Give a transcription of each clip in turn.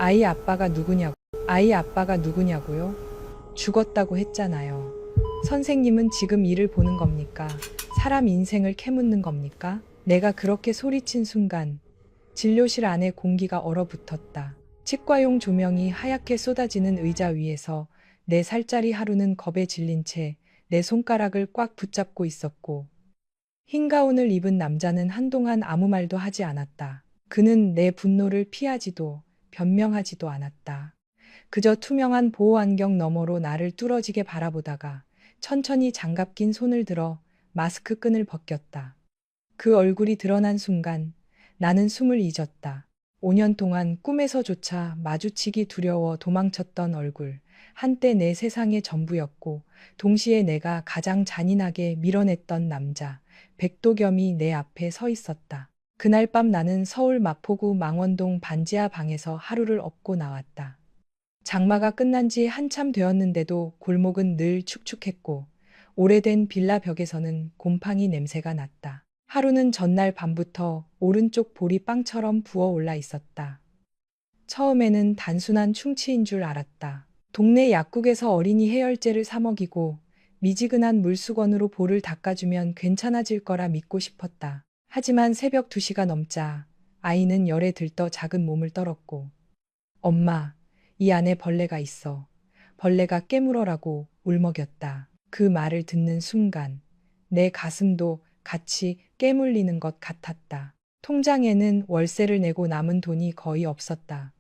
아이 아빠가 누구냐고. 아이 아빠가 누구냐고요? 죽었다고 했잖아요. 선생님은 지금 이를 보는 겁니까? 사람 인생을 캐묻는 겁니까? 내가 그렇게 소리친 순간 진료실 안에 공기가 얼어붙었다. 치과용 조명이 하얗게 쏟아지는 의자 위에서 4살짜리 하루는 겁에 질린 채 내 손가락을 꽉 붙잡고 있었고, 흰 가운을 입은 남자는 한동안 아무 말도 하지 않았다. 그는 내 분노를 피하지도 변명하지도 않았다. 그저 투명한 보호 안경 너머로 나를 뚫어지게 바라보다가 천천히 장갑 낀 손을 들어 마스크 끈을 벗겼다. 그 얼굴이 드러난 순간 나는 숨을 잊었다. 5년 동안 꿈에서조차 마주치기 두려워 도망쳤던 얼굴, 한때 내 세상의 전부였고, 동시에 내가 가장 잔인하게 밀어냈던 남자, 백도겸이 내 앞에 서 있었다. 그날 밤 나는 서울 마포구 망원동 반지하 방에서 하루를 업고 나왔다. 장마가 끝난 지 한참 되었는데도 골목은 늘 축축했고, 오래된 빌라 벽에서는 곰팡이 냄새가 났다. 하루는 전날 밤부터 오른쪽 볼이 빵처럼 부어올라 있었다. 처음에는 단순한 충치인 줄 알았다. 동네 약국에서 어린이 해열제를 사 먹이고 미지근한 물수건으로 볼을 닦아주면 괜찮아질 거라 믿고 싶었다. 하지만 새벽 2시가 넘자 아이는 열에 들떠 작은 몸을 떨었고, 엄마, 이 안에 벌레가 있어. 벌레가 깨물어라고 울먹였다. 그 말을 듣는 순간 내 가슴도 같이 깨물리는 것 같았다. 통장에는 월세를 내고 남은 돈이 거의 없었다.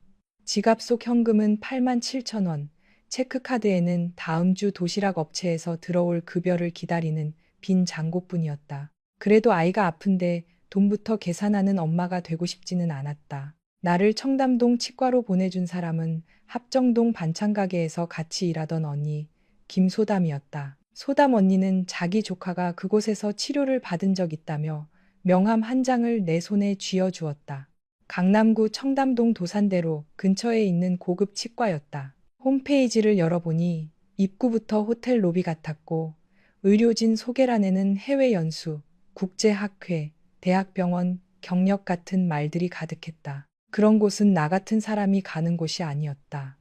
지갑 속 현금은 8만 7천 원, 체크카드에는 다음 주 도시락 업체에서 들어올 급여를 기다리는 빈 잔고뿐이었다. 그래도 아이가 아픈데 돈부터 계산하는 엄마가 되고 싶지는 않았다. 나를 청담동 치과로 보내준 사람은 합정동 반찬가게에서 같이 일하던 언니, 김소담이었다. 소담 언니는 자기 조카가 그곳에서 치료를 받은 적 있다며 명함 한 장을 내 손에 쥐어주었다. 강남구 청담동 도산대로 근처에 있는 고급 치과였다. 홈페이지를 열어보니 입구부터 호텔 로비 같았고, 의료진 소개란에는 해외 연수, 국제학회, 대학병원, 경력 같은 말들이 가득했다. 그런 곳은 나 같은 사람이 가는 곳이 아니었다.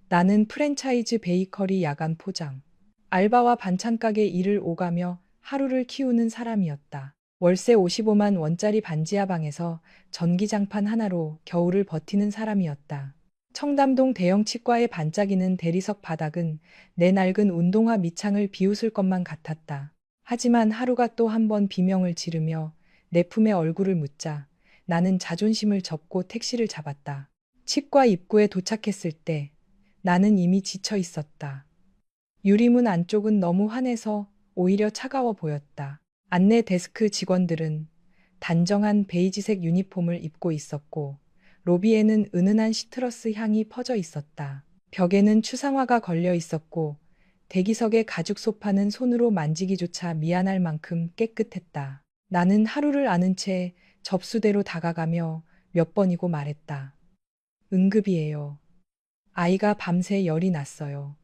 나는 프랜차이즈 베이커리 야간 포장, 알바와 반찬가게 일을 오가며 하루를 키우는 사람이었다. 월세 55만 원짜리 반지하 방에서 전기장판 하나로 겨울을 버티는 사람이었다. 청담동 대형 치과의 반짝이는 대리석 바닥은 내 낡은 운동화 밑창을 비웃을 것만 같았다. 하지만 하루가 또 한 번 비명을 지르며 내 품에 얼굴을 묻자 나는 자존심을 접고 택시를 잡았다. 치과 입구에 도착했을 때 나는 이미 지쳐 있었다. 유리문 안쪽은 너무 환해서 오히려 차가워 보였다. 안내 데스크 직원들은 단정한 베이지색 유니폼을 입고 있었고, 로비에는 은은한 시트러스 향이 퍼져 있었다. 벽에는 추상화가 걸려 있었고, 대기석의 가죽 소파는 손으로 만지기조차 미안할 만큼 깨끗했다. 나는 하루를 아는 채 접수대로 다가가며 몇 번이고 말했다. 응급이에요. 아이가 밤새 열이 났어요.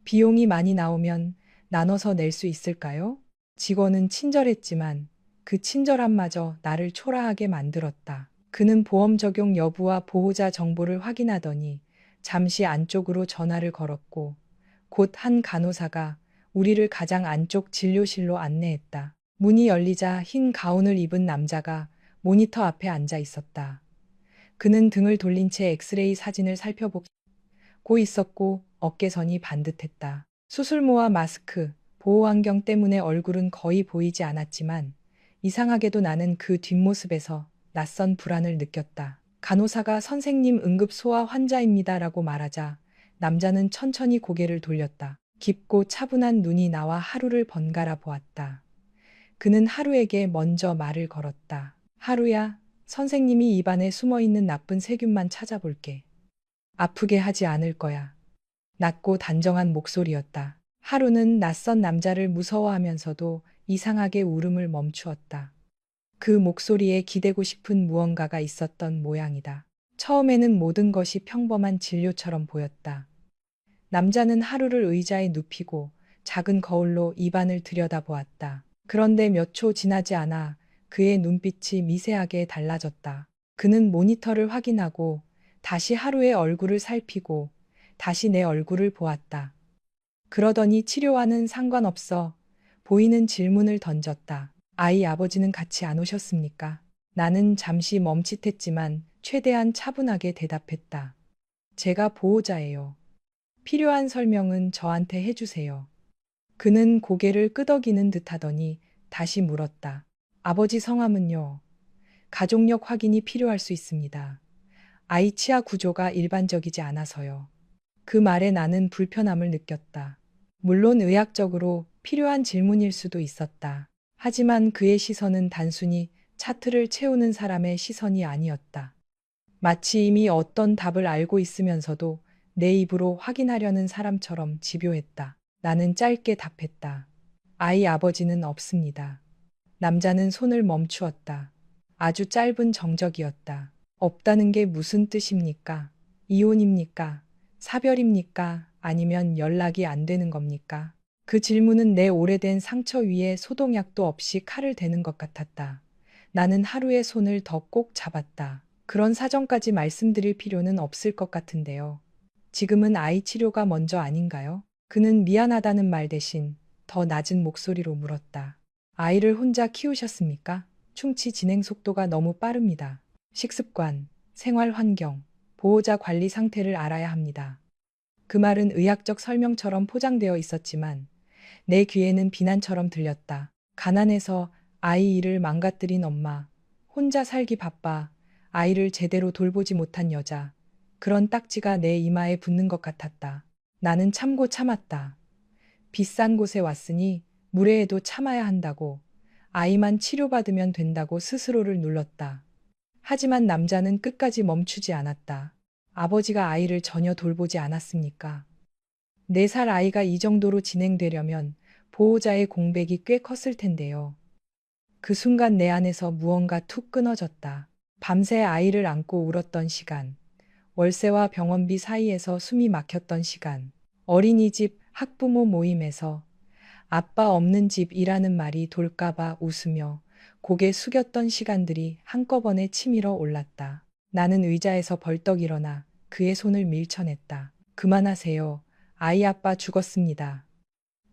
비용이 많이 나오면 나눠서 낼 수 있을까요? 직원은 친절했지만 그 친절함마저 나를 초라하게 만들었다. 그는 보험 적용 여부와 보호자 정보를 확인하더니 잠시 안쪽으로 전화를 걸었고, 곧 한 간호사가 우리를 가장 안쪽 진료실로 안내했다. 문이 열리자 흰 가운을 입은 남자가 모니터 앞에 앉아 있었다. 그는 등을 돌린 채 엑스레이 사진을 살펴보고 있었고, 어깨선이 반듯했다. 수술모와 마스크, 보호안경 때문에 얼굴은 거의 보이지 않았지만 이상하게도 나는 그 뒷모습에서 낯선 불안을 느꼈다. 간호사가 선생님 응급 소아 환자입니다라고 말하자 남자는 천천히 고개를 돌렸다. 깊고 차분한 눈이 나와 하루를 번갈아 보았다. 그는 하루에게 먼저 말을 걸었다. 하루야, 선생님이 입안에 숨어있는 나쁜 세균만 찾아볼게. 아프게 하지 않을 거야. 낮고 단정한 목소리였다. 하루는 낯선 남자를 무서워하면서도 이상하게 울음을 멈추었다. 그 목소리에 기대고 싶은 무언가가 있었던 모양이다. 처음에는 모든 것이 평범한 진료처럼 보였다. 남자는 하루를 의자에 눕히고 작은 거울로 입안을 들여다보았다. 그런데 몇 초 지나지 않아 그의 눈빛이 미세하게 달라졌다. 그는 모니터를 확인하고 다시 하루의 얼굴을 살피고 다시 내 얼굴을 보았다. 그러더니 치료와는 상관없어 보이는 질문을 던졌다. 아이 아버지는 같이 안 오셨습니까? 나는 잠시 멈칫했지만 최대한 차분하게 대답했다. 제가 보호자예요. 필요한 설명은 저한테 해주세요. 그는 고개를 끄덕이는 듯 하더니 다시 물었다. 아버지 성함은요? 가족력 확인이 필요할 수 있습니다. 아이 치아 구조가 일반적이지 않아서요. 그 말에 나는 불편함을 느꼈다. 물론 의학적으로 필요한 질문일 수도 있었다. 하지만 그의 시선은 단순히 차트를 채우는 사람의 시선이 아니었다. 마치 이미 어떤 답을 알고 있으면서도 내 입으로 확인하려는 사람처럼 집요했다. 나는 짧게 답했다. 아이 아버지는 없습니다. 남자는 손을 멈추었다. 아주 짧은 정적이었다. 없다는 게 무슨 뜻입니까? 이혼입니까? 사별입니까? 아니면 연락이 안 되는 겁니까? 그 질문은 내 오래된 상처 위에 소독약도 없이 칼을 대는 것 같았다. 나는 하루의 손을 더 꼭 잡았다. 그런 사정까지 말씀드릴 필요는 없을 것 같은데요. 지금은 아이 치료가 먼저 아닌가요? 그는 미안하다는 말 대신 더 낮은 목소리로 물었다. 아이를 혼자 키우셨습니까? 충치 진행 속도가 너무 빠릅니다. 식습관, 생활 환경, 보호자 관리 상태를 알아야 합니다. 그 말은 의학적 설명처럼 포장되어 있었지만 내 귀에는 비난처럼 들렸다. 가난해서 아이 일을 망가뜨린 엄마, 혼자 살기 바빠, 아이를 제대로 돌보지 못한 여자, 그런 딱지가 내 이마에 붙는 것 같았다. 나는 참고 참았다. 비싼 곳에 왔으니 무례해도 참아야 한다고, 아이만 치료받으면 된다고 스스로를 눌렀다. 하지만 남자는 끝까지 멈추지 않았다. 아버지가 아이를 전혀 돌보지 않았습니까? 4살 아이가 이 정도로 진행되려면 보호자의 공백이 꽤 컸을 텐데요. 그 순간 내 안에서 무언가 툭 끊어졌다. 밤새 아이를 안고 울었던 시간, 월세와 병원비 사이에서 숨이 막혔던 시간, 어린이집 학부모 모임에서 아빠 없는 집이라는 말이 돌까봐 웃으며 고개 숙였던 시간들이 한꺼번에 치밀어 올랐다. 나는 의자에서 벌떡 일어나 그의 손을 밀쳐냈다. 그만하세요. 아이 아빠 죽었습니다.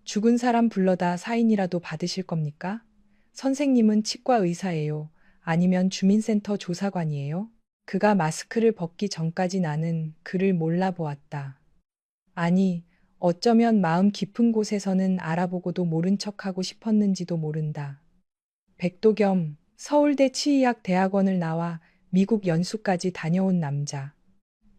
죽은 사람 불러다 사인이라도 받으실 겁니까? 선생님은 치과 의사예요. 아니면 주민센터 조사관이에요? 그가 마스크를 벗기 전까지 나는 그를 몰라보았다. 아니, 어쩌면 마음 깊은 곳에서는 알아보고도 모른 척하고 싶었는지도 모른다. 백도겸, 서울대 치의학대학원을 나와 미국 연수까지 다녀온 남자.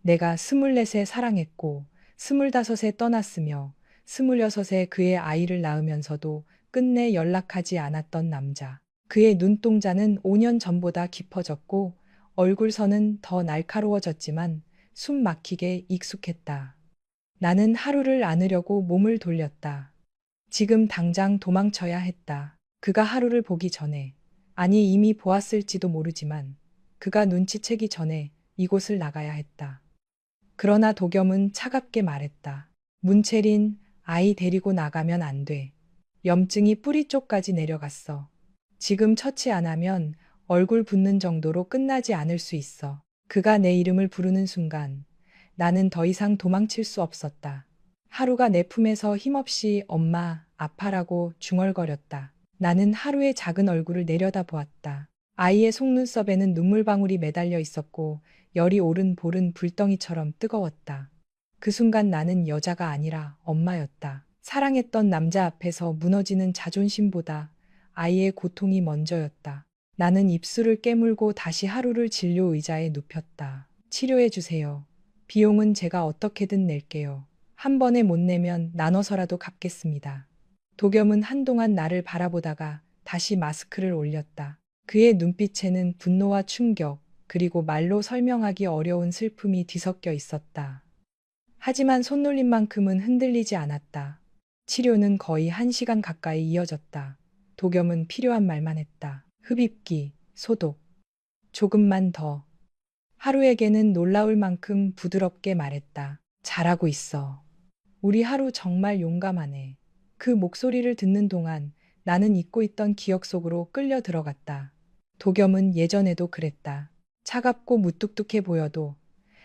내가 24세 사랑했고 25세 떠났으며 26에 그의 아이를 낳으면서도 끝내 연락하지 않았던 남자. 그의 눈동자는 5년 전보다 깊어졌고 얼굴선은 더 날카로워졌지만 숨 막히게 익숙했다. 나는 하루를 안으려고 몸을 돌렸다. 지금 당장 도망쳐야 했다. 그가 하루를 보기 전에, 아니 이미 보았을지도 모르지만 그가 눈치채기 전에 이곳을 나가야 했다. 그러나 도겸은 차갑게 말했다. 문채린, 아이 데리고 나가면 안 돼. 염증이 뿌리 쪽까지 내려갔어. 지금 처치 안 하면 얼굴 붓는 정도로 끝나지 않을 수 있어. 그가 내 이름을 부르는 순간 나는 더 이상 도망칠 수 없었다. 하루가 내 품에서 힘없이 엄마, 아파라고 중얼거렸다. 나는 하루의 작은 얼굴을 내려다보았다. 아이의 속눈썹에는 눈물방울이 매달려 있었고 열이 오른 볼은 불덩이처럼 뜨거웠다. 그 순간 나는 여자가 아니라 엄마였다. 사랑했던 남자 앞에서 무너지는 자존심보다 아이의 고통이 먼저였다. 나는 입술을 깨물고 다시 하루를 진료 의자에 눕혔다. 치료해 주세요. 비용은 제가 어떻게든 낼게요. 한 번에 못 내면 나눠서라도 갚겠습니다. 도겸은 한동안 나를 바라보다가 다시 마스크를 올렸다. 그의 눈빛에는 분노와 충격, 그리고 말로 설명하기 어려운 슬픔이 뒤섞여 있었다. 하지만 손놀림만큼은 흔들리지 않았다. 치료는 거의 1시간 가까이 이어졌다. 도겸은 필요한 말만 했다. 흡입기, 소독. 조금만 더. 하루에게는 놀라울 만큼 부드럽게 말했다. 잘하고 있어. 우리 하루 정말 용감하네. 그 목소리를 듣는 동안 나는 잊고 있던 기억 속으로 끌려 들어갔다. 도겸은 예전에도 그랬다. 차갑고 무뚝뚝해 보여도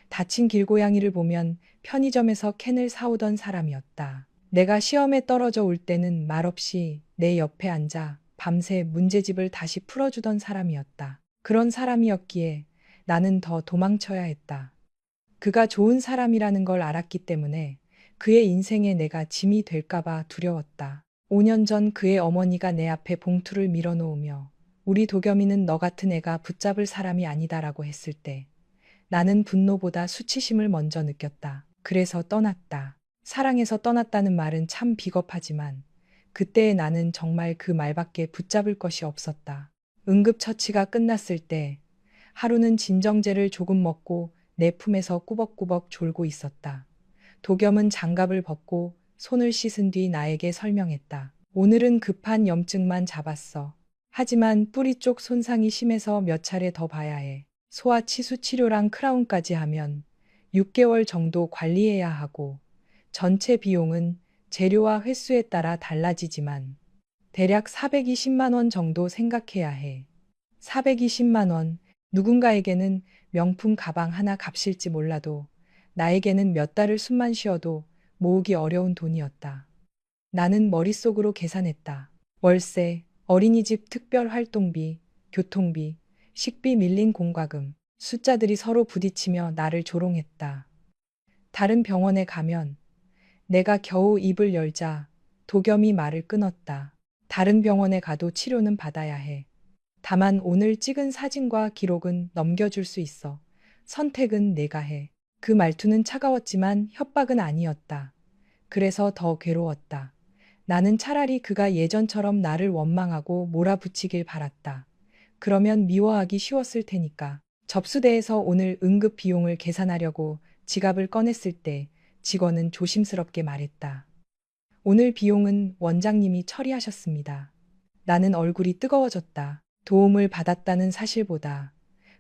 다친 길고양이를 보면 편의점에서 캔을 사오던 사람이었다. 내가 시험에 떨어져 올 때는 말없이 내 옆에 앉아 밤새 문제집을 다시 풀어주던 사람이었다. 그런 사람이었기에 나는 더 도망쳐야 했다. 그가 좋은 사람이라는 걸 알았기 때문에 그의 인생에 내가 짐이 될까봐 두려웠다. 5년 전 그의 어머니가 내 앞에 봉투를 밀어놓으며 우리 도겸이는 너 같은 애가 붙잡을 사람이 아니다라고 했을 때 나는 분노보다 수치심을 먼저 느꼈다. 그래서 떠났다. 사랑해서 떠났다는 말은 참 비겁하지만 그때의 나는 정말 그 말밖에 붙잡을 것이 없었다. 응급처치가 끝났을 때 하루는 진정제를 조금 먹고 내 품에서 꾸벅꾸벅 졸고 있었다. 도겸은 장갑을 벗고 손을 씻은 뒤 나에게 설명했다. 오늘은 급한 염증만 잡았어. 하지만 뿌리 쪽 손상이 심해서 몇 차례 더 봐야 해. 소아 치수 치료랑 크라운까지 하면 6개월 정도 관리해야 하고 전체 비용은 재료와 횟수에 따라 달라지지만 대략 420만 원 정도 생각해야 해. 420만 원, 누군가에게는 명품 가방 하나 값일지 몰라도 나에게는 몇 달을 숨만 쉬어도 모으기 어려운 돈이었다. 나는 머릿속으로 계산했다. 월세, 어린이집 특별 활동비, 교통비, 식비 밀린 공과금, 숫자들이 서로 부딪히며 나를 조롱했다. 다른 병원에 가면 내가 겨우 입을 열자 도겸이 말을 끊었다. 다른 병원에 가도 치료는 받아야 해. 다만 오늘 찍은 사진과 기록은 넘겨줄 수 있어. 선택은 내가 해. 그 말투는 차가웠지만 협박은 아니었다. 그래서 더 괴로웠다. 나는 차라리 그가 예전처럼 나를 원망하고 몰아붙이길 바랐다. 그러면 미워하기 쉬웠을 테니까. 접수대에서 오늘 응급 비용을 계산하려고 지갑을 꺼냈을 때 직원은 조심스럽게 말했다. 오늘 비용은 원장님이 처리하셨습니다. 나는 얼굴이 뜨거워졌다. 도움을 받았다는 사실보다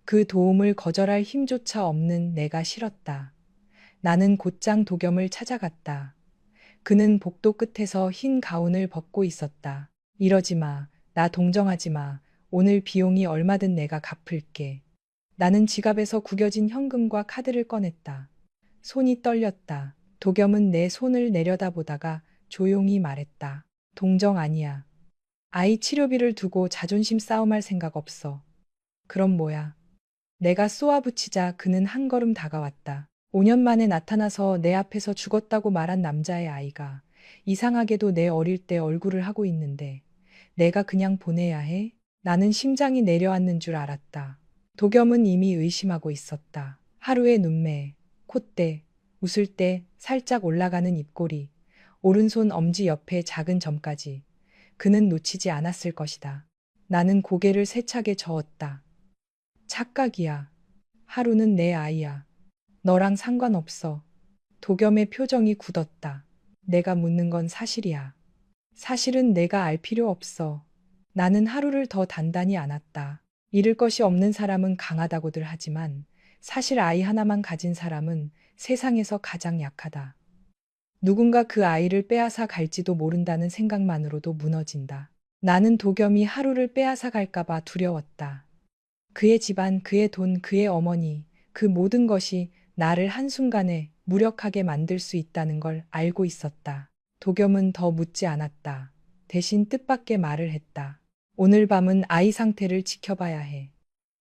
그 도움을 거절할 힘조차 없는 내가 싫었다. 나는 곧장 도겸을 찾아갔다. 그는 복도 끝에서 흰 가운을 벗고 있었다. 이러지 마. 나 동정하지 마. 오늘 비용이 얼마든 내가 갚을게. 나는 지갑에서 구겨진 현금과 카드를 꺼냈다. 손이 떨렸다. 도겸은 내 손을 내려다보다가 조용히 말했다. 동정 아니야. 아이 치료비를 두고 자존심 싸움할 생각 없어. 그럼 뭐야? 내가 쏘아붙이자 그는 한 걸음 다가왔다. 5년 만에 나타나서 내 앞에서 죽었다고 말한 남자의 아이가 이상하게도 내 어릴 때 얼굴을 하고 있는데 내가 그냥 보내야 해? 나는 심장이 내려앉는 줄 알았다. 도겸은 이미 의심하고 있었다. 하루의 눈매, 콧대, 웃을 때 살짝 올라가는 입꼬리, 오른손 엄지 옆에 작은 점까지 그는 놓치지 않았을 것이다. 나는 고개를 세차게 저었다. 착각이야. 하루는 내 아이야. 너랑 상관없어. 도겸의 표정이 굳었다. 내가 묻는 건 사실이야. 사실은 내가 알 필요 없어. 나는 하루를 더 단단히 안았다. 잃을 것이 없는 사람은 강하다고들 하지만 사실 아이 하나만 가진 사람은 세상에서 가장 약하다. 누군가 그 아이를 빼앗아 갈지도 모른다는 생각만으로도 무너진다. 나는 도겸이 하루를 빼앗아 갈까봐 두려웠다. 그의 집안, 그의 돈, 그의 어머니, 그 모든 것이 나를 한순간에 무력하게 만들 수 있다는 걸 알고 있었다. 도겸은 더 묻지 않았다. 대신 뜻밖의 말을 했다. 오늘 밤은 아이 상태를 지켜봐야 해.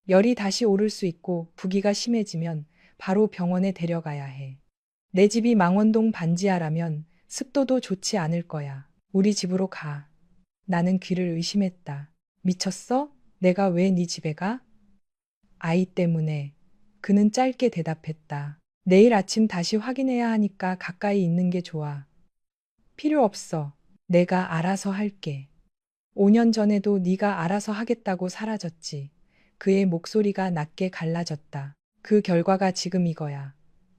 열이 다시 오를 수 있고 부기가 심해지면 바로 병원에 데려가야 해. 내 집이 망원동 반지하라면 습도도 좋지 않을 거야. 우리 집으로 가. 나는 귀를 의심했다. 미쳤어? 내가 왜 네 집에 가? 아이 때문에. 그는 짧게 대답했다. 내일 아침 다시 확인해야 하니까 가까이 있는 게 좋아. 필요 없어. 내가 알아서 할게. 5년 전에도 네가 알아서 하겠다고 사라졌지. 그의 목소리가 낮게 갈라졌다. 그 결과가 지금 이거야.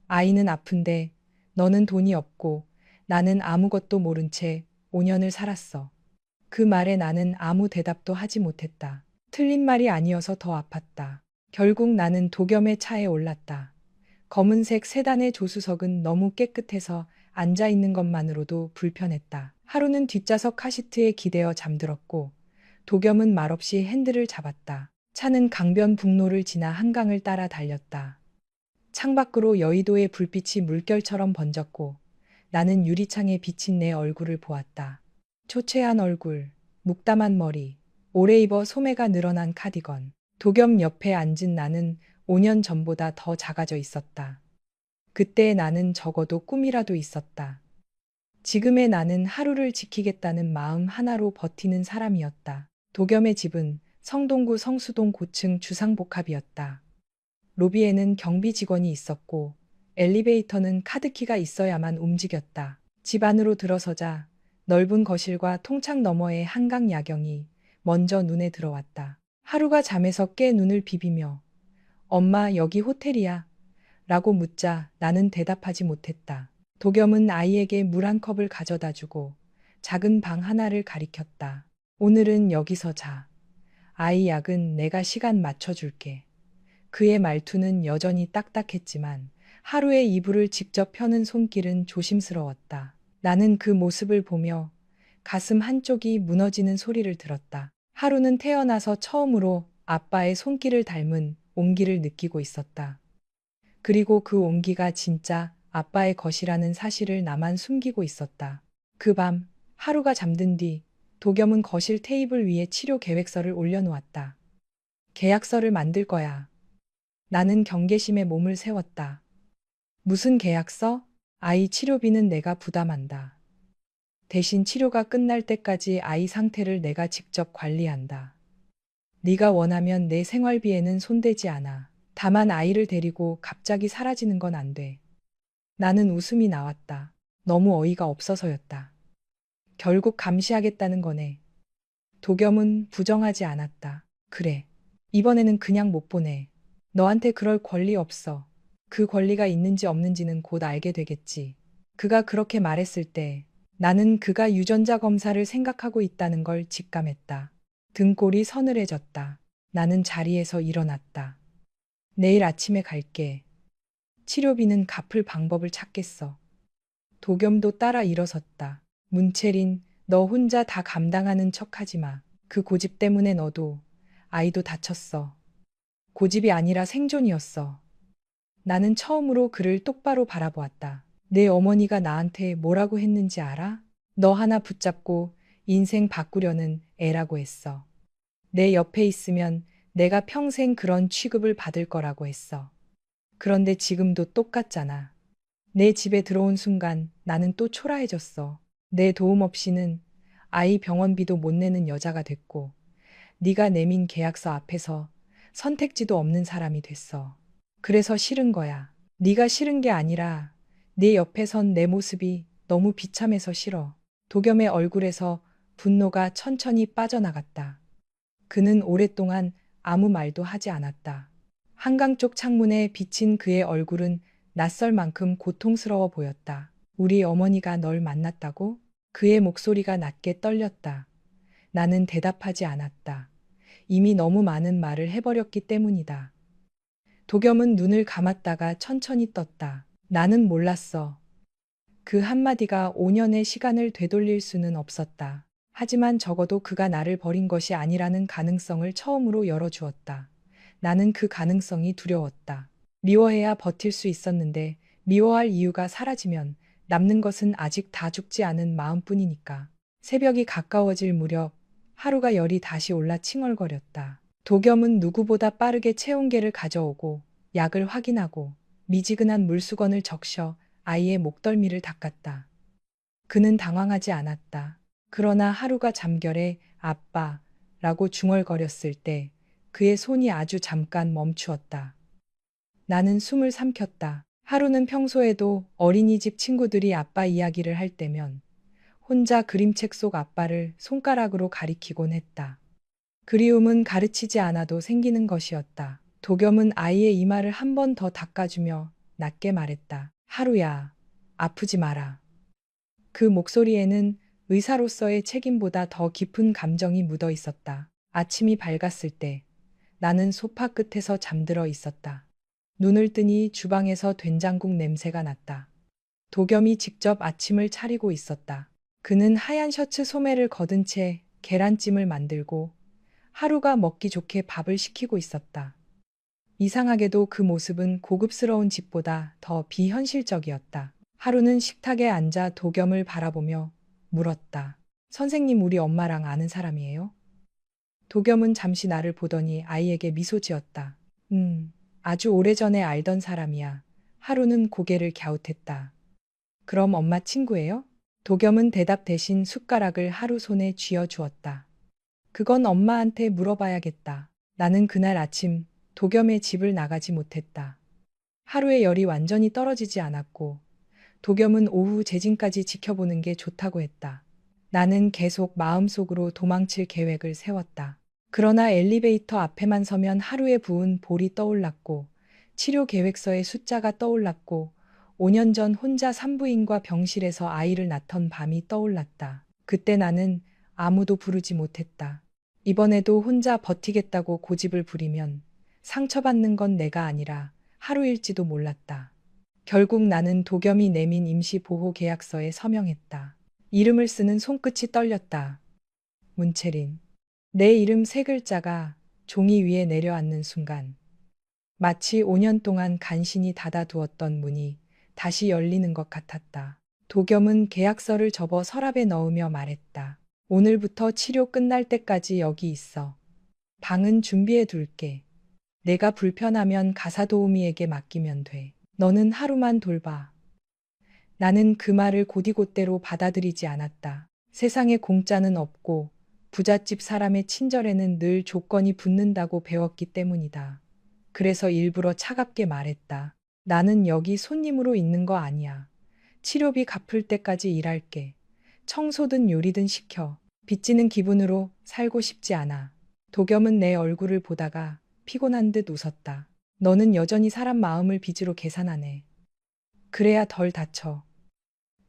아이는 아픈데 너는 돈이 없고 나는 아무것도 모른 채 5년을 살았어. 그 말에 나는 아무 대답도 하지 못했다. 틀린 말이 아니어서 더 아팠다. 결국 나는 도겸의 차에 올랐다. 검은색 세단의 조수석은 너무 깨끗해서 앉아 있는 것만으로도 불편했다. 하루는 뒷좌석 카시트에 기대어 잠들었고 도겸은 말없이 핸들을 잡았다. 차는 강변북로를 지나 한강을 따라 달렸다. 창밖으로 여의도의 불빛이 물결처럼 번졌고 나는 유리창에 비친 내 얼굴을 보았다. 초췌한 얼굴, 묵담한 머리, 오래 입어 소매가 늘어난 카디건. 도겸 옆에 앉은 나는 5년 전보다 더 작아져 있었다. 그때 나는 적어도 꿈이라도 있었다. 지금의 나는 하루를 지키겠다는 마음 하나로 버티는 사람이었다. 도겸의 집은 성동구 성수동 고층 주상복합이었다. 로비에는 경비 직원이 있었고 엘리베이터는 카드키가 있어야만 움직였다. 집 안으로 들어서자 넓은 거실과 통창 너머의 한강 야경이 먼저 눈에 들어왔다. 하루가 잠에서 깨 눈을 비비며 "엄마, 여기 호텔이야?" 라고 묻자 나는 대답하지 못했다. 도겸은 아이에게 물 한 컵을 가져다 주고 작은 방 하나를 가리켰다. "오늘은 여기서 자. 아이 약은 내가 시간 맞춰줄게." 그의 말투는 여전히 딱딱했지만 하루의 이불을 직접 펴는 손길은 조심스러웠다. 나는 그 모습을 보며 가슴 한쪽이 무너지는 소리를 들었다. 하루는 태어나서 처음으로 아빠의 손길을 닮은 온기를 느끼고 있었다. 그리고 그 온기가 진짜 아빠의 것이라는 사실을 나만 숨기고 있었다. 그 밤, 하루가 잠든 뒤 도겸은 거실 테이블 위에 치료 계획서를 올려놓았다. "계약서를 만들 거야." 나는 경계심에 몸을 세웠다. "무슨 계약서?" "아이 치료비는 내가 부담한다. 대신 치료가 끝날 때까지 아이 상태를 내가 직접 관리한다. 네가 원하면 내 생활비에는 손대지 않아. 다만 아이를 데리고 갑자기 사라지는 건 안 돼." 나는 웃음이 나왔다. 너무 어이가 없어서였다. "결국 감시하겠다는 거네." 도겸은 부정하지 않았다. "그래. 이번에는 그냥 못 보내. 너한테 그럴 권리 없어. 그 권리가 있는지 없는지는 곧 알게 되겠지." 그가 그렇게 말했을 때 나는 그가 유전자 검사를 생각하고 있다는 걸 직감했다. 등골이 서늘해졌다. 나는 자리에서 일어났다. "내일 아침에 갈게. 치료비는 갚을 방법을 찾겠어." 도겸도 따라 일어섰다. "문채린, 너 혼자 다 감당하는 척하지 마. 그 고집 때문에 너도 아이도 다쳤어." "고집이 아니라 생존이었어." 나는 처음으로 그를 똑바로 바라보았다. "내 어머니가 나한테 뭐라고 했는지 알아? 너 하나 붙잡고 인생 바꾸려는 애라고 했어. 내 옆에 있으면 내가 평생 그런 취급을 받을 거라고 했어. 그런데 지금도 똑같잖아." 내 집에 들어온 순간 나는 또 초라해졌어. 내 도움 없이는 아이 병원비도 못 내는 여자가 됐고 네가 내민 계약서 앞에서 선택지도 없는 사람이 됐어. 그래서 싫은 거야. 네가 싫은 게 아니라 네 옆에 선 내 모습이 너무 비참해서 싫어. 도겸의 얼굴에서 분노가 천천히 빠져나갔다. 그는 오랫동안 아무 말도 하지 않았다. 한강 쪽 창문에 비친 그의 얼굴은 낯설 만큼 고통스러워 보였다. "우리 어머니가 널 만났다고?" 그의 목소리가 낮게 떨렸다. 나는 대답하지 않았다. 이미 너무 많은 말을 해버렸기 때문이다. 도겸은 눈을 감았다가 천천히 떴다. "나는 몰랐어." 그 한마디가 5년의 시간을 되돌릴 수는 없었다. 하지만 적어도 그가 나를 버린 것이 아니라는 가능성을 처음으로 열어주었다. 나는 그 가능성이 두려웠다. 미워해야 버틸 수 있었는데 미워할 이유가 사라지면 남는 것은 아직 다 죽지 않은 마음뿐이니까. 새벽이 가까워질 무렵 하루가 열이 다시 올라 칭얼거렸다. 도겸은 누구보다 빠르게 체온계를 가져오고 약을 확인하고 미지근한 물수건을 적셔 아이의 목덜미를 닦았다. 그는 당황하지 않았다. 그러나 하루가 잠결에 "아빠" 라고 중얼거렸을 때 그의 손이 아주 잠깐 멈추었다. 나는 숨을 삼켰다. 하루는 평소에도 어린이집 친구들이 아빠 이야기를 할 때면 혼자 그림책 속 아빠를 손가락으로 가리키곤 했다. 그리움은 가르치지 않아도 생기는 것이었다. 도겸은 아이의 이마를 한 번 더 닦아주며 낮게 말했다. "하루야, 아프지 마라." 그 목소리에는 의사로서의 책임보다 더 깊은 감정이 묻어 있었다. 아침이 밝았을 때 나는 소파 끝에서 잠들어 있었다. 눈을 뜨니 주방에서 된장국 냄새가 났다. 도겸이 직접 아침을 차리고 있었다. 그는 하얀 셔츠 소매를 걷은 채 계란찜을 만들고 하루가 먹기 좋게 밥을 시키고 있었다. 이상하게도 그 모습은 고급스러운 집보다 더 비현실적이었다. 하루는 식탁에 앉아 도겸을 바라보며 물었다. 선생님, 우리 엄마랑 아는 사람이에요? 도겸은 잠시 나를 보더니 아이에게 미소 지었다. 아주 오래전에 알던 사람이야. 하루는 고개를 갸웃했다. 그럼 엄마 친구예요? 도겸은 대답 대신 숟가락을 하루 손에 쥐어 주었다. 그건 엄마한테 물어봐야겠다. 나는 그날 아침 도겸의 집을 나가지 못했다. 하루의 열이 완전히 떨어지지 않았고 도겸은 오후 재진까지 지켜보는 게 좋다고 했다. 나는 계속 마음속으로 도망칠 계획을 세웠다. 그러나 엘리베이터 앞에만 서면 하루에 부은 볼이 떠올랐고 치료 계획서의 숫자가 떠올랐고 5년 전 혼자 산부인과 병실에서 아이를 낳던 밤이 떠올랐다. 그때 나는 아무도 부르지 못했다. 이번에도 혼자 버티겠다고 고집을 부리면 상처받는 건 내가 아니라 하루일지도 몰랐다. 결국 나는 도겸이 내민 임시보호계약서에 서명했다. 이름을 쓰는 손끝이 떨렸다. 문채린. 내 이름 세 글자가 종이 위에 내려앉는 순간 마치 5년 동안 간신히 닫아두었던 문이 다시 열리는 것 같았다. 도겸은 계약서를 접어 서랍에 넣으며 말했다. 오늘부터 치료 끝날 때까지 여기 있어. 방은 준비해 둘게. 내가 불편하면 가사 도우미에게 맡기면 돼. 너는 하루만 돌봐. 나는 그 말을 곧이곧대로 받아들이지 않았다. 세상에 공짜는 없고 부잣집 사람의 친절에는 늘 조건이 붙는다고 배웠기 때문이다. 그래서 일부러 차갑게 말했다. 나는 여기 손님으로 있는 거 아니야. 치료비 갚을 때까지 일할게. 청소든 요리든 시켜. 빚지는 기분으로 살고 싶지 않아. 도겸은 내 얼굴을 보다가 피곤한 듯 웃었다. 너는 여전히 사람 마음을 빚으로 계산하네. 그래야 덜 다쳐.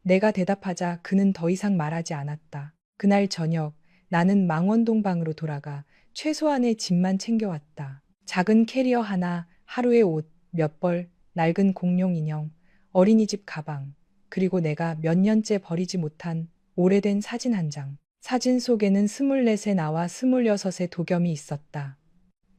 내가 대답하자 그는 더 이상 말하지 않았다. 그날 저녁 나는 망원동 방으로 돌아가 최소한의 짐만 챙겨왔다. 작은 캐리어 하나, 하루의 옷, 몇 벌, 낡은 공룡 인형, 어린이집 가방, 그리고 내가 몇 년째 버리지 못한 오래된 사진 한 장. 사진 속에는 24세 나와 26의 도겸이 있었다.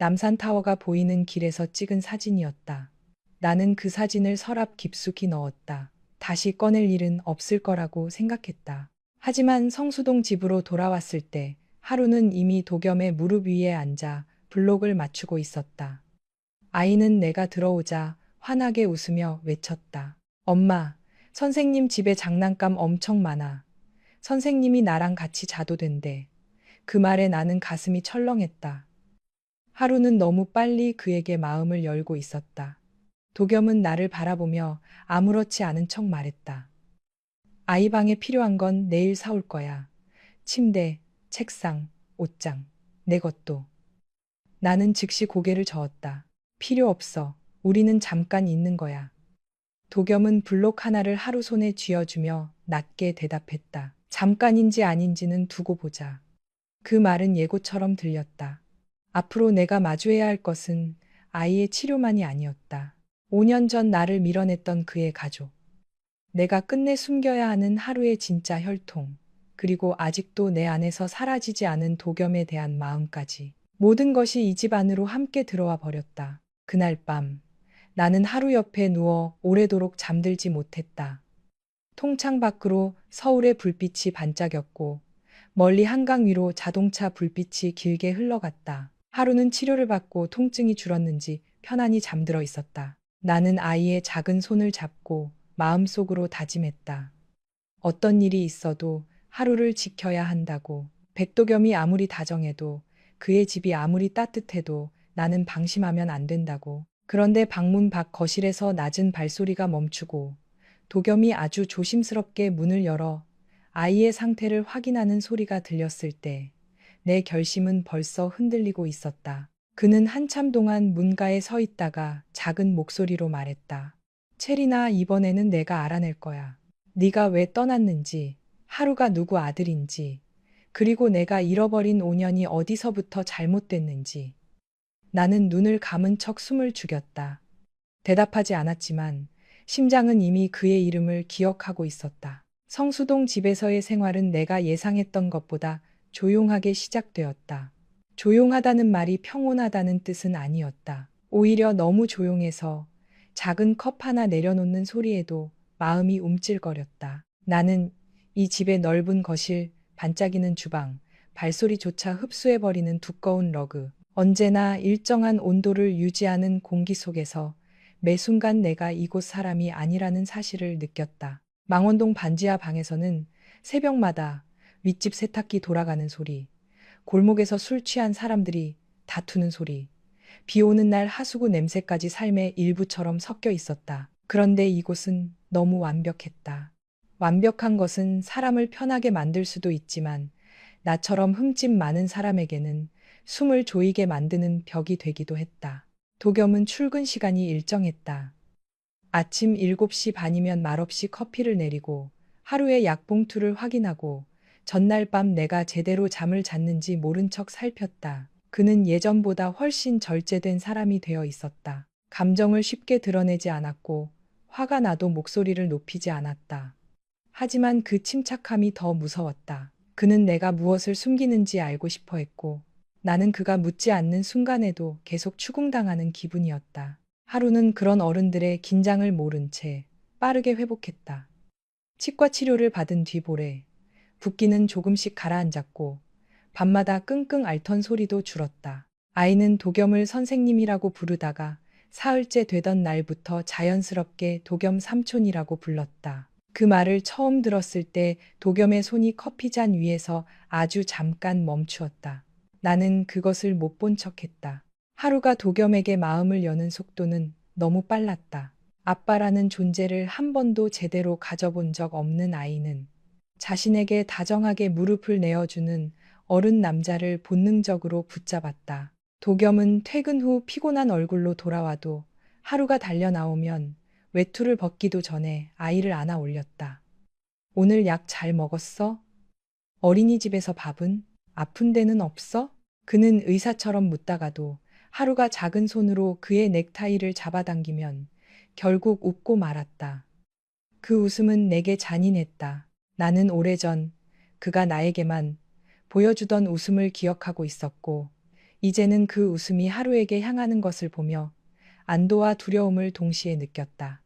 남산타워가 보이는 길에서 찍은 사진이었다. 나는 그 사진을 서랍 깊숙이 넣었다. 다시 꺼낼 일은 없을 거라고 생각했다. 하지만 성수동 집으로 돌아왔을 때 하루는 이미 도겸의 무릎 위에 앉아 블록을 맞추고 있었다. 아이는 내가 들어오자 환하게 웃으며 외쳤다. 엄마, 선생님 집에 장난감 엄청 많아. 선생님이 나랑 같이 자도 된대. 그 말에 나는 가슴이 철렁했다. 하루는 너무 빨리 그에게 마음을 열고 있었다. 도겸은 나를 바라보며 아무렇지 않은 척 말했다. 아이 방에 필요한 건 내일 사올 거야. 침대, 책상, 옷장, 내 것도. 나는 즉시 고개를 저었다. 필요 없어. 우리는 잠깐 있는 거야. 도겸은 블록 하나를 하루 손에 쥐어주며 낮게 대답했다. 잠깐인지 아닌지는 두고 보자. 그 말은 예고처럼 들렸다. 앞으로 내가 마주해야 할 것은 아이의 치료만이 아니었다. 5년 전 나를 밀어냈던 그의 가족. 내가 끝내 숨겨야 하는 하루의 진짜 혈통. 그리고 아직도 내 안에서 사라지지 않은 도겸에 대한 마음까지. 모든 것이 이 집 안으로 함께 들어와 버렸다. 그날 밤 나는 하루 옆에 누워 오래도록 잠들지 못했다. 통창 밖으로 서울의 불빛이 반짝였고 멀리 한강 위로 자동차 불빛이 길게 흘러갔다. 하루는 치료를 받고 통증이 줄었는지 편안히 잠들어 있었다. 나는 아이의 작은 손을 잡고 마음속으로 다짐했다. 어떤 일이 있어도 하루를 지켜야 한다고. 백도겸이 아무리 다정해도 그의 집이 아무리 따뜻해도 나는 방심하면 안 된다고. 그런데 방문 밖 거실에서 낮은 발소리가 멈추고 도겸이 아주 조심스럽게 문을 열어 아이의 상태를 확인하는 소리가 들렸을 때 내 결심은 벌써 흔들리고 있었다. 그는 한참 동안 문가에 서 있다가 작은 목소리로 말했다. 체리나, 이번에는 내가 알아낼 거야. 네가 왜 떠났는지, 하루가 누구 아들인지, 그리고 내가 잃어버린 5년이 어디서부터 잘못됐는지. 나는 눈을 감은 척 숨을 죽였다. 대답하지 않았지만 심장은 이미 그의 이름을 기억하고 있었다. 성수동 집에서의 생활은 내가 예상했던 것보다 조용하게 시작되었다. 조용하다는 말이 평온하다는 뜻은 아니었다. 오히려 너무 조용해서 작은 컵 하나 내려놓는 소리에도 마음이 움찔거렸다. 나는 이 집의 넓은 거실, 반짝이는 주방, 발소리조차 흡수해버리는 두꺼운 러그, 언제나 일정한 온도를 유지하는 공기 속에서 매 순간 내가 이곳 사람이 아니라는 사실을 느꼈다. 망원동 반지하 방에서는 새벽마다 윗집 세탁기 돌아가는 소리, 골목에서 술 취한 사람들이 다투는 소리, 비 오는 날 하수구 냄새까지 삶의 일부처럼 섞여 있었다. 그런데 이곳은 너무 완벽했다. 완벽한 것은 사람을 편하게 만들 수도 있지만 나처럼 흠집 많은 사람에게는 숨을 조이게 만드는 벽이 되기도 했다. 도겸은 출근 시간이 일정했다. 아침 7시 반이면 말없이 커피를 내리고 하루의 약봉투를 확인하고 전날 밤 내가 제대로 잠을 잤는지 모른 척 살폈다. 그는 예전보다 훨씬 절제된 사람이 되어 있었다. 감정을 쉽게 드러내지 않았고 화가 나도 목소리를 높이지 않았다. 하지만 그 침착함이 더 무서웠다. 그는 내가 무엇을 숨기는지 알고 싶어 했고 나는 그가 묻지 않는 순간에도 계속 추궁당하는 기분이었다. 하루는 그런 어른들의 긴장을 모른 채 빠르게 회복했다. 치과 치료를 받은 뒤 볼에 붓기는 조금씩 가라앉았고 밤마다 끙끙 앓던 소리도 줄었다. 아이는 도겸을 선생님이라고 부르다가 사흘째 되던 날부터 자연스럽게 도겸 삼촌이라고 불렀다. 그 말을 처음 들었을 때 도겸의 손이 커피잔 위에서 아주 잠깐 멈추었다. 나는 그것을 못 본 척했다. 하루가 도겸에게 마음을 여는 속도는 너무 빨랐다. 아빠라는 존재를 한 번도 제대로 가져본 적 없는 아이는 자신에게 다정하게 무릎을 내어주는 어른 남자를 본능적으로 붙잡았다. 도겸은 퇴근 후 피곤한 얼굴로 돌아와도 하루가 달려나오면 외투를 벗기도 전에 아이를 안아 올렸다. 오늘 약 잘 먹었어? 어린이집에서 밥은? 아픈 데는 없어? 그는 의사처럼 묻다가도 하루가 작은 손으로 그의 넥타이를 잡아당기면 결국 웃고 말았다. 그 웃음은 내게 잔인했다. 나는 오래전 그가 나에게만 보여주던 웃음을 기억하고 있었고, 이제는 그 웃음이 하루에게 향하는 것을 보며 안도와 두려움을 동시에 느꼈다.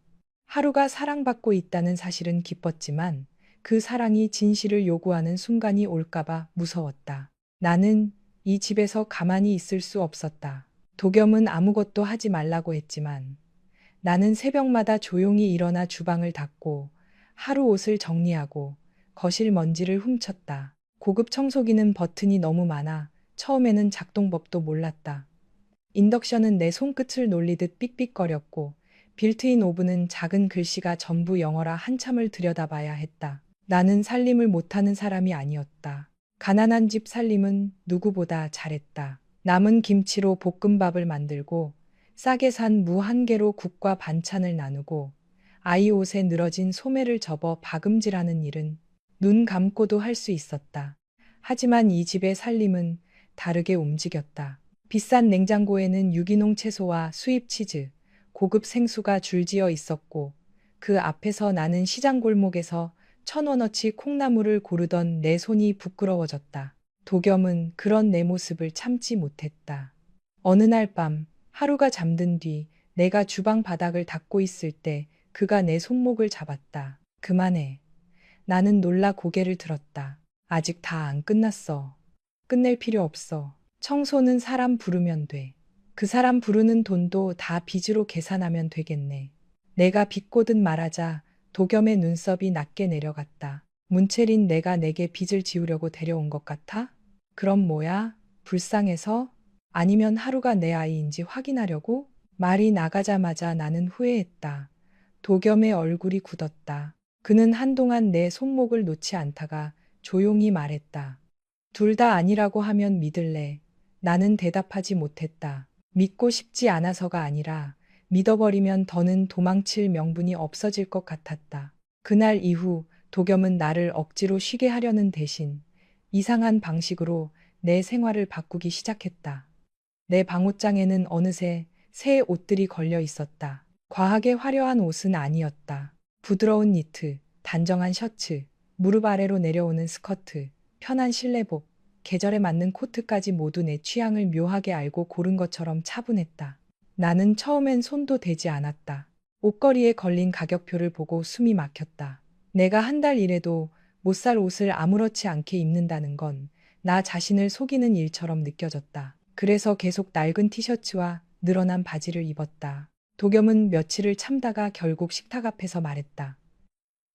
하루가 사랑받고 있다는 사실은 기뻤지만 그 사랑이 진실을 요구하는 순간이 올까봐 무서웠다. 나는 이 집에서 가만히 있을 수 없었다. 도겸은 아무것도 하지 말라고 했지만 나는 새벽마다 조용히 일어나 주방을 닦고 하루 옷을 정리하고 거실 먼지를 훔쳤다. 고급 청소기는 버튼이 너무 많아 처음에는 작동법도 몰랐다. 인덕션은 내 손끝을 놀리듯 삑삑거렸고 빌트인 오븐은 작은 글씨가 전부 영어라 한참을 들여다봐야 했다. 나는 살림을 못하는 사람이 아니었다. 가난한 집 살림은 누구보다 잘했다. 남은 김치로 볶음밥을 만들고 싸게 산 무 한 개로 국과 반찬을 나누고 아이 옷에 늘어진 소매를 접어 박음질하는 일은 눈 감고도 할 수 있었다. 하지만 이 집의 살림은 다르게 움직였다. 비싼 냉장고에는 유기농 채소와 수입 치즈, 고급 생수가 줄지어 있었고 그 앞에서 나는 시장 골목에서 1,000원어치 콩나물을 고르던 내 손이 부끄러워졌다. 도겸은 그런 내 모습을 참지 못했다. 어느 날 밤 하루가 잠든 뒤 내가 주방 바닥을 닦고 있을 때 그가 내 손목을 잡았다. 그만해. 나는 놀라 고개를 들었다. 아직 다 안 끝났어. 끝낼 필요 없어. 청소는 사람 부르면 돼. 그 사람 부르는 돈도 다 빚으로 계산하면 되겠네. 내가 비꼬듯 말하자 도겸의 눈썹이 낮게 내려갔다. 문채린 내가 내게 빚을 지우려고 데려온 것 같아? 그럼 뭐야? 불쌍해서? 아니면 하루가 내 아이인지 확인하려고? 말이 나가자마자 나는 후회했다. 도겸의 얼굴이 굳었다. 그는 한동안 내 손목을 놓지 않다가 조용히 말했다. 둘 다 아니라고 하면 믿을래. 나는 대답하지 못했다. 믿고 싶지 않아서가 아니라 믿어버리면 더는 도망칠 명분이 없어질 것 같았다. 그날 이후 도겸은 나를 억지로 쉬게 하려는 대신 이상한 방식으로 내 생활을 바꾸기 시작했다. 내 방옷장에는 어느새 새 옷들이 걸려 있었다. 과하게 화려한 옷은 아니었다. 부드러운 니트, 단정한 셔츠, 무릎 아래로 내려오는 스커트, 편한 실내복, 계절에 맞는 코트까지 모두 내 취향을 묘하게 알고 고른 것처럼 차분했다. 나는 처음엔 손도 대지 않았다. 옷걸이에 걸린 가격표를 보고 숨이 막혔다. 내가 한 달 일해도 못 살 옷을 아무렇지 않게 입는다는 건 나 자신을 속이는 일처럼 느껴졌다. 그래서 계속 낡은 티셔츠와 늘어난 바지를 입었다. 도겸은 며칠을 참다가 결국 식탁 앞에서 말했다.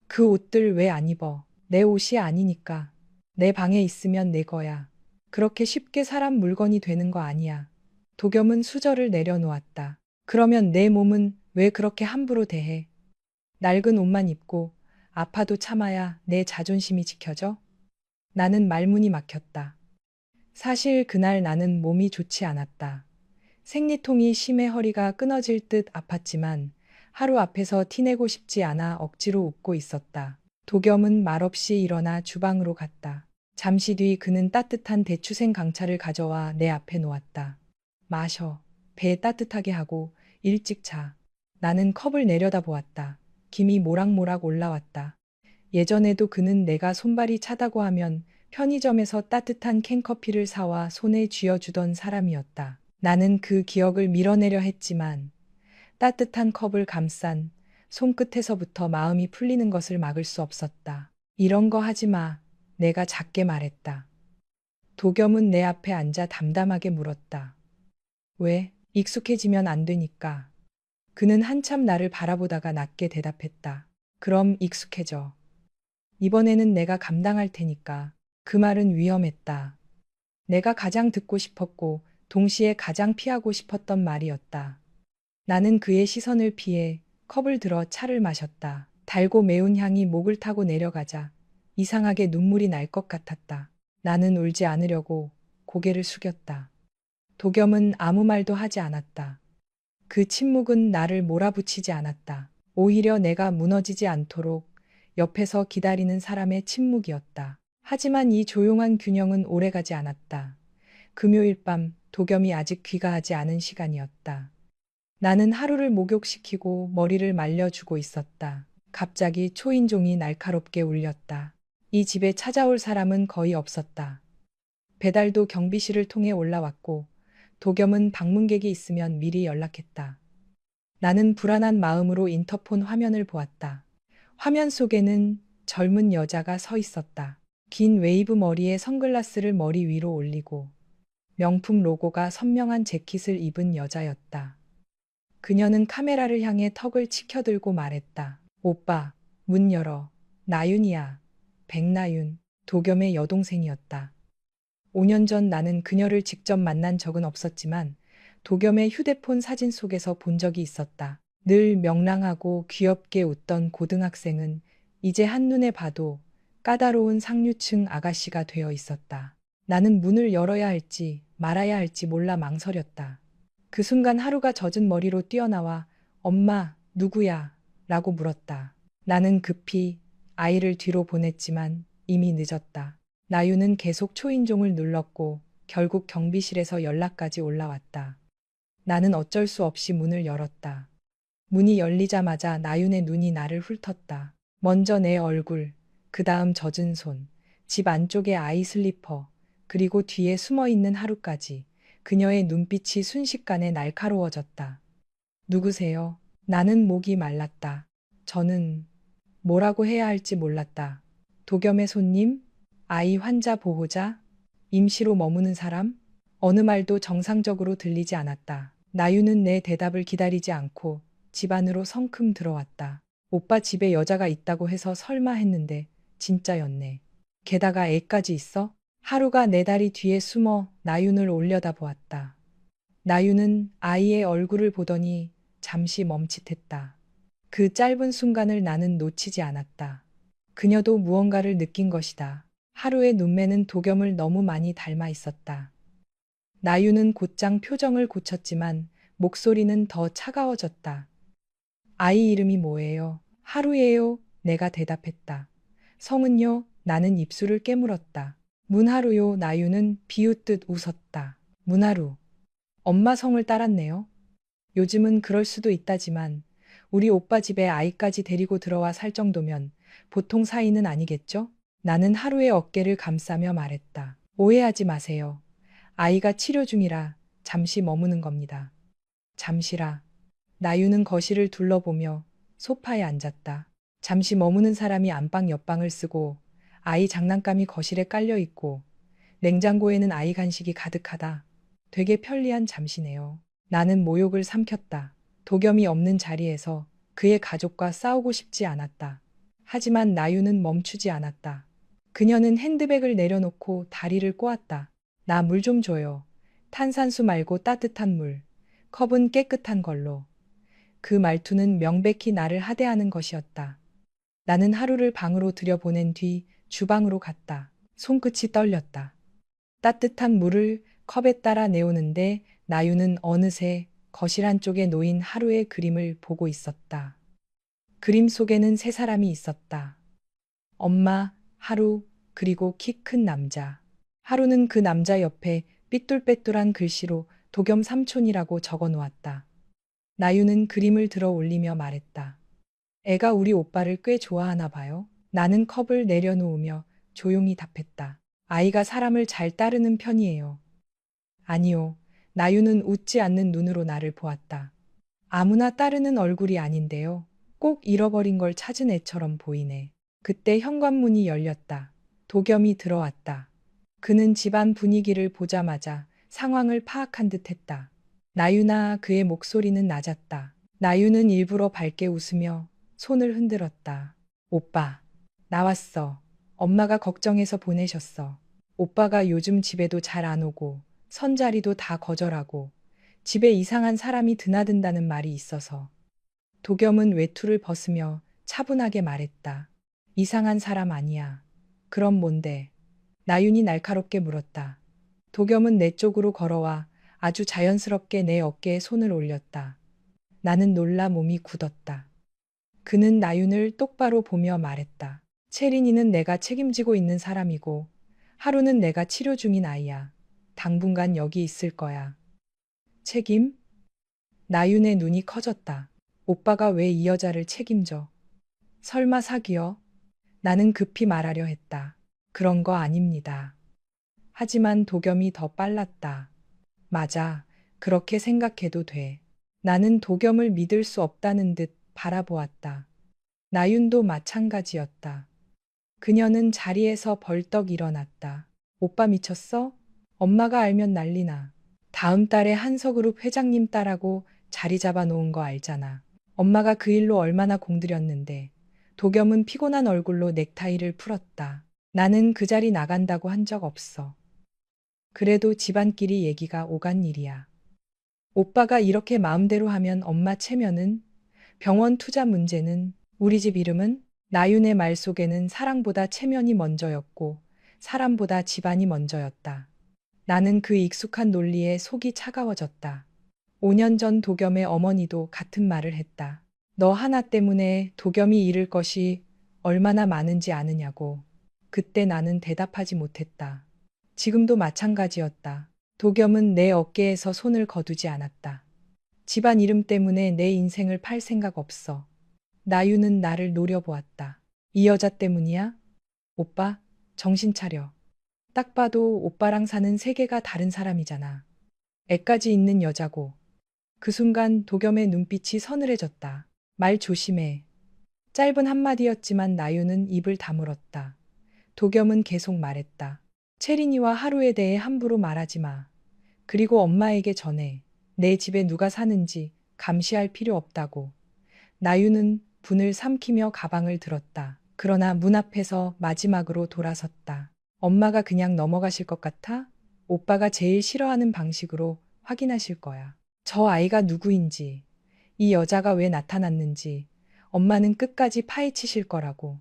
그 옷들 왜 안 입어? 내 옷이 아니니까. 내 방에 있으면 내 거야. 그렇게 쉽게 사람 물건이 되는 거 아니야. 도겸은 수저를 내려놓았다. 그러면 내 몸은 왜 그렇게 함부로 대해? 낡은 옷만 입고 아파도 참아야 내 자존심이 지켜져? 나는 말문이 막혔다. 사실 그날 나는 몸이 좋지 않았다. 생리통이 심해 허리가 끊어질 듯 아팠지만 하루 앞에서 티내고 싶지 않아 억지로 웃고 있었다. 도겸은 말없이 일어나 주방으로 갔다. 잠시 뒤 그는 따뜻한 대추생 강차를 가져와 내 앞에 놓았다. 마셔. 배 따뜻하게 하고 일찍 자. 나는 컵을 내려다보았다. 김이 모락모락 올라왔다. 예전에도 그는 내가 손발이 차다고 하면 편의점에서 따뜻한 캔커피를 사와 손에 쥐어주던 사람이었다. 나는 그 기억을 밀어내려 했지만 따뜻한 컵을 감싼 손끝에서부터 마음이 풀리는 것을 막을 수 없었다. 이런 거 하지 마. 내가 작게 말했다. 도겸은 내 앞에 앉아 담담하게 물었다. 왜? 익숙해지면 안 되니까. 그는 한참 나를 바라보다가 낮게 대답했다. 그럼 익숙해져. 이번에는 내가 감당할 테니까. 그 말은 위험했다. 내가 가장 듣고 싶었고 동시에 가장 피하고 싶었던 말이었다. 나는 그의 시선을 피해 컵을 들어 차를 마셨다. 달고 매운 향이 목을 타고 내려가자 이상하게 눈물이 날 것 같았다. 나는 울지 않으려고 고개를 숙였다. 도겸은 아무 말도 하지 않았다. 그 침묵은 나를 몰아붙이지 않았다. 오히려 내가 무너지지 않도록 옆에서 기다리는 사람의 침묵이었다. 하지만 이 조용한 균형은 오래가지 않았다. 금요일 밤 도겸이 아직 귀가하지 않은 시간이었다. 나는 하루를 목욕시키고 머리를 말려주고 있었다. 갑자기 초인종이 날카롭게 울렸다. 이 집에 찾아올 사람은 거의 없었다. 배달도 경비실을 통해 올라왔고 도겸은 방문객이 있으면 미리 연락했다. 나는 불안한 마음으로 인터폰 화면을 보았다. 화면 속에는 젊은 여자가 서 있었다. 긴 웨이브 머리에 선글라스를 머리 위로 올리고 명품 로고가 선명한 재킷을 입은 여자였다. 그녀는 카메라를 향해 턱을 치켜들고 말했다. 오빠, 문 열어. 나윤이야. 백나윤, 도겸의 여동생이었다. 5년 전 나는 그녀를 직접 만난 적은 없었지만 도겸의 휴대폰 사진 속에서 본 적이 있었다. 늘 명랑하고 귀엽게 웃던 고등학생은 이제 한눈에 봐도 까다로운 상류층 아가씨가 되어 있었다. 나는 문을 열어야 할지 말아야 할지 몰라 망설였다. 그 순간 하루가 젖은 머리로 뛰어나와 엄마, 누구야? 라고 물었다. 나는 급히 아이를 뒤로 보냈지만 이미 늦었다. 나유는 계속 초인종을 눌렀고 결국 경비실에서 연락까지 올라왔다. 나는 어쩔 수 없이 문을 열었다. 문이 열리자마자 나윤의 눈이 나를 훑었다. 먼저 내 얼굴, 그 다음 젖은 손, 집 안쪽의 아이 슬리퍼, 그리고 뒤에 숨어있는 하루까지. 그녀의 눈빛이 순식간에 날카로워졌다. 누구세요? 나는 목이 말랐다. 저는 뭐라고 해야 할지 몰랐다. 도겸의 손님? 아이 환자 보호자? 임시로 머무는 사람? 어느 말도 정상적으로 들리지 않았다. 나유는 내 대답을 기다리지 않고 집 안으로 성큼 들어왔다. 오빠 집에 여자가 있다고 해서 설마 했는데 진짜였네. 게다가 애까지 있어? 하루가 내 다리 뒤에 숨어 나윤을 올려다보았다. 나윤은 아이의 얼굴을 보더니 잠시 멈칫했다. 그 짧은 순간을 나는 놓치지 않았다. 그녀도 무언가를 느낀 것이다. 하루의 눈매는 도겸을 너무 많이 닮아 있었다. 나윤은 곧장 표정을 고쳤지만 목소리는 더 차가워졌다. 아이 이름이 뭐예요? 하루예요. 내가 대답했다. 성은요? 나는 입술을 깨물었다. 문하루요. 나유는 비웃듯 웃었다. 문하루. 엄마 성을 따랐네요. 요즘은 그럴 수도 있다지만 우리 오빠 집에 아이까지 데리고 들어와 살 정도면 보통 사이는 아니겠죠? 나는 하루의 어깨를 감싸며 말했다. 오해하지 마세요. 아이가 치료 중이라 잠시 머무는 겁니다. 잠시라. 나유는 거실을 둘러보며 소파에 앉았다. 잠시 머무는 사람이 안방 옆방을 쓰고 아이 장난감이 거실에 깔려 있고 냉장고에는 아이 간식이 가득하다. 되게 편리한 잠시네요. 나는 모욕을 삼켰다. 도겸이 없는 자리에서 그의 가족과 싸우고 싶지 않았다. 하지만 나유는 멈추지 않았다. 그녀는 핸드백을 내려놓고 다리를 꼬았다. 나 물 좀 줘요. 탄산수 말고 따뜻한 물. 컵은 깨끗한 걸로. 그 말투는 명백히 나를 하대하는 것이었다. 나는 하루를 방으로 들여보낸 뒤 주방으로 갔다. 손끝이 떨렸다. 따뜻한 물을 컵에 따라 내오는데 나유는 어느새 거실 한쪽에 놓인 하루의 그림을 보고 있었다. 그림 속에는 세 사람이 있었다. 엄마, 하루, 그리고 키 큰 남자. 하루는 그 남자 옆에 삐뚤빼뚤한 글씨로 도겸 삼촌이라고 적어 놓았다. 나유는 그림을 들어 올리며 말했다. 애가 우리 오빠를 꽤 좋아하나 봐요. 나는 컵을 내려놓으며 조용히 답했다. 아이가 사람을 잘 따르는 편이에요. 아니요. 나유는 웃지 않는 눈으로 나를 보았다. 아무나 따르는 얼굴이 아닌데요. 꼭 잃어버린 걸 찾은 애처럼 보이네. 그때 현관문이 열렸다. 도겸이 들어왔다. 그는 집안 분위기를 보자마자 상황을 파악한 듯 했다. 나유나 그의 목소리는 낮았다. 나유는 일부러 밝게 웃으며 손을 흔들었다. 오빠, 나왔어. 엄마가 걱정해서 보내셨어. 오빠가 요즘 집에도 잘 안 오고 선자리도 다 거절하고 집에 이상한 사람이 드나든다는 말이 있어서. 도겸은 외투를 벗으며 차분하게 말했다. 이상한 사람 아니야. 그럼 뭔데? 나윤이 날카롭게 물었다. 도겸은 내 쪽으로 걸어와 아주 자연스럽게 내 어깨에 손을 올렸다. 나는 놀라 몸이 굳었다. 그는 나윤을 똑바로 보며 말했다. 채린이는 내가 책임지고 있는 사람이고 하루는 내가 치료 중인 아이야. 당분간 여기 있을 거야. 책임? 나윤의 눈이 커졌다. 오빠가 왜 이 여자를 책임져? 설마 사귀어? 나는 급히 말하려 했다. 그런 거 아닙니다. 하지만 도겸이 더 빨랐다. 맞아. 그렇게 생각해도 돼. 나는 도겸을 믿을 수 없다는 듯 바라보았다. 나윤도 마찬가지였다. 그녀는 자리에서 벌떡 일어났다. 오빠 미쳤어? 엄마가 알면 난리나. 다음 달에 한서그룹 회장님 딸하고 자리 잡아 놓은 거 알잖아. 엄마가 그 일로 얼마나 공들였는데. 도겸은 피곤한 얼굴로 넥타이를 풀었다. 나는 그 자리 나간다고 한 적 없어. 그래도 집안끼리 얘기가 오간 일이야. 오빠가 이렇게 마음대로 하면 엄마 체면은? 병원 투자 문제는? 우리 집 이름은? 나윤의 말 속에는 사랑보다 체면이 먼저였고 사람보다 집안이 먼저였다. 나는 그 익숙한 논리에 속이 차가워졌다. 5년 전 도겸의 어머니도 같은 말을 했다. 너 하나 때문에 도겸이 잃을 것이 얼마나 많은지 아느냐고. 그때 나는 대답하지 못했다. 지금도 마찬가지였다. 도겸은 내 어깨에서 손을 거두지 않았다. 집안 이름 때문에 내 인생을 팔 생각 없어. 나유는 나를 노려보았다. 이 여자 때문이야? 오빠, 정신 차려. 딱 봐도 오빠랑 사는 세계가 다른 사람이잖아. 애까지 있는 여자고. 그 순간 도겸의 눈빛이 서늘해졌다. 말 조심해. 짧은 한마디였지만 나유는 입을 다물었다. 도겸은 계속 말했다. 채린이와 하루에 대해 함부로 말하지 마. 그리고 엄마에게 전해. 내 집에 누가 사는지 감시할 필요 없다고. 나유는 분을 삼키며 가방을 들었다. 그러나 문 앞에서 마지막으로 돌아섰다. 엄마가 그냥 넘어가실 것 같아? 오빠가 제일 싫어하는 방식으로 확인하실 거야. 저 아이가 누구인지, 이 여자가 왜 나타났는지 엄마는 끝까지 파헤치실 거라고.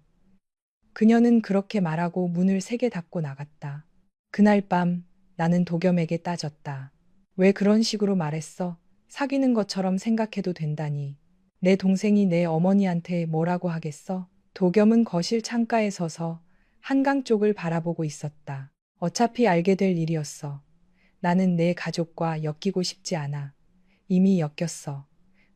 그녀는 그렇게 말하고 문을 세게 닫고 나갔다. 그날 밤 나는 도겸에게 따졌다. 왜 그런 식으로 말했어? 사귀는 것처럼 생각해도 된다니. 내 동생이 내 어머니한테 뭐라고 하겠어? 도겸은 거실 창가에 서서 한강 쪽을 바라보고 있었다. 어차피 알게 될 일이었어. 나는 내 가족과 엮이고 싶지 않아. 이미 엮였어.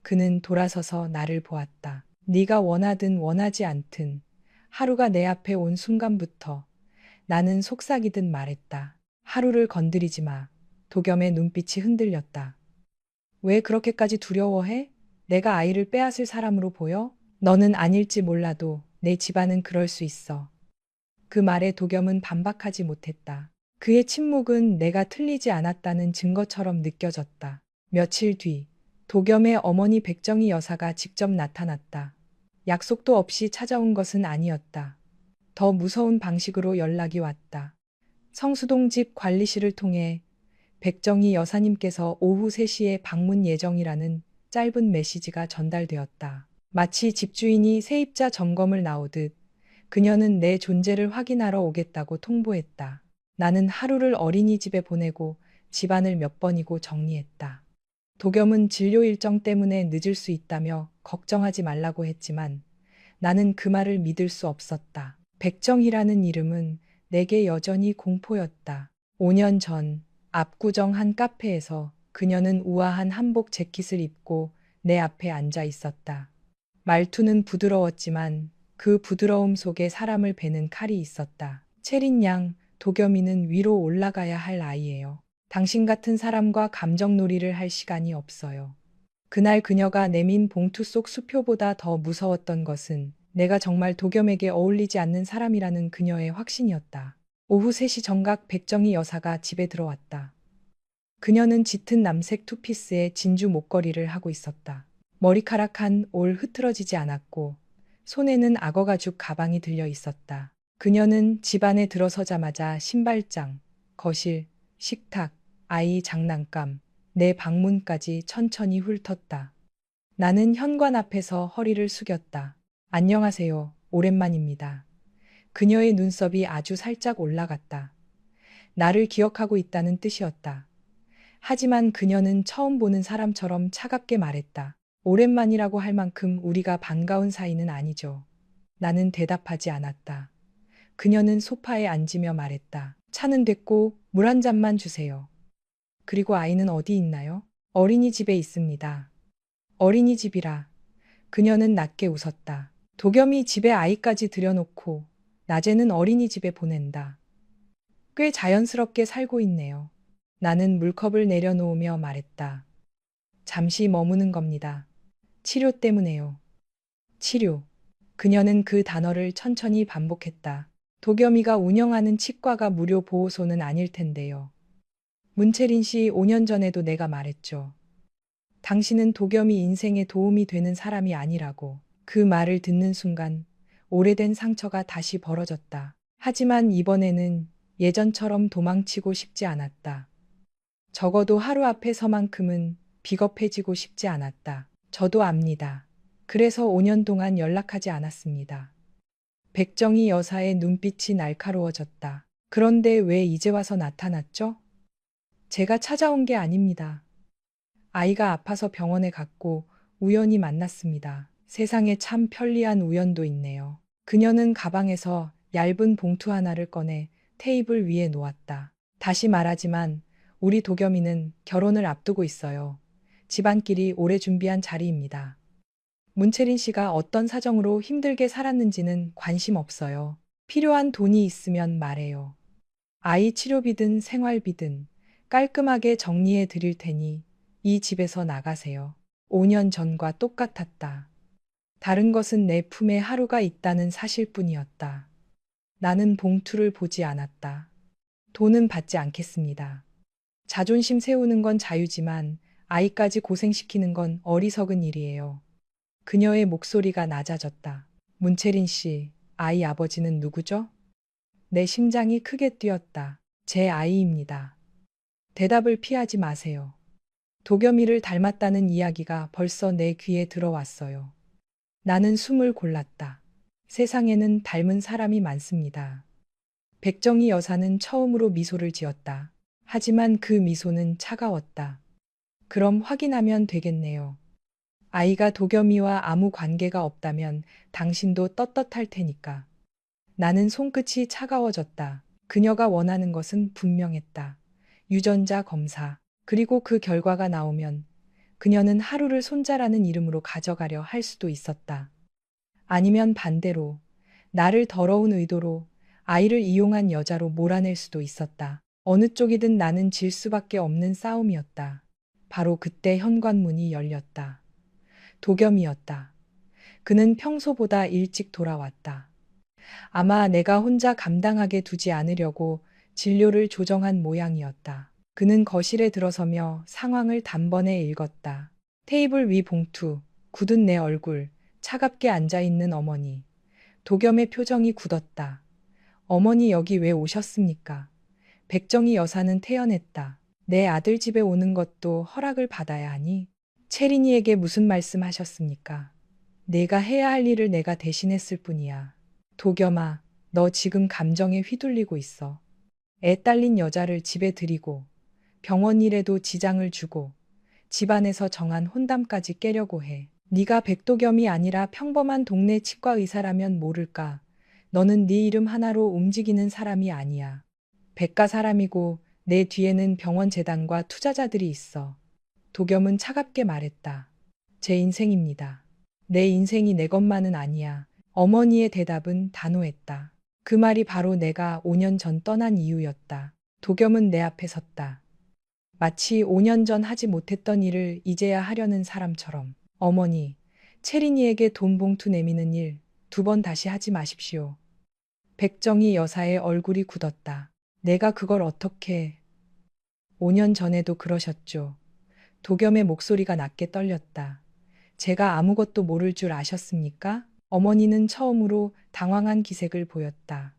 그는 돌아서서 나를 보았다. 네가 원하든 원하지 않든 하루가 내 앞에 온 순간부터 나는 속삭이듯 말했다. 하루를 건드리지 마. 도겸의 눈빛이 흔들렸다. 왜 그렇게까지 두려워해? 내가 아이를 빼앗을 사람으로 보여? 너는 아닐지 몰라도 내 집안은 그럴 수 있어. 그 말에 도겸은 반박하지 못했다. 그의 침묵은 내가 틀리지 않았다는 증거처럼 느껴졌다. 며칠 뒤, 도겸의 어머니 백정희 여사가 직접 나타났다. 약속도 없이 찾아온 것은 아니었다. 더 무서운 방식으로 연락이 왔다. 성수동 집 관리실을 통해 백정희 여사님께서 오후 3시에 방문 예정이라는 짧은 메시지가 전달되었다. 마치 집주인이 세입자 점검을 나오듯 그녀는 내 존재를 확인하러 오겠다고 통보했다. 나는 하루를 어린이집에 보내고 집안을 몇 번이고 정리했다. 도겸은 진료 일정 때문에 늦을 수 있다며 걱정하지 말라고 했지만 나는 그 말을 믿을 수 없었다. 백정희라는 이름은 내게 여전히 공포였다. 5년 전 압구정 한 카페에서 그녀는 우아한 한복 재킷을 입고 내 앞에 앉아 있었다. 말투는 부드러웠지만 그 부드러움 속에 사람을 베는 칼이 있었다. 채린 양, 도겸이는 위로 올라가야 할 아이예요. 당신 같은 사람과 감정놀이를 할 시간이 없어요. 그날 그녀가 내민 봉투 속 수표보다 더 무서웠던 것은 내가 정말 도겸에게 어울리지 않는 사람이라는 그녀의 확신이었다. 오후 3시 정각 백정희 여사가 집에 들어왔다. 그녀는 짙은 남색 투피스에 진주 목걸이를 하고 있었다. 머리카락 한 올 흐트러지지 않았고 손에는 악어 가죽 가방이 들려 있었다. 그녀는 집 안에 들어서자마자 신발장, 거실, 식탁, 아이 장난감, 내 방문까지 천천히 훑었다. 나는 현관 앞에서 허리를 숙였다. 안녕하세요. 오랜만입니다. 그녀의 눈썹이 아주 살짝 올라갔다. 나를 기억하고 있다는 뜻이었다. 하지만 그녀는 처음 보는 사람처럼 차갑게 말했다. 오랜만이라고 할 만큼 우리가 반가운 사이는 아니죠. 나는 대답하지 않았다. 그녀는 소파에 앉으며 말했다. 차는 됐고 물 한 잔만 주세요. 그리고 아이는 어디 있나요? 어린이집에 있습니다. 어린이집이라. 그녀는 낮게 웃었다. 도겸이 집에 아이까지 들여놓고 낮에는 어린이집에 보낸다. 꽤 자연스럽게 살고 있네요. 나는 물컵을 내려놓으며 말했다. 잠시 머무는 겁니다. 치료 때문에요. 치료. 그녀는 그 단어를 천천히 반복했다. 도겸이가 운영하는 치과가 무료 보호소는 아닐 텐데요. 문채린 씨 5년 전에도 내가 말했죠. 당신은 도겸이 인생에 도움이 되는 사람이 아니라고. 그 말을 듣는 순간 오래된 상처가 다시 벌어졌다. 하지만 이번에는 예전처럼 도망치고 싶지 않았다. 적어도 하루 앞에 서만큼은 비겁해지고 싶지 않았다. 저도 압니다. 그래서 5년 동안 연락하지 않았습니다. 백정희 여사의 눈빛이 날카로워졌다. 그런데 왜 이제 와서 나타났죠? 제가 찾아온 게 아닙니다. 아이가 아파서 병원에 갔고 우연히 만났습니다. 세상에 참 편리한 우연도 있네요. 그녀는 가방에서 얇은 봉투 하나를 꺼내 테이블 위에 놓았다. 다시 말하지만 우리 도겸이는 결혼을 앞두고 있어요. 집안끼리 오래 준비한 자리입니다. 문채린 씨가 어떤 사정으로 힘들게 살았는지는 관심 없어요. 필요한 돈이 있으면 말해요. 아이 치료비든 생활비든 깔끔하게 정리해 드릴 테니 이 집에서 나가세요. 5년 전과 똑같았다. 다른 것은 내 품에 하루가 있다는 사실뿐이었다. 나는 봉투를 보지 않았다. 돈은 받지 않겠습니다. 자존심 세우는 건 자유지만 아이까지 고생시키는 건 어리석은 일이에요. 그녀의 목소리가 낮아졌다. 문채린 씨, 아이 아버지는 누구죠? 내 심장이 크게 뛰었다. 제 아이입니다. 대답을 피하지 마세요. 도겸이를 닮았다는 이야기가 벌써 내 귀에 들어왔어요. 나는 숨을 골랐다. 세상에는 닮은 사람이 많습니다. 백정희 여사는 처음으로 미소를 지었다. 하지만 그 미소는 차가웠다. 그럼 확인하면 되겠네요. 아이가 도겸이와 아무 관계가 없다면 당신도 떳떳할 테니까. 나는 손끝이 차가워졌다. 그녀가 원하는 것은 분명했다. 유전자 검사. 그리고 그 결과가 나오면 그녀는 하루를 손자라는 이름으로 가져가려 할 수도 있었다. 아니면 반대로 나를 더러운 의도로 아이를 이용한 여자로 몰아낼 수도 있었다. 어느 쪽이든 나는 질 수밖에 없는 싸움이었다. 바로 그때 현관문이 열렸다. 도겸이었다. 그는 평소보다 일찍 돌아왔다. 아마 내가 혼자 감당하게 두지 않으려고 진료를 조정한 모양이었다. 그는 거실에 들어서며 상황을 단번에 읽었다. 테이블 위 봉투, 굳은 내 얼굴, 차갑게 앉아있는 어머니. 도겸의 표정이 굳었다. 어머니 여기 왜 오셨습니까? 백정희 여사는 태연했다. 내 아들 집에 오는 것도 허락을 받아야 하니? 채린이에게 무슨 말씀 하셨습니까? 내가 해야 할 일을 내가 대신했을 뿐이야. 도겸아, 너 지금 감정에 휘둘리고 있어. 애 딸린 여자를 집에 들이고 병원 일에도 지장을 주고 집안에서 정한 혼담까지 깨려고 해. 네가 백도겸이 아니라 평범한 동네 치과 의사라면 모를까. 너는 네 이름 하나로 움직이는 사람이 아니야. 백가 사람이고 내 뒤에는 병원 재단과 투자자들이 있어. 도겸은 차갑게 말했다. 제 인생입니다. 내 인생이 내 것만은 아니야. 어머니의 대답은 단호했다. 그 말이 바로 내가 5년 전 떠난 이유였다. 도겸은 내 앞에 섰다. 마치 5년 전 하지 못했던 일을 이제야 하려는 사람처럼. 어머니, 채린이에게 돈 봉투 내미는 일 2번 다시 하지 마십시오. 백정희 여사의 얼굴이 굳었다. 내가 그걸 어떻게... 5년 전에도 그러셨죠. 도겸의 목소리가 낮게 떨렸다. 제가 아무것도 모를 줄 아셨습니까? 어머니는 처음으로 당황한 기색을 보였다.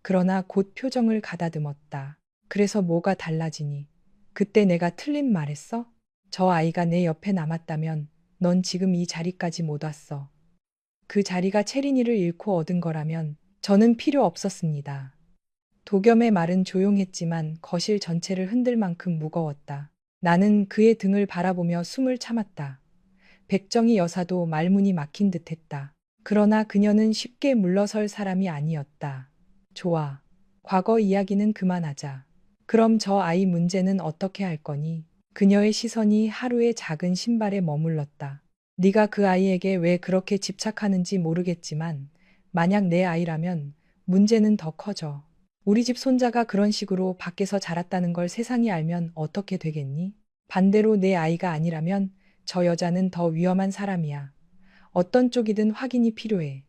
그러나 곧 표정을 가다듬었다. 그래서 뭐가 달라지니? 그때 내가 틀린 말했어? 저 아이가 내 옆에 남았다면 넌 지금 이 자리까지 못 왔어. 그 자리가 채린이를 잃고 얻은 거라면 저는 필요 없었습니다. 도겸의 말은 조용했지만 거실 전체를 흔들 만큼 무거웠다. 나는 그의 등을 바라보며 숨을 참았다. 백정희 여사도 말문이 막힌 듯했다. 그러나 그녀는 쉽게 물러설 사람이 아니었다. 좋아. 과거 이야기는 그만하자. 그럼 저 아이 문제는 어떻게 할 거니? 그녀의 시선이 하루의 작은 신발에 머물렀다. 네가 그 아이에게 왜 그렇게 집착하는지 모르겠지만 만약 내 아이라면 문제는 더 커져. 우리 집 손자가 그런 식으로 밖에서 자랐다는 걸 세상이 알면 어떻게 되겠니? 반대로 내 아이가 아니라면 저 여자는 더 위험한 사람이야. 어떤 쪽이든 확인이 필요해.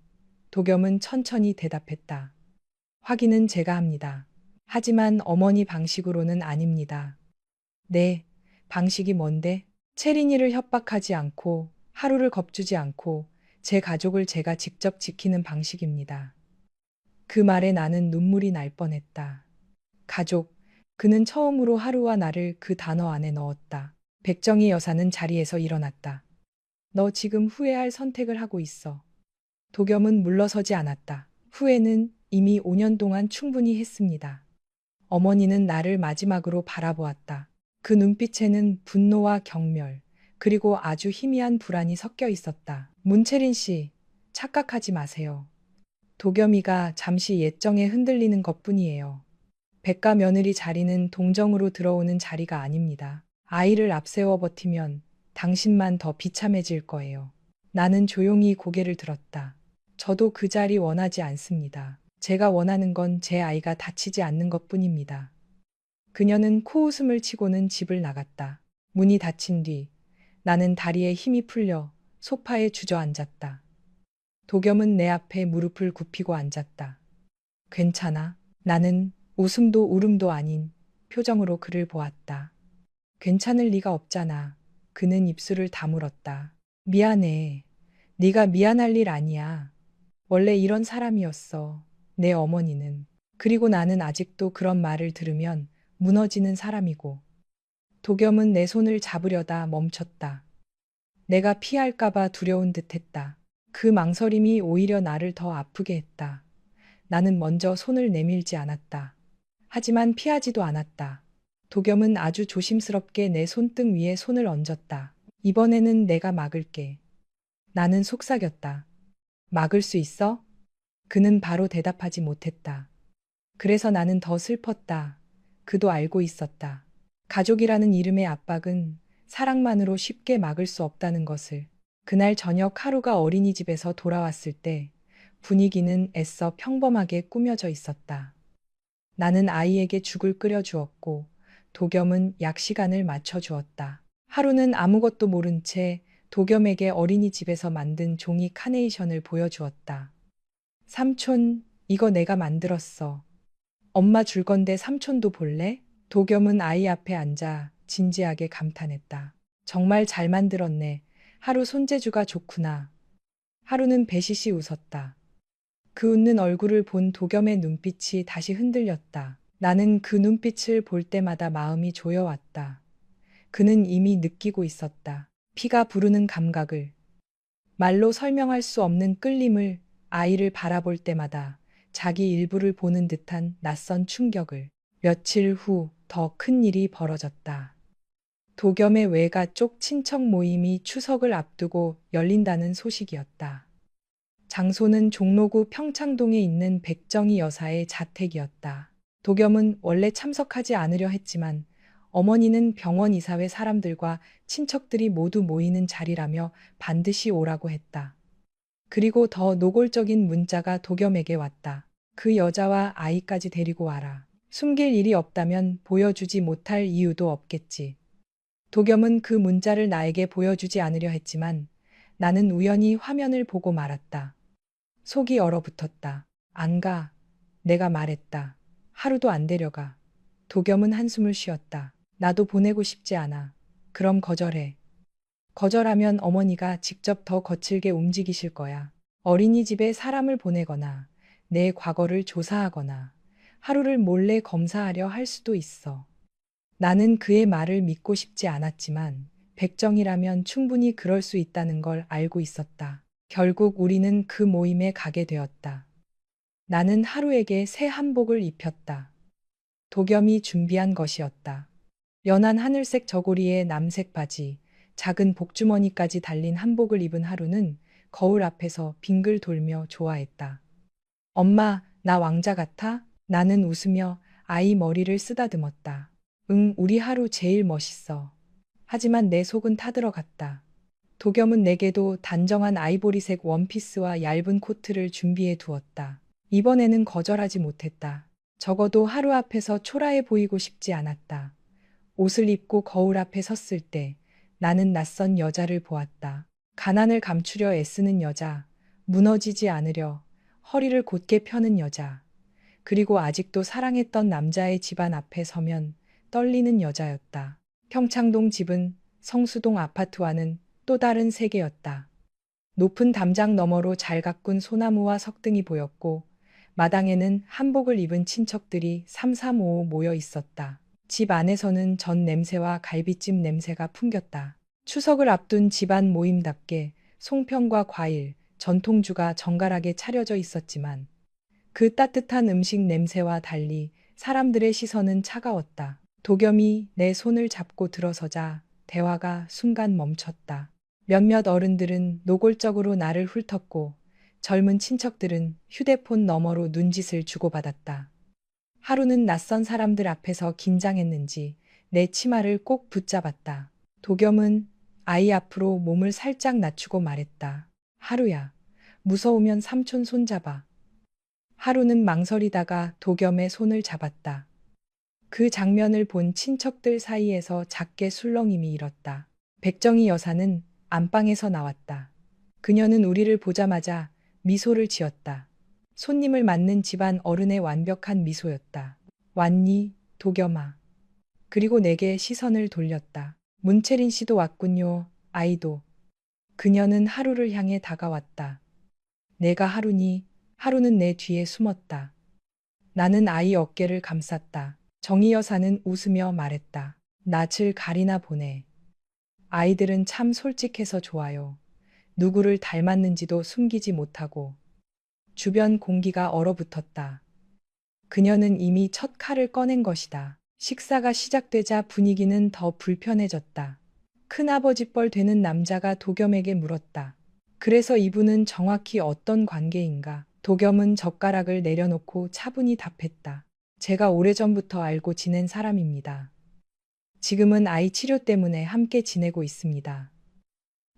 도겸은 천천히 대답했다. 확인은 제가 합니다. 하지만 어머니 방식으로는 아닙니다. 네, 방식이 뭔데? 채린이를 협박하지 않고 하루를 겁주지 않고 제 가족을 제가 직접 지키는 방식입니다. 그 말에 나는 눈물이 날 뻔했다. 가족. 그는 처음으로 하루와 나를 그 단어 안에 넣었다. 백정희 여사는 자리에서 일어났다. 너 지금 후회할 선택을 하고 있어. 도겸은 물러서지 않았다. 후회는 이미 5년 동안 충분히 했습니다. 어머니는 나를 마지막으로 바라보았다. 그 눈빛에는 분노와 경멸, 그리고 아주 희미한 불안이 섞여 있었다. 문채린 씨, 착각하지 마세요. 도겸이가 잠시 예정에 흔들리는 것뿐이에요. 백가 며느리 자리는 동정으로 들어오는 자리가 아닙니다. 아이를 앞세워 버티면 당신만 더 비참해질 거예요. 나는 조용히 고개를 들었다. 저도 그 자리 원하지 않습니다. 제가 원하는 건 제 아이가 다치지 않는 것뿐입니다. 그녀는 코웃음을 치고는 집을 나갔다. 문이 닫힌 뒤 나는 다리에 힘이 풀려 소파에 주저앉았다. 도겸은 내 앞에 무릎을 굽히고 앉았다. 괜찮아. 나는 웃음도 울음도 아닌 표정으로 그를 보았다. 괜찮을 리가 없잖아. 그는 입술을 다물었다. 미안해. 네가 미안할 일 아니야. 원래 이런 사람이었어. 내 어머니는. 그리고 나는 아직도 그런 말을 들으면 무너지는 사람이고. 도겸은 내 손을 잡으려다 멈췄다. 내가 피할까봐 두려운 듯했다. 그 망설임이 오히려 나를 더 아프게 했다. 나는 먼저 손을 내밀지 않았다. 하지만 피하지도 않았다. 도겸은 아주 조심스럽게 내 손등 위에 손을 얹었다. 이번에는 내가 막을게. 나는 속삭였다. 막을 수 있어? 그는 바로 대답하지 못했다. 그래서 나는 더 슬펐다. 그도 알고 있었다. 가족이라는 이름의 압박은 사랑만으로 쉽게 막을 수 없다는 것을. 그날 저녁 하루가 어린이집에서 돌아왔을 때 분위기는 애써 평범하게 꾸며져 있었다. 나는 아이에게 죽을 끓여 주었고 도겸은 약 시간을 맞춰 주었다. 하루는 아무것도 모른 채 도겸에게 어린이집에서 만든 종이 카네이션을 보여주었다. 삼촌, 이거 내가 만들었어. 엄마 줄 건데 삼촌도 볼래? 도겸은 아이 앞에 앉아 진지하게 감탄했다. 정말 잘 만들었네. 하루 손재주가 좋구나. 하루는 배시시 웃었다. 그 웃는 얼굴을 본 도겸의 눈빛이 다시 흔들렸다. 나는 그 눈빛을 볼 때마다 마음이 조여왔다. 그는 이미 느끼고 있었다. 피가 부르는 감각을, 말로 설명할 수 없는 끌림을, 아이를 바라볼 때마다 자기 일부를 보는 듯한 낯선 충격을. 며칠 후 더 큰 일이 벌어졌다. 도겸의 외가 쪽 친척 모임이 추석을 앞두고 열린다는 소식이었다. 장소는 종로구 평창동에 있는 백정희 여사의 자택이었다. 도겸은 원래 참석하지 않으려 했지만 어머니는 병원 이사회 사람들과 친척들이 모두 모이는 자리라며 반드시 오라고 했다. 그리고 더 노골적인 문자가 도겸에게 왔다. 그 여자와 아이까지 데리고 와라. 숨길 일이 없다면 보여주지 못할 이유도 없겠지. 도겸은 그 문자를 나에게 보여주지 않으려 했지만 나는 우연히 화면을 보고 말았다. 속이 얼어붙었다. 안 가. 내가 말했다. 하루도 안 데려가. 도겸은 한숨을 쉬었다. 나도 보내고 싶지 않아. 그럼 거절해. 거절하면 어머니가 직접 더 거칠게 움직이실 거야. 어린이집에 사람을 보내거나 내 과거를 조사하거나 하루를 몰래 검사하려 할 수도 있어. 나는 그의 말을 믿고 싶지 않았지만 백정이라면 충분히 그럴 수 있다는 걸 알고 있었다. 결국 우리는 그 모임에 가게 되었다. 나는 하루에게 새 한복을 입혔다. 도겸이 준비한 것이었다. 연한 하늘색 저고리에 남색 바지, 작은 복주머니까지 달린 한복을 입은 하루는 거울 앞에서 빙글 돌며 좋아했다. 엄마, 나 왕자 같아? 나는 웃으며 아이 머리를 쓰다듬었다. 응, 우리 하루 제일 멋있어. 하지만 내 속은 타들어갔다. 도겸은 내게도 단정한 아이보리색 원피스와 얇은 코트를 준비해 두었다. 이번에는 거절하지 못했다. 적어도 하루 앞에서 초라해 보이고 싶지 않았다. 옷을 입고 거울 앞에 섰을 때 나는 낯선 여자를 보았다. 가난을 감추려 애쓰는 여자, 무너지지 않으려 허리를 곧게 펴는 여자, 그리고 아직도 사랑했던 남자의 집안 앞에 서면 떨리는 여자였다. 평창동 집은 성수동 아파트와는 또 다른 세계였다. 높은 담장 너머로 잘 가꾼 소나무와 석등이 보였고 마당에는 한복을 입은 친척들이 삼삼오오 모여 있었다. 집 안에서는 전 냄새와 갈비찜 냄새가 풍겼다. 추석을 앞둔 집안 모임답게 송편과 과일, 전통주가 정갈하게 차려져 있었지만 그 따뜻한 음식 냄새와 달리 사람들의 시선은 차가웠다. 도겸이 내 손을 잡고 들어서자 대화가 순간 멈췄다. 몇몇 어른들은 노골적으로 나를 훑었고 젊은 친척들은 휴대폰 너머로 눈짓을 주고받았다. 하루는 낯선 사람들 앞에서 긴장했는지 내 치마를 꼭 붙잡았다. 도겸은 아이 앞으로 몸을 살짝 낮추고 말했다. 하루야, 무서우면 삼촌 손잡아. 하루는 망설이다가 도겸의 손을 잡았다. 그 장면을 본 친척들 사이에서 작게 술렁임이 일었다. 백정희 여사는 안방에서 나왔다. 그녀는 우리를 보자마자 미소를 지었다. 손님을 맞는 집안 어른의 완벽한 미소였다. 왔니, 도겸아. 그리고 내게 시선을 돌렸다. 문채린 씨도 왔군요, 아이도. 그녀는 하루를 향해 다가왔다. 내가 하루니, 하루는 내 뒤에 숨었다. 나는 아이 어깨를 감쌌다. 정희 여사는 웃으며 말했다. 낯을 가리나 보네. 아이들은 참 솔직해서 좋아요. 누구를 닮았는지도 숨기지 못하고. 주변 공기가 얼어붙었다. 그녀는 이미 첫 칼을 꺼낸 것이다. 식사가 시작되자 분위기는 더 불편해졌다. 큰아버지뻘 되는 남자가 도겸에게 물었다. 그래서 이분은 정확히 어떤 관계인가? 도겸은 젓가락을 내려놓고 차분히 답했다. 제가 오래전부터 알고 지낸 사람입니다. 지금은 아이 치료 때문에 함께 지내고 있습니다.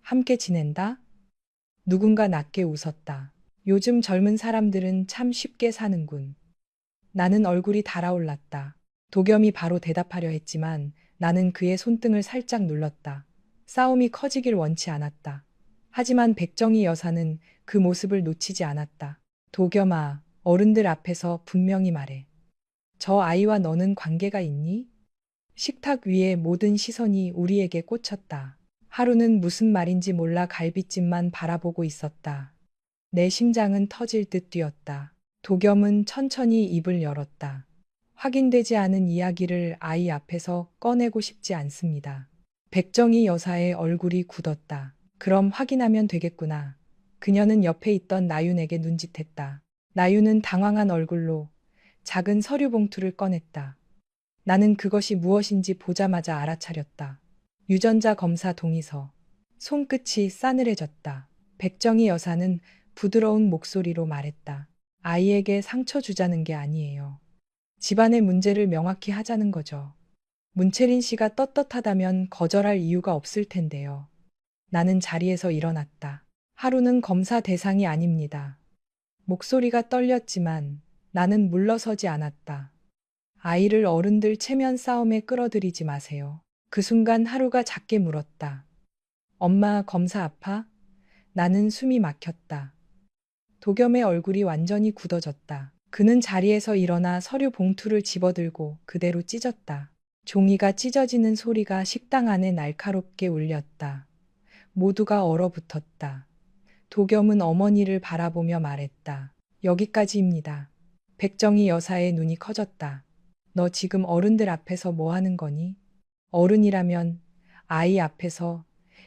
함께 지낸다? 누군가 낮게 웃었다. 요즘 젊은 사람들은 참 쉽게 사는군. 나는 얼굴이 달아올랐다. 도겸이 바로 대답하려 했지만 나는 그의 손등을 살짝 눌렀다. 싸움이 커지길 원치 않았다. 하지만 백정희 여사는 그 모습을 놓치지 않았다. 도겸아, 어른들 앞에서 분명히 말해. 저 아이와 너는 관계가 있니? 식탁 위에 모든 시선이 우리에게 꽂혔다. 하루는 무슨 말인지 몰라 갈빗집만 바라보고 있었다. 내 심장은 터질 듯 뛰었다. 도겸은 천천히 입을 열었다. 확인되지 않은 이야기를 아이 앞에서 꺼내고 싶지 않습니다. 백정희 여사의 얼굴이 굳었다. 그럼 확인하면 되겠구나. 그녀는 옆에 있던 나윤에게 눈짓했다. 나윤은 당황한 얼굴로 작은 서류 봉투를 꺼냈다. 나는 그것이 무엇인지 보자마자 알아차렸다. 유전자 검사 동의서. 손끝이 싸늘해졌다. 백정희 여사는 부드러운 목소리로 말했다. 아이에게 상처 주자는 게 아니에요. 집안의 문제를 명확히 하자는 거죠. 문채린 씨가 떳떳하다면 거절할 이유가 없을 텐데요. 나는 자리에서 일어났다. 하루는 검사 대상이 아닙니다. 목소리가 떨렸지만 나는 물러서지 않았다. 아이를 어른들 체면 싸움에 끌어들이지 마세요. 그 순간 하루가 작게 물었다. 엄마, 검사 아파? 나는 숨이 막혔다. 도겸의 얼굴이 완전히 굳어졌다. 그는 자리에서 일어나 서류 봉투를 집어들고 그대로 찢었다. 종이가 찢어지는 소리가 식당 안에 날카롭게 울렸다. 모두가 얼어붙었다. 도겸은 어머니를 바라보며 말했다. 여기까지입니다. 백정희 여사의 눈이 커졌다. 너 지금 어른들 앞에서 뭐 하는 거니? 어른이라면 아이 앞에서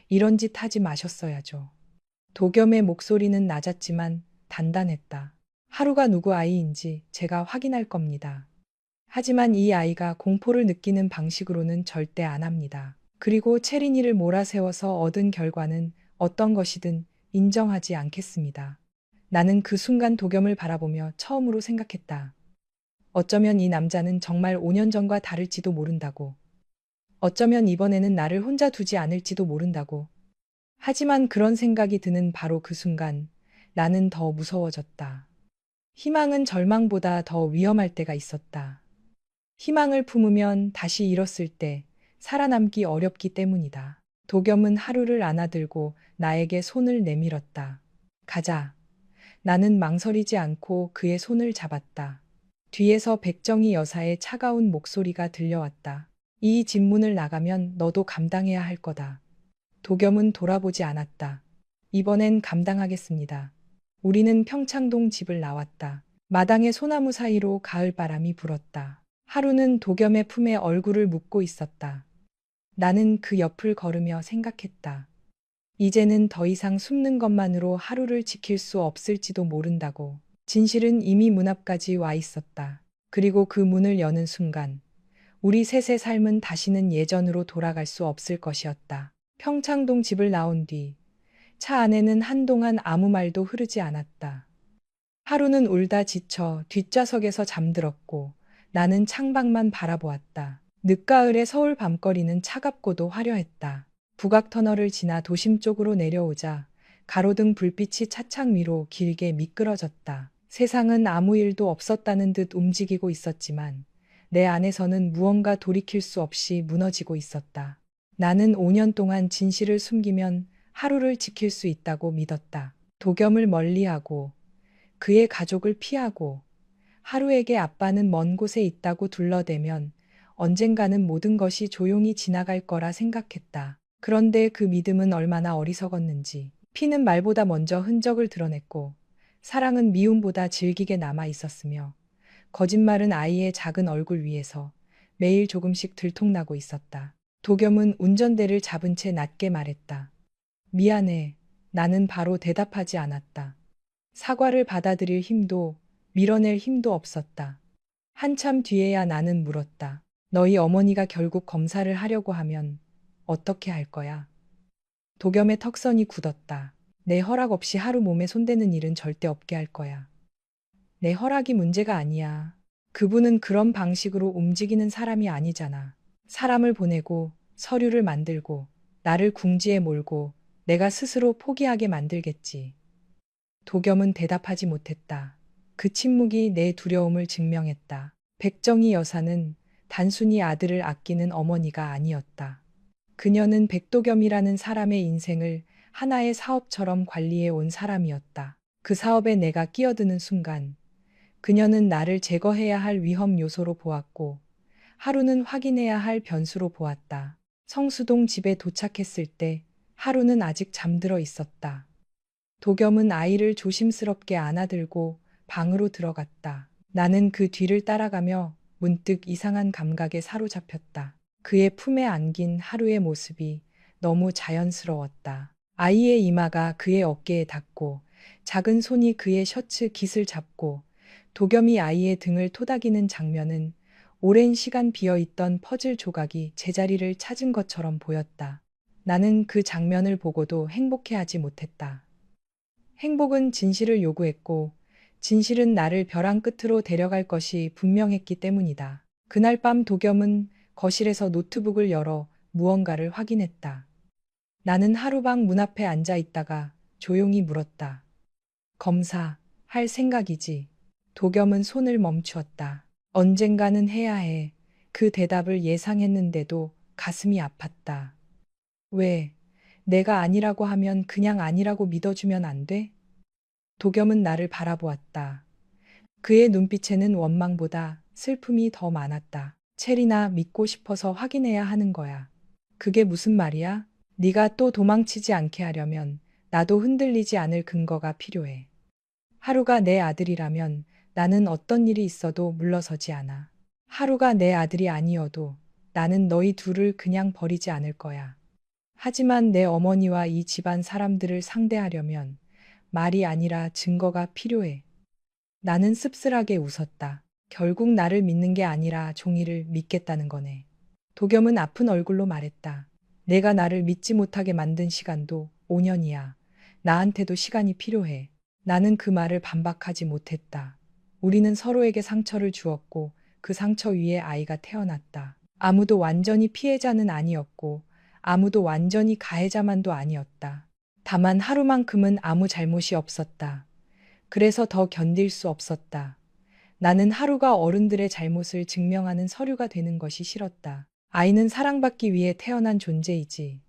이런 짓 하지 마셨어야죠. 도겸의 목소리는 낮았지만 단단했다. 하루가 누구 아이인지 제가 확인할 겁니다. 하지만 이 아이가 공포를 느끼는 방식으로는 절대 안 합니다. 그리고 채린이를 몰아세워서 얻은 결과는 어떤 것이든 인정하지 않겠습니다. 나는 그 순간 도겸을 바라보며 처음으로 생각했다. 어쩌면 이 남자는 정말 5년 전과 다를지도 모른다고. 어쩌면 이번에는 나를 혼자 두지 않을지도 모른다고. 하지만 그런 생각이 드는 바로 그 순간 나는 더 무서워졌다. 희망은 절망보다 더 위험할 때가 있었다. 희망을 품으면 다시 잃었을 때 살아남기 어렵기 때문이다. 도겸은 하루를 안아들고 나에게 손을 내밀었다. 가자. 나는 망설이지 않고 그의 손을 잡았다. 뒤에서 백정희 여사의 차가운 목소리가 들려왔다. 이 집문을 나가면 너도 감당해야 할 거다. 도겸은 돌아보지 않았다. 이번엔 감당하겠습니다. 우리는 평창동 집을 나왔다. 마당의 소나무 사이로 가을바람이 불었다. 하루는 도겸의 품에 얼굴을 묻고 있었다. 나는 그 옆을 걸으며 생각했다. 이제는 더 이상 숨는 것만으로 하루를 지킬 수 없을지도 모른다고. 진실은 이미 문 앞까지 와 있었다. 그리고 그 문을 여는 순간 우리 셋의 삶은 다시는 예전으로 돌아갈 수 없을 것이었다. 평창동 집을 나온 뒤 차 안에는 한동안 아무 말도 흐르지 않았다. 하루는 울다 지쳐 뒷좌석에서 잠들었고 나는 창밖만 바라보았다. 늦가을의 서울 밤거리는 차갑고도 화려했다. 북악터널을 지나 도심 쪽으로 내려오자 가로등 불빛이 차창 위로 길게 미끄러졌다. 세상은 아무 일도 없었다는 듯 움직이고 있었지만 내 안에서는 무언가 돌이킬 수 없이 무너지고 있었다. 나는 5년 동안 진실을 숨기면 하루를 지킬 수 있다고 믿었다. 도겸을 멀리하고 그의 가족을 피하고 하루에게 아빠는 먼 곳에 있다고 둘러대면 언젠가는 모든 것이 조용히 지나갈 거라 생각했다. 그런데 그 믿음은 얼마나 어리석었는지. 피는 말보다 먼저 흔적을 드러냈고 사랑은 미움보다 질기게 남아 있었으며 거짓말은 아이의 작은 얼굴 위에서 매일 조금씩 들통나고 있었다. 도겸은 운전대를 잡은 채 낮게 말했다. 미안해. 나는 바로 대답하지 않았다. 사과를 받아들일 힘도 밀어낼 힘도 없었다. 한참 뒤에야 나는 물었다. 너희 어머니가 결국 검사를 하려고 하면 어떻게 할 거야? 도겸의 턱선이 굳었다. 내 허락 없이 하루 몸에 손대는 일은 절대 없게 할 거야. 내 허락이 문제가 아니야. 그분은 그런 방식으로 움직이는 사람이 아니잖아. 사람을 보내고 서류를 만들고 나를 궁지에 몰고 내가 스스로 포기하게 만들겠지. 도겸은 대답하지 못했다. 그 침묵이 내 두려움을 증명했다. 백정희 여사는 단순히 아들을 아끼는 어머니가 아니었다. 그녀는 백도겸이라는 사람의 인생을 하나의 사업처럼 관리해 온 사람이었다. 그 사업에 내가 끼어드는 순간 그녀는 나를 제거해야 할 위험 요소로 보았고 하루는 확인해야 할 변수로 보았다. 성수동 집에 도착했을 때 하루는 아직 잠들어 있었다. 도겸은 아이를 조심스럽게 안아들고 방으로 들어갔다. 나는 그 뒤를 따라가며 문득 이상한 감각에 사로잡혔다. 그의 품에 안긴 하루의 모습이 너무 자연스러웠다. 아이의 이마가 그의 어깨에 닿고 작은 손이 그의 셔츠 깃을 잡고 도겸이 아이의 등을 토닥이는 장면은 오랜 시간 비어있던 퍼즐 조각이 제자리를 찾은 것처럼 보였다. 나는 그 장면을 보고도 행복해하지 못했다. 행복은 진실을 요구했고 진실은 나를 벼랑 끝으로 데려갈 것이 분명했기 때문이다. 그날 밤 도겸은 거실에서 노트북을 열어 무언가를 확인했다. 나는 하루방 문 앞에 앉아 있다가 조용히 물었다. 검사, 할 생각이지. 도겸은 손을 멈추었다. 언젠가는 해야 해. 그 대답을 예상했는데도 가슴이 아팠다. 왜? 내가 아니라고 하면 그냥 아니라고 믿어주면 안 돼? 도겸은 나를 바라보았다. 그의 눈빛에는 원망보다 슬픔이 더 많았다. 체리나 믿고 싶어서 확인해야 하는 거야. 그게 무슨 말이야? 네가 또 도망치지 않게 하려면 나도 흔들리지 않을 근거가 필요해. 하루가 내 아들이라면 나는 어떤 일이 있어도 물러서지 않아. 하루가 내 아들이 아니어도 나는 너희 둘을 그냥 버리지 않을 거야. 하지만 내 어머니와 이 집안 사람들을 상대하려면 말이 아니라 증거가 필요해. 나는 씁쓸하게 웃었다. 결국 나를 믿는 게 아니라 종이를 믿겠다는 거네. 도겸은 아픈 얼굴로 말했다. 내가 나를 믿지 못하게 만든 시간도 5년이야. 나한테도 시간이 필요해. 나는 그 말을 반박하지 못했다. 우리는 서로에게 상처를 주었고 그 상처 위에 아이가 태어났다. 아무도 완전히 피해자는 아니었고 아무도 완전히 가해자만도 아니었다. 다만 하루만큼은 아무 잘못이 없었다. 그래서 더 견딜 수 없었다. 나는 하루가 어른들의 잘못을 증명하는 서류가 되는 것이 싫었다. 아이는 사랑받기 위해 태어난 존재이지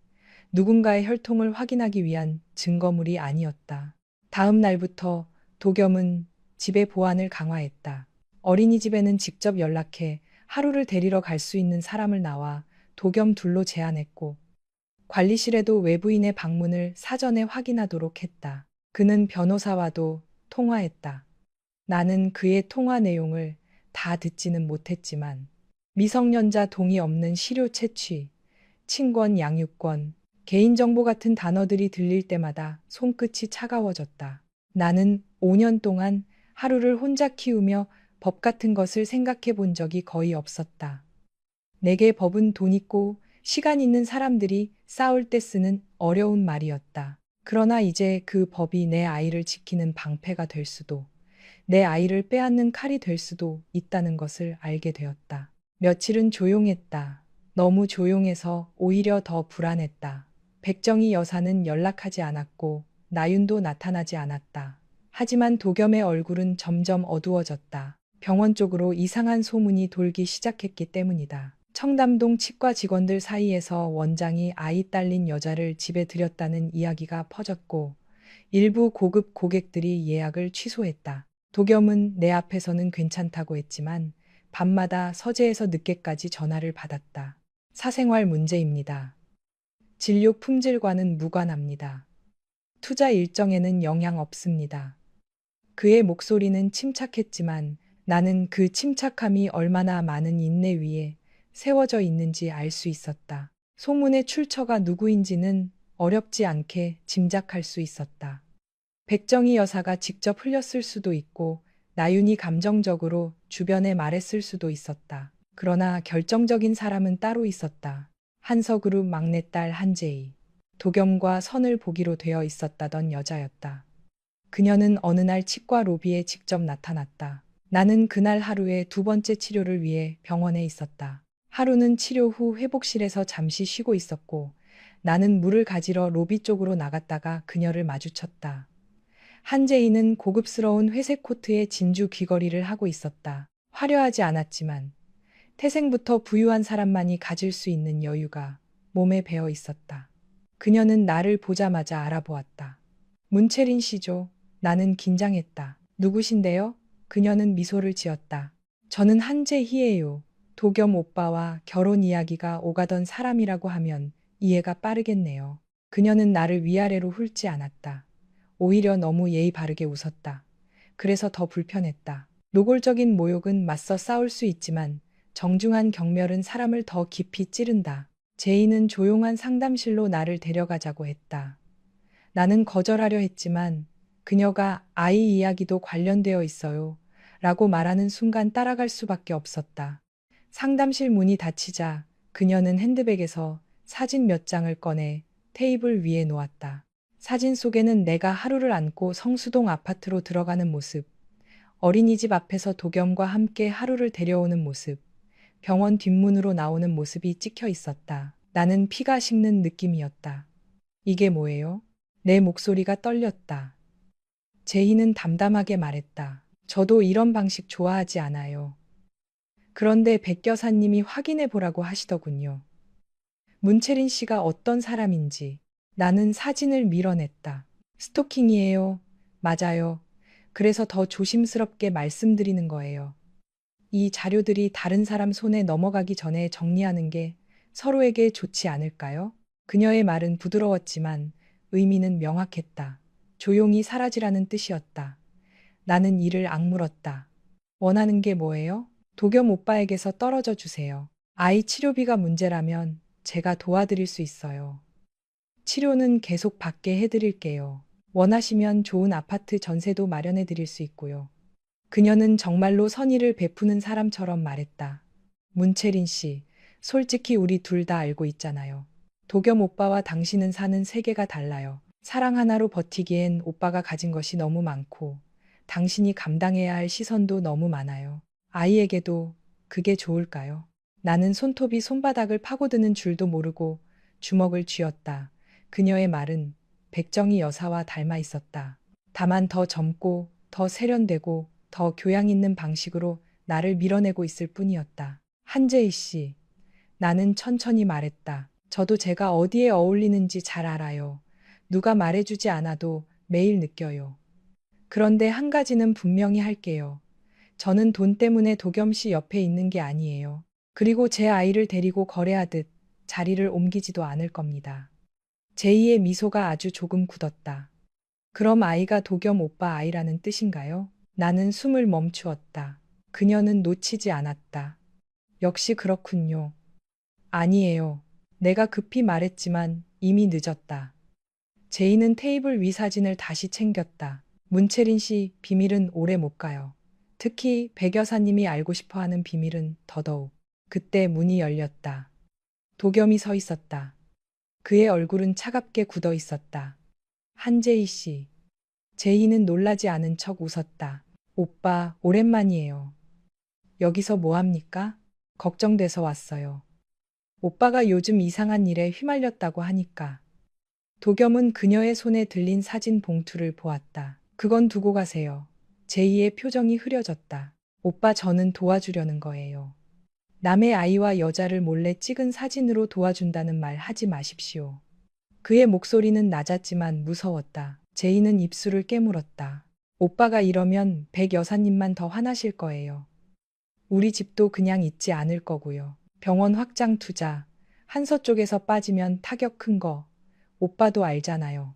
누군가의 혈통을 확인하기 위한 증거물이 아니었다. 다음 날부터 도겸은 집의 보안을 강화했다. 어린이집에는 직접 연락해 하루를 데리러 갈 수 있는 사람을 나와 도겸 둘로 제안했고 관리실에도 외부인의 방문을 사전에 확인하도록 했다. 그는 변호사와도 통화했다. 나는 그의 통화 내용을 다 듣지는 못했지만 미성년자 동의 없는 시료 채취, 친권 양육권, 개인정보 같은 단어들이 들릴 때마다 손끝이 차가워졌다. 나는 5년 동안 하루를 혼자 키우며 법 같은 것을 생각해 본 적이 거의 없었다. 내게 법은 돈 있고 시간 있는 사람들이 싸울 때 쓰는 어려운 말이었다. 그러나 이제 그 법이 내 아이를 지키는 방패가 될 수도, 내 아이를 빼앗는 칼이 될 수도 있다는 것을 알게 되었다. 며칠은 조용했다. 너무 조용해서 오히려 더 불안했다. 백정희 여사는 연락하지 않았고 나윤도 나타나지 않았다. 하지만 도겸의 얼굴은 점점 어두워졌다. 병원 쪽으로 이상한 소문이 돌기 시작했기 때문이다. 청담동 치과 직원들 사이에서 원장이 아이 딸린 여자를 집에 들였다는 이야기가 퍼졌고 일부 고급 고객들이 예약을 취소했다. 도겸은 내 앞에서는 괜찮다고 했지만 밤마다 서재에서 늦게까지 전화를 받았다. 사생활 문제입니다. 진료 품질과는 무관합니다. 투자 일정에는 영향 없습니다. 그의 목소리는 침착했지만 나는 그 침착함이 얼마나 많은 인내 위에 세워져 있는지 알 수 있었다. 소문의 출처가 누구인지는 어렵지 않게 짐작할 수 있었다. 백정희 여사가 직접 흘렸을 수도 있고 나윤이 감정적으로 주변에 말했을 수도 있었다. 그러나 결정적인 사람은 따로 있었다. 한서그룹 막내딸 한재희. 도겸과 선을 보기로 되어 있었다던 여자였다. 그녀는 어느 날 치과 로비에 직접 나타났다. 나는 그날 하루에 두 번째 치료를 위해 병원에 있었다. 하루는 치료 후 회복실에서 잠시 쉬고 있었고 나는 물을 가지러 로비 쪽으로 나갔다가 그녀를 마주쳤다. 한재희는 고급스러운 회색 코트에 진주 귀걸이를 하고 있었다. 화려하지 않았지만 태생부터 부유한 사람만이 가질 수 있는 여유가 몸에 배어 있었다. 그녀는 나를 보자마자 알아보았다. 문채린 씨죠. 나는 긴장했다. 누구신데요? 그녀는 미소를 지었다. 저는 한재희예요. 도겸 오빠와 결혼 이야기가 오가던 사람이라고 하면 이해가 빠르겠네요. 그녀는 나를 위아래로 훑지 않았다. 오히려 너무 예의 바르게 웃었다. 그래서 더 불편했다. 노골적인 모욕은 맞서 싸울 수 있지만 정중한 경멸은 사람을 더 깊이 찌른다. 제이는 조용한 상담실로 나를 데려가자고 했다. 나는 거절하려 했지만 그녀가 아이 이야기도 관련되어 있어요. 라고 말하는 순간 따라갈 수밖에 없었다. 상담실 문이 닫히자 그녀는 핸드백에서 사진 몇 장을 꺼내 테이블 위에 놓았다. 사진 속에는 내가 하루를 안고 성수동 아파트로 들어가는 모습, 어린이집 앞에서 도겸과 함께 하루를 데려오는 모습, 병원 뒷문으로 나오는 모습이 찍혀 있었다. 나는 피가 식는 느낌이었다. 이게 뭐예요? 내 목소리가 떨렸다. 제희는 담담하게 말했다. 저도 이런 방식 좋아하지 않아요. 그런데 백 여사님이 확인해 보라고 하시더군요. 문채린 씨가 어떤 사람인지. 나는 사진을 밀어냈다. 스토킹이에요. 맞아요. 그래서 더 조심스럽게 말씀드리는 거예요. 이 자료들이 다른 사람 손에 넘어가기 전에 정리하는 게 서로에게 좋지 않을까요? 그녀의 말은 부드러웠지만 의미는 명확했다. 조용히 사라지라는 뜻이었다. 나는 이를 악물었다. 원하는 게 뭐예요? 도겸 오빠에게서 떨어져 주세요. 아이 치료비가 문제라면 제가 도와드릴 수 있어요. 치료는 계속 받게 해드릴게요. 원하시면 좋은 아파트 전세도 마련해 드릴 수 있고요. 그녀는 정말로 선의를 베푸는 사람처럼 말했다. 문채린 씨, 솔직히 우리 둘 다 알고 있잖아요. 도겸 오빠와 당신은 사는 세계가 달라요. 사랑 하나로 버티기엔 오빠가 가진 것이 너무 많고, 당신이 감당해야 할 시선도 너무 많아요. 아이에게도 그게 좋을까요? 나는 손톱이 손바닥을 파고드는 줄도 모르고 주먹을 쥐었다. 그녀의 말은 백정희 여사와 닮아 있었다. 다만 더 젊고, 더 세련되고, 더 교양 있는 방식으로 나를 밀어내고 있을 뿐이었다. 한재희 씨, 나는 천천히 말했다. 저도 제가 어디에 어울리는지 잘 알아요. 누가 말해주지 않아도 매일 느껴요. 그런데 한 가지는 분명히 할게요. 저는 돈 때문에 도겸 씨 옆에 있는 게 아니에요. 그리고 제 아이를 데리고 거래하듯 자리를 옮기지도 않을 겁니다. 제이의 미소가 아주 조금 굳었다. 그럼 아이가 도겸 오빠 아이라는 뜻인가요? 나는 숨을 멈추었다. 그녀는 놓치지 않았다. 역시 그렇군요. 아니에요. 내가 급히 말했지만 이미 늦었다. 제이는 테이블 위 사진을 다시 챙겼다. 문채린 씨 비밀은 오래 못 가요. 특히 백 여사님이 알고 싶어 하는 비밀은 더더욱. 그때 문이 열렸다. 도겸이 서 있었다. 그의 얼굴은 차갑게 굳어 있었다. 한재희 씨. 제이는 놀라지 않은 척 웃었다. 오빠, 오랜만이에요. 여기서 뭐 합니까? 걱정돼서 왔어요. 오빠가 요즘 이상한 일에 휘말렸다고 하니까. 도겸은 그녀의 손에 들린 사진 봉투를 보았다. 그건 두고 가세요. 제이의 표정이 흐려졌다. 오빠 저는 도와주려는 거예요. 남의 아이와 여자를 몰래 찍은 사진으로 도와준다는 말 하지 마십시오. 그의 목소리는 낮았지만 무서웠다. 제이는 입술을 깨물었다. 오빠가 이러면 백 여사님만 더 화나실 거예요. 우리 집도 그냥 있지 않을 거고요. 병원 확장 투자, 한서 쪽에서 빠지면 타격 큰 거, 오빠도 알잖아요.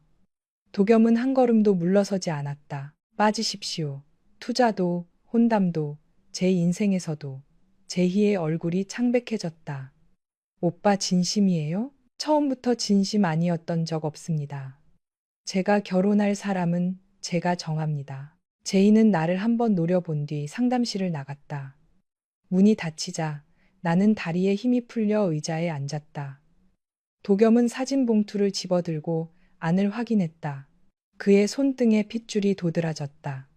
도겸은 한 걸음도 물러서지 않았다. 빠지십시오. 투자도, 혼담도, 제 인생에서도. 제희의 얼굴이 창백해졌다. 오빠 진심이에요? 처음부터 진심 아니었던 적 없습니다. 제가 결혼할 사람은 제가 정합니다. 제이는 나를 한번 노려본 뒤 상담실을 나갔다. 문이 닫히자 나는 다리에 힘이 풀려 의자에 앉았다. 도겸은 사진 봉투를 집어들고 안을 확인했다. 그의 손등에 핏줄이 도드라졌다.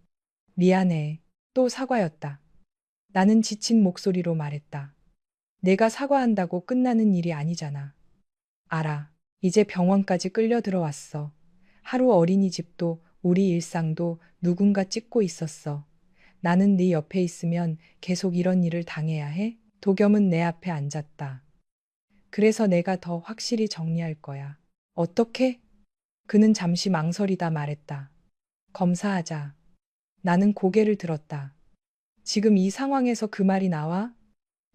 미안해. 또 사과였다. 나는 지친 목소리로 말했다. 내가 사과한다고 끝나는 일이 아니잖아. 알아. 이제 병원까지 끌려 들어왔어. 하루 어린이집도 우리 일상도 누군가 찍고 있었어. 나는 네 옆에 있으면 계속 이런 일을 당해야 해? 도겸은 내 앞에 앉았다. 그래서 내가 더 확실히 정리할 거야. 어떻게? 그는 잠시 망설이다 말했다. 검사하자. 나는 고개를 들었다. 지금 이 상황에서 그 말이 나와?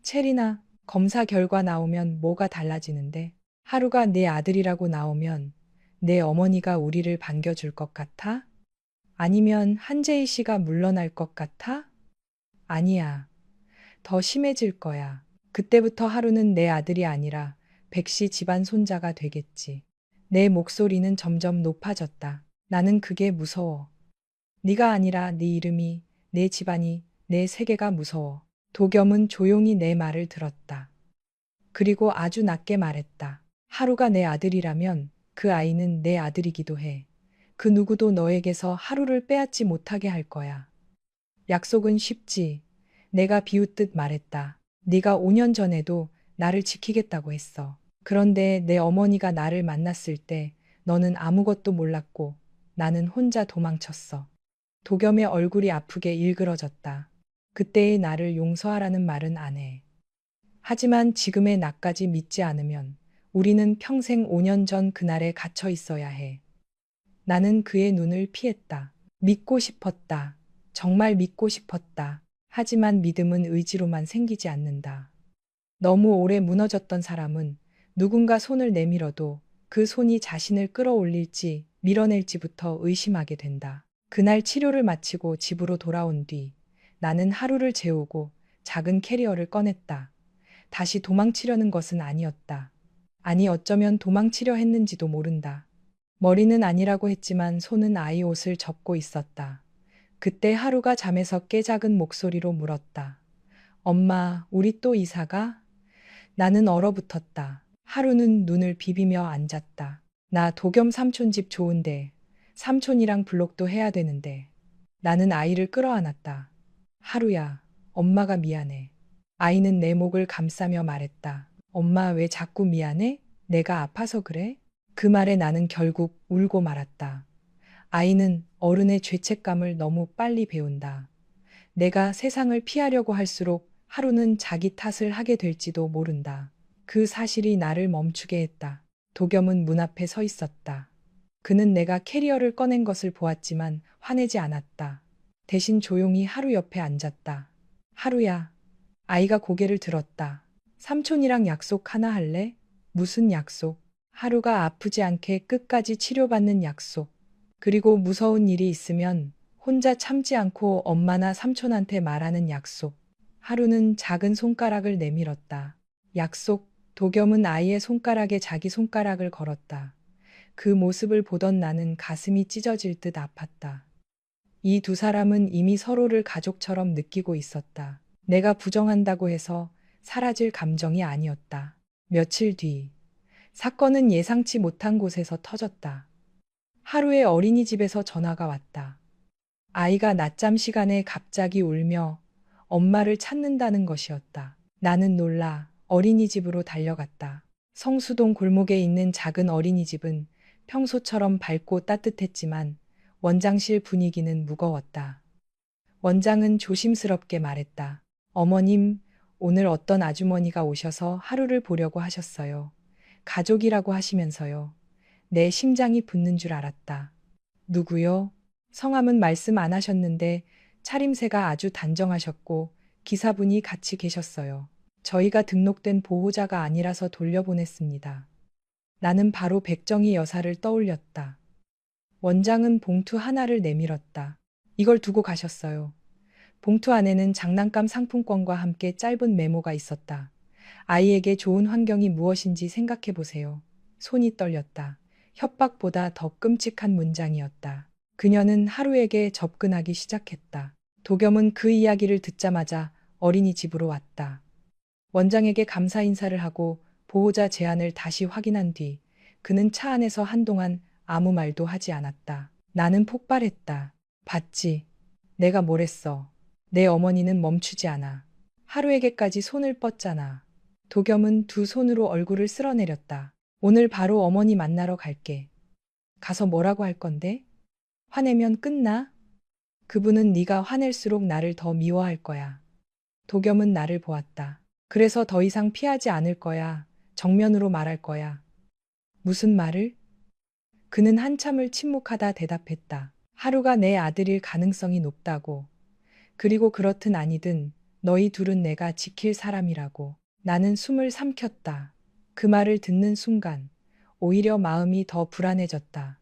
체리나, 검사 결과 나오면 뭐가 달라지는데? 하루가 내 아들이라고 나오면 내 어머니가 우리를 반겨줄 것 같아? 아니면 한재희 씨가 물러날 것 같아? 아니야. 더 심해질 거야. 그때부터 하루는 내 아들이 아니라 백씨 집안 손자가 되겠지. 내 목소리는 점점 높아졌다. 나는 그게 무서워. 네가 아니라 네 이름이, 내 집안이, 내 세계가 무서워. 도겸은 조용히 내 말을 들었다. 그리고 아주 낮게 말했다. 하루가 내 아들이라면 그 아이는 내 아들이기도 해. 그 누구도 너에게서 하루를 빼앗지 못하게 할 거야. 약속은 쉽지. 내가 비웃듯 말했다. 네가 5년 전에도 나를 지키겠다고 했어. 그런데 내 어머니가 나를 만났을 때 너는 아무것도 몰랐고 나는 혼자 도망쳤어. 도겸의 얼굴이 아프게 일그러졌다. 그때의 나를 용서하라는 말은 안 해. 하지만 지금의 나까지 믿지 않으면 우리는 평생 5년 전 그날에 갇혀 있어야 해. 나는 그의 눈을 피했다. 믿고 싶었다. 정말 믿고 싶었다. 하지만 믿음은 의지로만 생기지 않는다. 너무 오래 무너졌던 사람은 누군가 손을 내밀어도 그 손이 자신을 끌어올릴지 밀어낼지부터 의심하게 된다. 그날 치료를 마치고 집으로 돌아온 뒤 나는 하루를 재우고 작은 캐리어를 꺼냈다. 다시 도망치려는 것은 아니었다. 아니 어쩌면 도망치려 했는지도 모른다. 머리는 아니라고 했지만 손은 아이 옷을 접고 있었다. 그때 하루가 잠에서 깨 작은 목소리로 물었다. 엄마, 우리 또 이사가? 나는 얼어붙었다. 하루는 눈을 비비며 앉았다. 나 도겸 삼촌 집 좋은데, 삼촌이랑 블록도 해야 되는데. 나는 아이를 끌어안았다. 하루야, 엄마가 미안해. 아이는 내 목을 감싸며 말했다. 엄마 왜 자꾸 미안해? 내가 아파서 그래? 그 말에 나는 결국 울고 말았다. 아이는 어른의 죄책감을 너무 빨리 배운다. 내가 세상을 피하려고 할수록 하루는 자기 탓을 하게 될지도 모른다. 그 사실이 나를 멈추게 했다. 도겸은 문 앞에 서 있었다. 그는 내가 캐리어를 꺼낸 것을 보았지만 화내지 않았다. 대신 조용히 하루 옆에 앉았다. 하루야. 아이가 고개를 들었다. 삼촌이랑 약속 하나 할래? 무슨 약속? 하루가 아프지 않게 끝까지 치료받는 약속. 그리고 무서운 일이 있으면 혼자 참지 않고 엄마나 삼촌한테 말하는 약속. 하루는 작은 손가락을 내밀었다. 약속. 도겸은 아이의 손가락에 자기 손가락을 걸었다. 그 모습을 보던 나는 가슴이 찢어질 듯 아팠다. 이 두 사람은 이미 서로를 가족처럼 느끼고 있었다. 내가 부정한다고 해서 사라질 감정이 아니었다. 며칠 뒤, 사건은 예상치 못한 곳에서 터졌다. 하루의 어린이집에서 전화가 왔다. 아이가 낮잠 시간에 갑자기 울며 엄마를 찾는다는 것이었다. 나는 놀라 어린이집으로 달려갔다. 성수동 골목에 있는 작은 어린이집은 평소처럼 밝고 따뜻했지만 원장실 분위기는 무거웠다. 원장은 조심스럽게 말했다. 어머님, 오늘 어떤 아주머니가 오셔서 하루를 보려고 하셨어요. 가족이라고 하시면서요. 내 심장이 붙는 줄 알았다. 누구요? 성함은 말씀 안 하셨는데 차림새가 아주 단정하셨고 기사분이 같이 계셨어요. 저희가 등록된 보호자가 아니라서 돌려보냈습니다. 나는 바로 백정희 여사를 떠올렸다. 원장은 봉투 하나를 내밀었다. 이걸 두고 가셨어요. 봉투 안에는 장난감 상품권과 함께 짧은 메모가 있었다. 아이에게 좋은 환경이 무엇인지 생각해 보세요. 손이 떨렸다. 협박보다 더 끔찍한 문장이었다. 그녀는 하루에게 접근하기 시작했다. 도겸은 그 이야기를 듣자마자 어린이집으로 왔다. 원장에게 감사 인사를 하고 보호자 제안을 다시 확인한 뒤 그는 차 안에서 한동안 아무 말도 하지 않았다. 나는 폭발했다. 봤지? 내가 뭘 했어. 내 어머니는 멈추지 않아. 하루에게까지 손을 뻗잖아. 도겸은 두 손으로 얼굴을 쓸어내렸다. 오늘 바로 어머니 만나러 갈게. 가서 뭐라고 할 건데? 화내면 끝나? 그분은 네가 화낼수록 나를 더 미워할 거야. 도겸은 나를 보았다. 그래서 더 이상 피하지 않을 거야. 정면으로 말할 거야. 무슨 말을? 그는 한참을 침묵하다 대답했다. 하루가 내 아들일 가능성이 높다고. 그리고 그렇든 아니든 너희 둘은 내가 지킬 사람이라고. 나는 숨을 삼켰다. 그 말을 듣는 순간 오히려 마음이 더 불안해졌다.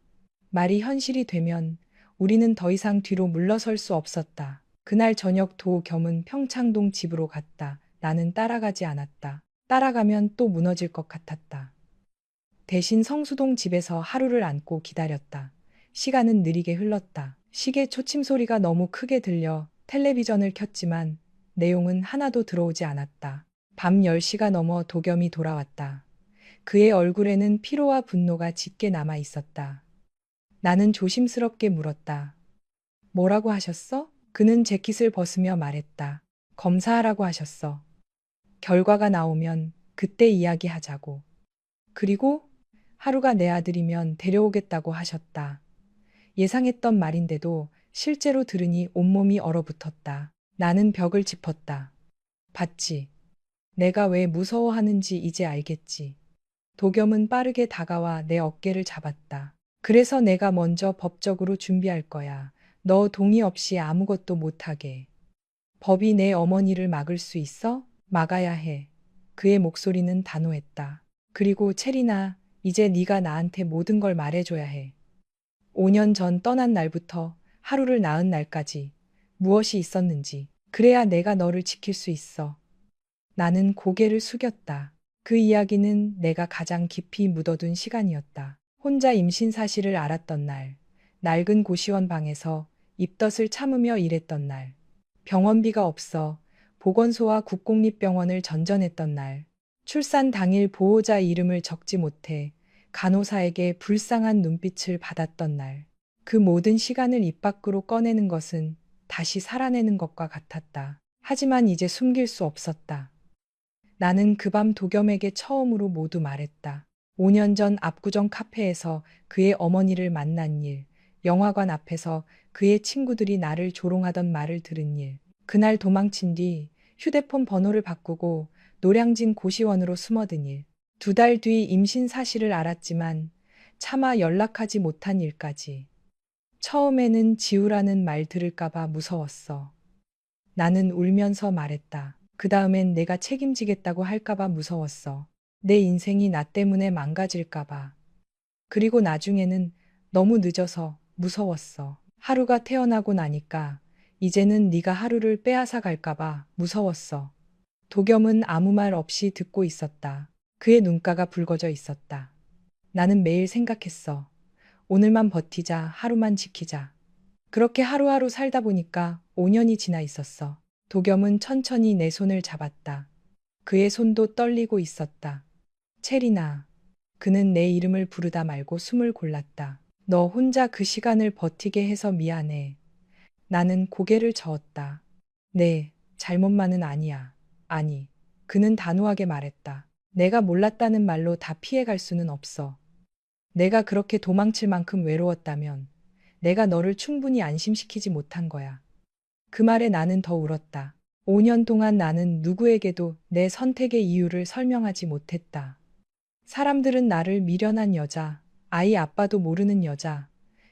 말이 현실이 되면 우리는 더 이상 뒤로 물러설 수 없었다. 그날 저녁 도겸은 평창동 집으로 갔다. 나는 따라가지 않았다. 따라가면 또 무너질 것 같았다. 대신 성수동 집에서 하루를 안고 기다렸다. 시간은 느리게 흘렀다. 시계 초침 소리가 너무 크게 들려 텔레비전을 켰지만 내용은 하나도 들어오지 않았다. 밤 10시가 넘어 도겸이 돌아왔다. 그의 얼굴에는 피로와 분노가 짙게 남아 있었다. 나는 조심스럽게 물었다. 뭐라고 하셨어? 그는 재킷을 벗으며 말했다. 검사하라고 하셨어. 결과가 나오면 그때 이야기하자고. 그리고 하루가 내 아들이면 데려오겠다고 하셨다. 예상했던 말인데도 실제로 들으니 온몸이 얼어붙었다. 나는 벽을 짚었다. 봤지? 내가 왜 무서워하는지 이제 알겠지. 도겸은 빠르게 다가와 내 어깨를 잡았다. 그래서 내가 먼저 법적으로 준비할 거야. 너 동의 없이 아무것도 못하게. 법이 내 어머니를 막을 수 있어? 막아야 해. 그의 목소리는 단호했다. 그리고 체리나, 이제 네가 나한테 모든 걸 말해줘야 해. 5년 전 떠난 날부터 하루를 낳은 날까지 무엇이 있었는지. 그래야 내가 너를 지킬 수 있어. 나는 고개를 숙였다. 그 이야기는 내가 가장 깊이 묻어둔 시간이었다. 혼자 임신 사실을 알았던 날, 낡은 고시원 방에서 입덧을 참으며 일했던 날, 병원비가 없어 보건소와 국공립병원을 전전했던 날, 출산 당일 보호자 이름을 적지 못해 간호사에게 불쌍한 눈빛을 받았던 날, 그 모든 시간을 입 밖으로 꺼내는 것은 다시 살아내는 것과 같았다. 하지만 이제 숨길 수 없었다. 나는 그 밤 도겸에게 처음으로 모두 말했다. 5년 전 압구정 카페에서 그의 어머니를 만난 일, 영화관 앞에서 그의 친구들이 나를 조롱하던 말을 들은 일, 그날 도망친 뒤 휴대폰 번호를 바꾸고 노량진 고시원으로 숨어든 일, 2달 뒤 임신 사실을 알았지만 차마 연락하지 못한 일까지. 처음에는 지우라는 말 들을까봐 무서웠어. 나는 울면서 말했다. 그 다음엔 내가 책임지겠다고 할까봐 무서웠어. 내 인생이 나 때문에 망가질까봐. 그리고 나중에는 너무 늦어서 무서웠어. 하루가 태어나고 나니까 이제는 네가 하루를 빼앗아 갈까봐 무서웠어. 도겸은 아무 말 없이 듣고 있었다. 그의 눈가가 붉어져 있었다. 나는 매일 생각했어. 오늘만 버티자, 하루만 지키자. 그렇게 하루하루 살다 보니까 5년이 지나 있었어. 도겸은 천천히 내 손을 잡았다. 그의 손도 떨리고 있었다. 체리나. 그는 내 이름을 부르다 말고 숨을 골랐다. 너 혼자 그 시간을 버티게 해서 미안해. 나는 고개를 저었다. 네, 잘못만은 아니야. 아니. 그는 단호하게 말했다. 내가 몰랐다는 말로 다 피해갈 수는 없어. 내가 그렇게 도망칠 만큼 외로웠다면 내가 너를 충분히 안심시키지 못한 거야. 그 말에 나는 더 울었다. 5년 동안 나는 누구에게도 내 선택의 이유를 설명하지 못했다. 사람들은 나를 미련한 여자, 아이 아빠도 모르는 여자,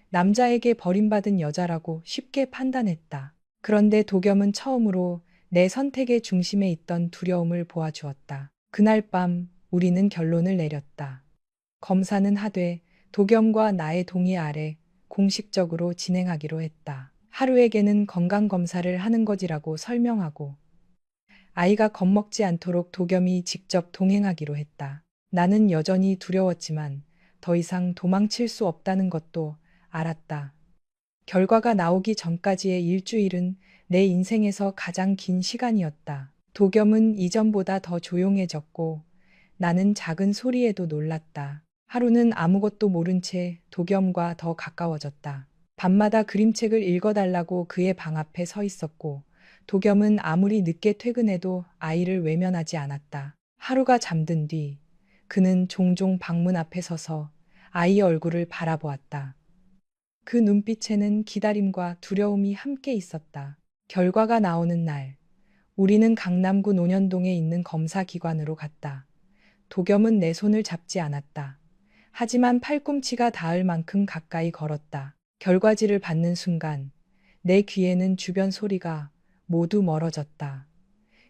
남자에게 버림받은 여자라고 쉽게 판단했다. 그런데 도겸은 처음으로 내 선택의 중심에 있던 두려움을 보아주었다. 그날 밤 우리는 결론을 내렸다. 검사는 하되 도겸과 나의 동의 아래 공식적으로 진행하기로 했다. 하루에게는 건강검사를 하는 것이라고 설명하고 아이가 겁먹지 않도록 도겸이 직접 동행하기로 했다. 나는 여전히 두려웠지만 더 이상 도망칠 수 없다는 것도 알았다. 결과가 나오기 전까지의 일주일은 내 인생에서 가장 긴 시간이었다. 도겸은 이전보다 더 조용해졌고 나는 작은 소리에도 놀랐다. 하루는 아무것도 모른 채 도겸과 더 가까워졌다. 밤마다 그림책을 읽어달라고 그의 방 앞에 서 있었고 도겸은 아무리 늦게 퇴근해도 아이를 외면하지 않았다. 하루가 잠든 뒤 그는 종종 방문 앞에 서서 아이 얼굴을 바라보았다. 그 눈빛에는 기다림과 두려움이 함께 있었다. 결과가 나오는 날 우리는 강남구 논현동에 있는 검사기관으로 갔다. 도겸은 내 손을 잡지 않았다. 하지만 팔꿈치가 닿을 만큼 가까이 걸었다. 결과지를 받는 순간 내 귀에는 주변 소리가 모두 멀어졌다.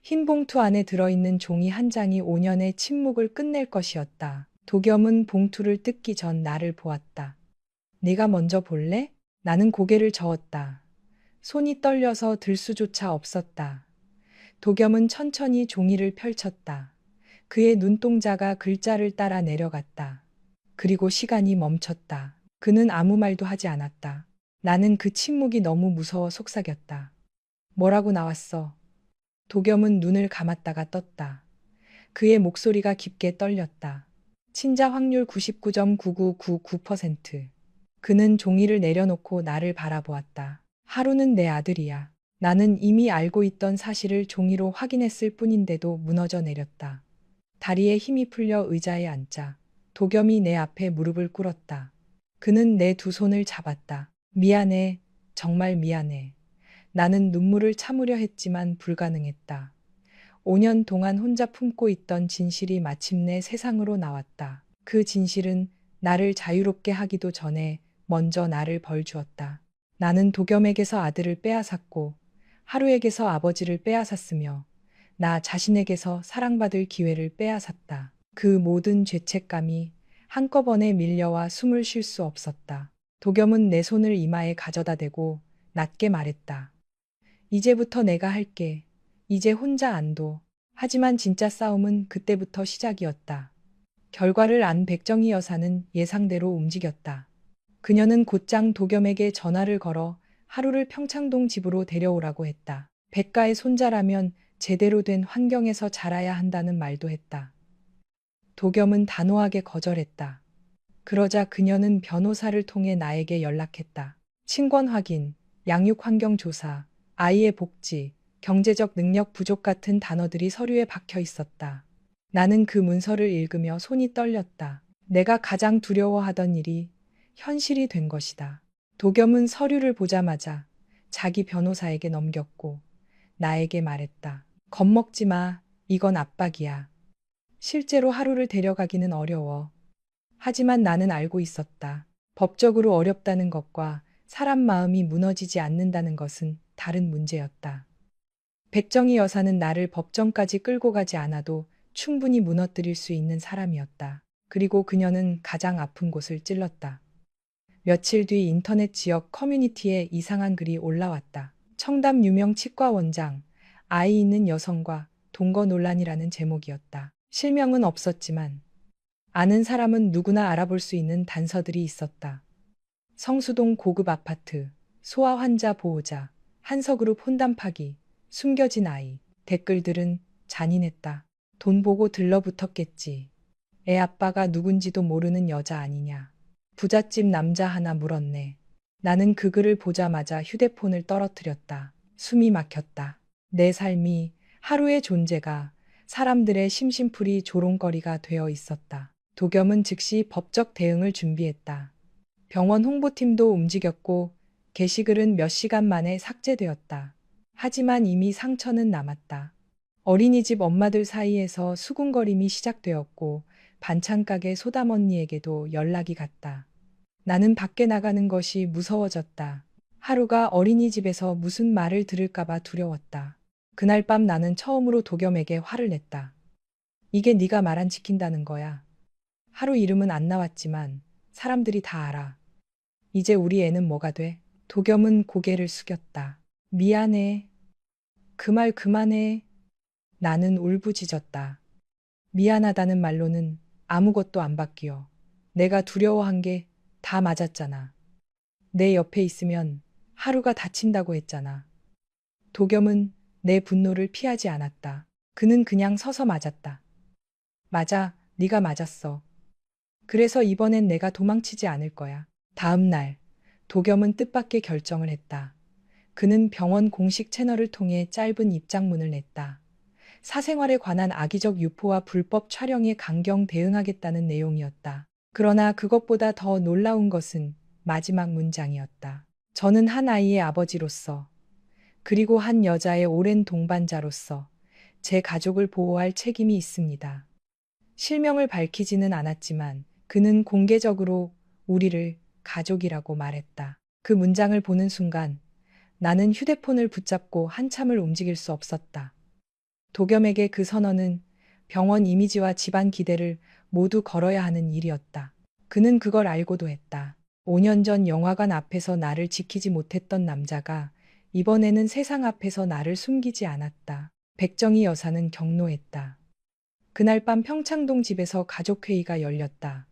흰 봉투 안에 들어있는 종이 한 장이 5년의 침묵을 끝낼 것이었다. 도겸은 봉투를 뜯기 전 나를 보았다. 네가 먼저 볼래? 나는 고개를 저었다. 손이 떨려서 들 수조차 없었다. 도겸은 천천히 종이를 펼쳤다. 그의 눈동자가 글자를 따라 내려갔다. 그리고 시간이 멈췄다. 그는 아무 말도 하지 않았다. 나는 그 침묵이 너무 무서워 속삭였다. 뭐라고 나왔어? 도겸은 눈을 감았다가 떴다. 그의 목소리가 깊게 떨렸다. 친자 확률 99.9999%. 그는 종이를 내려놓고 나를 바라보았다. 하루는 내 아들이야. 나는 이미 알고 있던 사실을 종이로 확인했을 뿐인데도 무너져 내렸다. 다리에 힘이 풀려 의자에 앉자 도겸이 내 앞에 무릎을 꿇었다. 그는 내 두 손을 잡았다. 미안해. 정말 미안해. 나는 눈물을 참으려 했지만 불가능했다. 5년 동안 혼자 품고 있던 진실이 마침내 세상으로 나왔다. 그 진실은 나를 자유롭게 하기도 전에 먼저 나를 벌주었다. 나는 도겸에게서 아들을 빼앗았고 하루에게서 아버지를 빼앗았으며 나 자신에게서 사랑받을 기회를 빼앗았다. 그 모든 죄책감이 한꺼번에 밀려와 숨을 쉴 수 없었다. 도겸은 내 손을 이마에 가져다 대고 낮게 말했다. 이제부터 내가 할게. 이제 혼자 안 둬. 하지만 진짜 싸움은 그때부터 시작이었다. 결과를 안 백정희 여사는 예상대로 움직였다. 그녀는 곧장 도겸에게 전화를 걸어 하루를 평창동 집으로 데려오라고 했다. 백가의 손자라면 제대로 된 환경에서 자라야 한다는 말도 했다. 도겸은 단호하게 거절했다. 그러자 그녀는 변호사를 통해 나에게 연락했다. 친권 확인, 양육 환경 조사, 아이의 복지, 경제적 능력 부족 같은 단어들이 서류에 박혀 있었다. 나는 그 문서를 읽으며 손이 떨렸다. 내가 가장 두려워하던 일이 현실이 된 것이다. 도겸은 서류를 보자마자 자기 변호사에게 넘겼고 나에게 말했다. 겁먹지 마. 이건 압박이야. 실제로 하루를 데려가기는 어려워. 하지만 나는 알고 있었다. 법적으로 어렵다는 것과 사람 마음이 무너지지 않는다는 것은 다른 문제였다. 백정희 여사는 나를 법정까지 끌고 가지 않아도 충분히 무너뜨릴 수 있는 사람이었다. 그리고 그녀는 가장 아픈 곳을 찔렀다. 며칠 뒤 인터넷 지역 커뮤니티에 이상한 글이 올라왔다. 청담 유명 치과 원장, 아이 있는 여성과 동거 논란이라는 제목이었다. 실명은 없었지만 아는 사람은 누구나 알아볼 수 있는 단서들이 있었다. 성수동 고급 아파트, 소아 환자 보호자, 한서그룹 혼담 파기, 숨겨진 아이. 댓글들은 잔인했다. 돈 보고 들러붙었겠지. 애 아빠가 누군지도 모르는 여자 아니냐. 부잣집 남자 하나 물었네. 나는 그 글을 보자마자 휴대폰을 떨어뜨렸다. 숨이 막혔다. 내 삶이, 하루의 존재가 사람들의 심심풀이 조롱거리가 되어 있었다. 도겸은 즉시 법적 대응을 준비했다. 병원 홍보팀도 움직였고 게시글은 몇 시간 만에 삭제되었다. 하지만 이미 상처는 남았다. 어린이집 엄마들 사이에서 수군거림이 시작되었고 반찬가게 소담 언니에게도 연락이 갔다. 나는 밖에 나가는 것이 무서워졌다. 하루가 어린이집에서 무슨 말을 들을까봐 두려웠다. 그날 밤 나는 처음으로 도겸에게 화를 냈다. 이게 네가 말 안 지킨다는 거야. 하루 이름은 안 나왔지만 사람들이 다 알아. 이제 우리 애는 뭐가 돼? 도겸은 고개를 숙였다. 미안해. 그 말 그만해. 나는 울부짖었다. 미안하다는 말로는 아무것도 안 바뀌어. 내가 두려워한 게 다 맞았잖아. 내 옆에 있으면 하루가 다친다고 했잖아. 도겸은 내 분노를 피하지 않았다. 그는 그냥 서서 맞았다. 맞아, 네가 맞았어. 그래서 이번엔 내가 도망치지 않을 거야. 다음 날, 도겸은 뜻밖의 결정을 했다. 그는 병원 공식 채널을 통해 짧은 입장문을 냈다. 사생활에 관한 악의적 유포와 불법 촬영에 강경 대응하겠다는 내용이었다. 그러나 그것보다 더 놀라운 것은 마지막 문장이었다. 저는 한 아이의 아버지로서, 그리고 한 여자의 오랜 동반자로서 제 가족을 보호할 책임이 있습니다. 실명을 밝히지는 않았지만 그는 공개적으로 우리를 가족이라고 말했다. 그 문장을 보는 순간 나는 휴대폰을 붙잡고 한참을 움직일 수 없었다. 도겸에게 그 선언은 병원 이미지와 집안 기대를 모두 걸어야 하는 일이었다. 그는 그걸 알고도 했다. 5년 전 영화관 앞에서 나를 지키지 못했던 남자가 이번에는 세상 앞에서 나를 숨기지 않았다. 백정희 여사는 경로했다. 그날 밤 평창동 집에서 가족회의가 열렸다.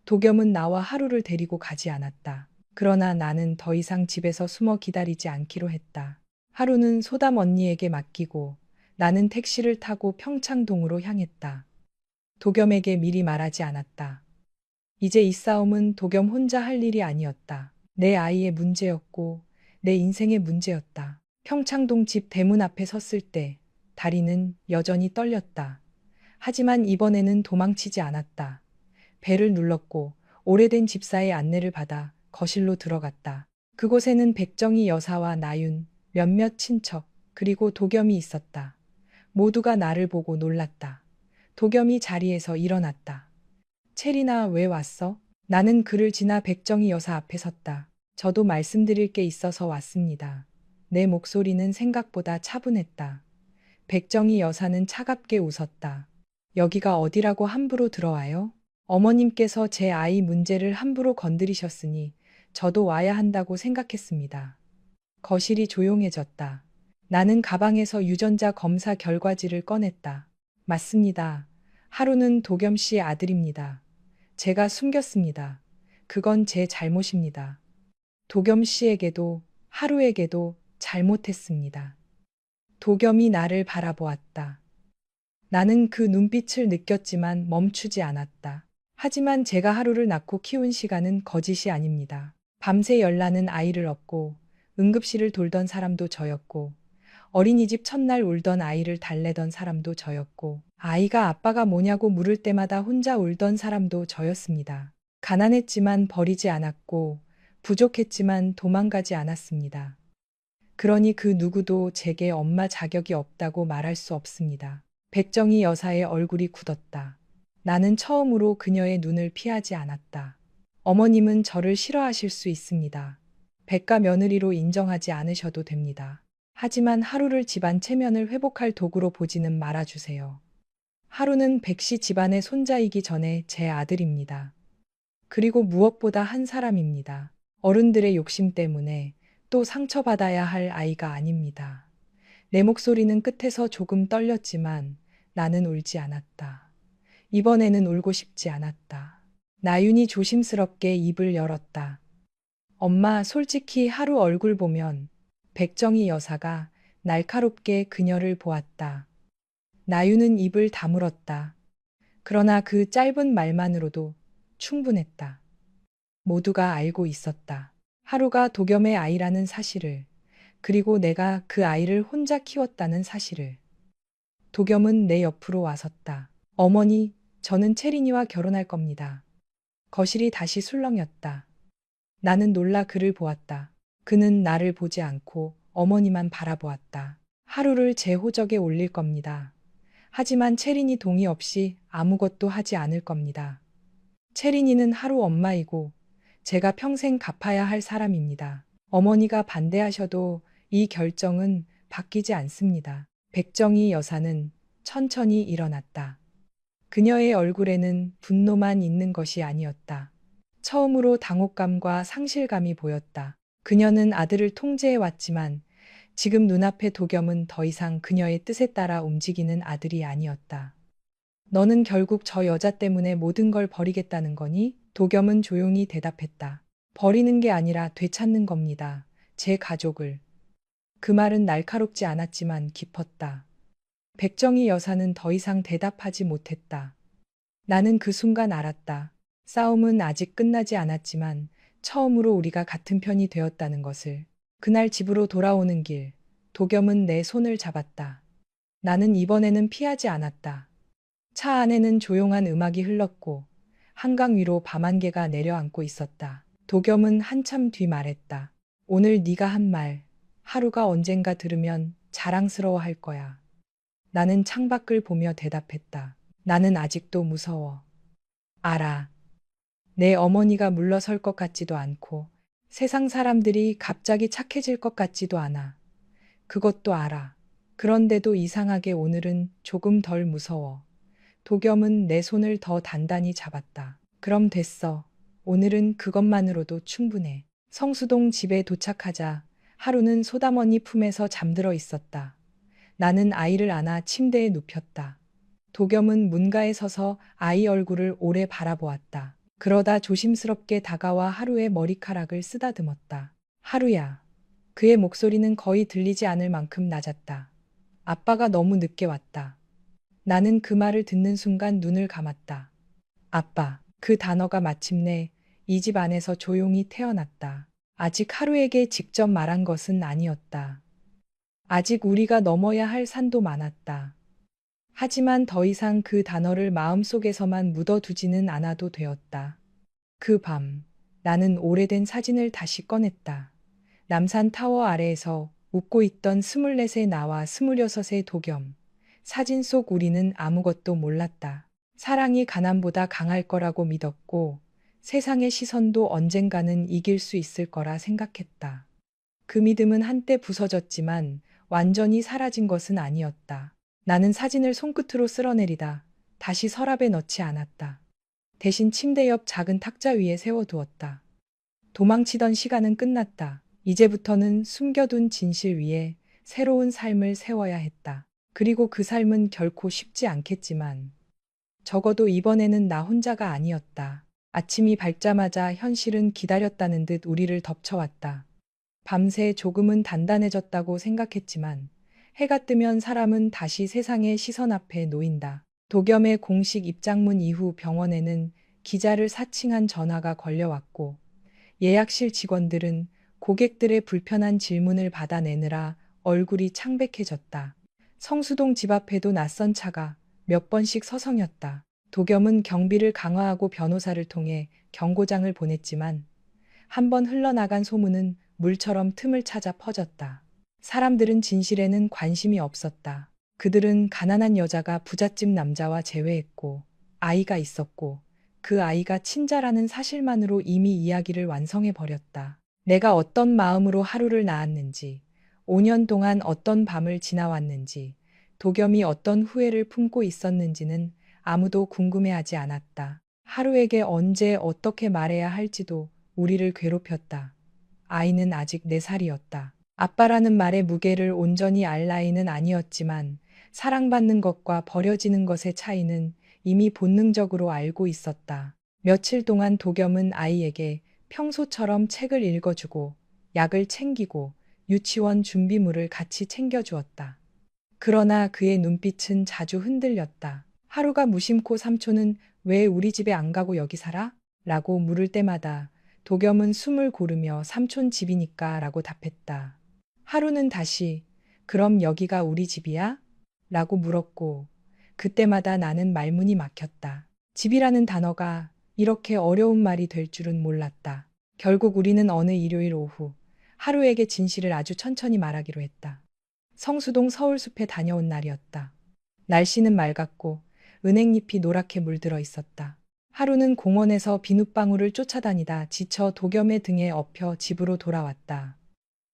도겸은 나와 하루를 데리고 가지 않았다. 그러나 나는 더 이상 집에서 숨어 기다리지 않기로 했다. 하루는 소담 언니에게 맡기고 나는 택시를 타고 평창동으로 향했다. 도겸에게 미리 말하지 않았다. 이제 이 싸움은 도겸 혼자 할 일이 아니었다. 내 아이의 문제였고 내 인생의 문제였다. 평창동 집 대문 앞에 섰을 때 다리는 여전히 떨렸다. 하지만 이번에는 도망치지 않았다. 배를 눌렀고 오래된 집사의 안내를 받아 거실로 들어갔다. 그곳에는 백정희 여사와 나윤, 몇몇 친척, 그리고 도겸이 있었다. 모두가 나를 보고 놀랐다. 도겸이 자리에서 일어났다. 체리나 왜 왔어? 나는 그를 지나 백정희 여사 앞에 섰다. 저도 말씀드릴 게 있어서 왔습니다. 내 목소리는 생각보다 차분했다. 백정희 여사는 차갑게 웃었다. 여기가 어디라고 함부로 들어와요? 어머님께서 제 아이 문제를 함부로 건드리셨으니 저도 와야 한다고 생각했습니다. 거실이 조용해졌다. 나는 가방에서 유전자 검사 결과지를 꺼냈다. 맞습니다. 하루는 도겸 씨의 아들입니다. 제가 숨겼습니다. 그건 제 잘못입니다. 도겸 씨에게도 하루에게도 잘못했습니다. 도겸이 나를 바라보았다. 나는 그 눈빛을 느꼈지만 멈추지 않았다. 하지만 제가 하루를 낳고 키운 시간은 거짓이 아닙니다. 밤새 열나는 아이를 업고 응급실을 돌던 사람도 저였고 어린이집 첫날 울던 아이를 달래던 사람도 저였고 아이가 아빠가 뭐냐고 물을 때마다 혼자 울던 사람도 저였습니다. 가난했지만 버리지 않았고 부족했지만 도망가지 않았습니다. 그러니 그 누구도 제게 엄마 자격이 없다고 말할 수 없습니다. 백정희 여사의 얼굴이 굳었다. 나는 처음으로 그녀의 눈을 피하지 않았다. 어머님은 저를 싫어하실 수 있습니다. 백가 며느리로 인정하지 않으셔도 됩니다. 하지만 하루를 집안 체면을 회복할 도구로 보지는 말아주세요. 하루는 백씨 집안의 손자이기 전에 제 아들입니다. 그리고 무엇보다 한 사람입니다. 어른들의 욕심 때문에 또 상처받아야 할 아이가 아닙니다. 내 목소리는 끝에서 조금 떨렸지만 나는 울지 않았다. 이번에는 울고 싶지 않았다. 나윤이 조심스럽게 입을 열었다. 엄마, 솔직히 하루 얼굴 보면 백정희 여사가 날카롭게 그녀를 보았다. 나윤은 입을 다물었다. 그러나 그 짧은 말만으로도 충분했다. 모두가 알고 있었다. 하루가 도겸의 아이라는 사실을, 그리고 내가 그 아이를 혼자 키웠다는 사실을. 도겸은 내 옆으로 와섰다. 어머니, 저는 채린이와 결혼할 겁니다. 거실이 다시 술렁였다. 나는 놀라 그를 보았다. 그는 나를 보지 않고 어머니만 바라보았다. 하루를 제 호적에 올릴 겁니다. 하지만 채린이 동의 없이 아무것도 하지 않을 겁니다. 채린이는 하루 엄마이고 제가 평생 갚아야 할 사람입니다. 어머니가 반대하셔도 이 결정은 바뀌지 않습니다. 백정희 여사는 천천히 일어났다. 그녀의 얼굴에는 분노만 있는 것이 아니었다. 처음으로 당혹감과 상실감이 보였다. 그녀는 아들을 통제해 왔지만 지금 눈앞의 도겸은 더 이상 그녀의 뜻에 따라 움직이는 아들이 아니었다. 너는 결국 저 여자 때문에 모든 걸 버리겠다는 거니? 도겸은 조용히 대답했다. 버리는 게 아니라 되찾는 겁니다. 제 가족을. 그 말은 날카롭지 않았지만 깊었다. 백정희 여사는 더 이상 대답하지 못했다. 나는 그 순간 알았다. 싸움은 아직 끝나지 않았지만 처음으로 우리가 같은 편이 되었다는 것을. 그날 집으로 돌아오는 길, 도겸은 내 손을 잡았다. 나는 이번에는 피하지 않았다. 차 안에는 조용한 음악이 흘렀고 한강 위로 밤안개가 내려앉고 있었다. 도겸은 한참 뒤 말했다. 오늘 네가 한 말, 하루가 언젠가 들으면 자랑스러워할 거야. 나는 창밖을 보며 대답했다. 나는 아직도 무서워. 알아. 내 어머니가 물러설 것 같지도 않고 세상 사람들이 갑자기 착해질 것 같지도 않아. 그것도 알아. 그런데도 이상하게 오늘은 조금 덜 무서워. 도겸은 내 손을 더 단단히 잡았다. 그럼 됐어. 오늘은 그것만으로도 충분해. 성수동 집에 도착하자 하루는 소담언니 품에서 잠들어 있었다. 나는 아이를 안아 침대에 눕혔다. 도겸은 문가에 서서 아이 얼굴을 오래 바라보았다. 그러다 조심스럽게 다가와 하루의 머리카락을 쓰다듬었다. 하루야. 그의 목소리는 거의 들리지 않을 만큼 낮았다. 아빠가 너무 늦게 왔다. 나는 그 말을 듣는 순간 눈을 감았다. 아빠. 그 단어가 마침내 이 집 안에서 조용히 태어났다. 아직 하루에게 직접 말한 것은 아니었다. 아직 우리가 넘어야 할 산도 많았다. 하지만 더 이상 그 단어를 마음속에서만 묻어두지는 않아도 되었다. 그 밤, 나는 오래된 사진을 다시 꺼냈다. 남산 타워 아래에서 웃고 있던 24세 나와 26의 도겸. 사진 속 우리는 아무것도 몰랐다. 사랑이 가난보다 강할 거라고 믿었고 세상의 시선도 언젠가는 이길 수 있을 거라 생각했다. 그 믿음은 한때 부서졌지만 완전히 사라진 것은 아니었다. 나는 사진을 손끝으로 쓸어내리다 다시 서랍에 넣지 않았다. 대신 침대 옆 작은 탁자 위에 세워두었다. 도망치던 시간은 끝났다. 이제부터는 숨겨둔 진실 위에 새로운 삶을 세워야 했다. 그리고 그 삶은 결코 쉽지 않겠지만 적어도 이번에는 나 혼자가 아니었다. 아침이 밝자마자 현실은 기다렸다는 듯 우리를 덮쳐왔다. 밤새 조금은 단단해졌다고 생각했지만 해가 뜨면 사람은 다시 세상의 시선 앞에 놓인다. 도겸의 공식 입장문 이후 병원에는 기자를 사칭한 전화가 걸려왔고 예약실 직원들은 고객들의 불편한 질문을 받아내느라 얼굴이 창백해졌다. 성수동 집 앞에도 낯선 차가 몇 번씩 서성였다. 도겸은 경비를 강화하고 변호사를 통해 경고장을 보냈지만 한 번 흘러나간 소문은 물처럼 틈을 찾아 퍼졌다. 사람들은 진실에는 관심이 없었다. 그들은 가난한 여자가 부잣집 남자와 재회했고 아이가 있었고 그 아이가 친자라는 사실만으로 이미 이야기를 완성해 버렸다. 내가 어떤 마음으로 하루를 낳았는지, 5년 동안 어떤 밤을 지나왔는지, 도겸이 어떤 후회를 품고 있었는지는 아무도 궁금해하지 않았다. 하루에게 언제 어떻게 말해야 할지도 우리를 괴롭혔다. 아이는 아직 4살이었다. 아빠라는 말의 무게를 온전히 알 나이는 아니었지만 사랑받는 것과 버려지는 것의 차이는 이미 본능적으로 알고 있었다. 며칠 동안 도겸은 아이에게 평소처럼 책을 읽어주고 약을 챙기고 유치원 준비물을 같이 챙겨주었다. 그러나 그의 눈빛은 자주 흔들렸다. 하루가 무심코 삼촌은 왜 우리 집에 안 가고 여기 살아? 라고 물을 때마다 도겸은 숨을 고르며 삼촌 집이니까 라고 답했다. 하루는 다시 그럼 여기가 우리 집이야? 라고 물었고 그때마다 나는 말문이 막혔다. 집이라는 단어가 이렇게 어려운 말이 될 줄은 몰랐다. 결국 우리는 어느 일요일 오후 하루에게 진실을 아주 천천히 말하기로 했다. 성수동 서울숲에 다녀온 날이었다. 날씨는 맑았고 은행잎이 노랗게 물들어 있었다. 하루는 공원에서 비눗방울을 쫓아다니다 지쳐 도겸의 등에 엎여 집으로 돌아왔다.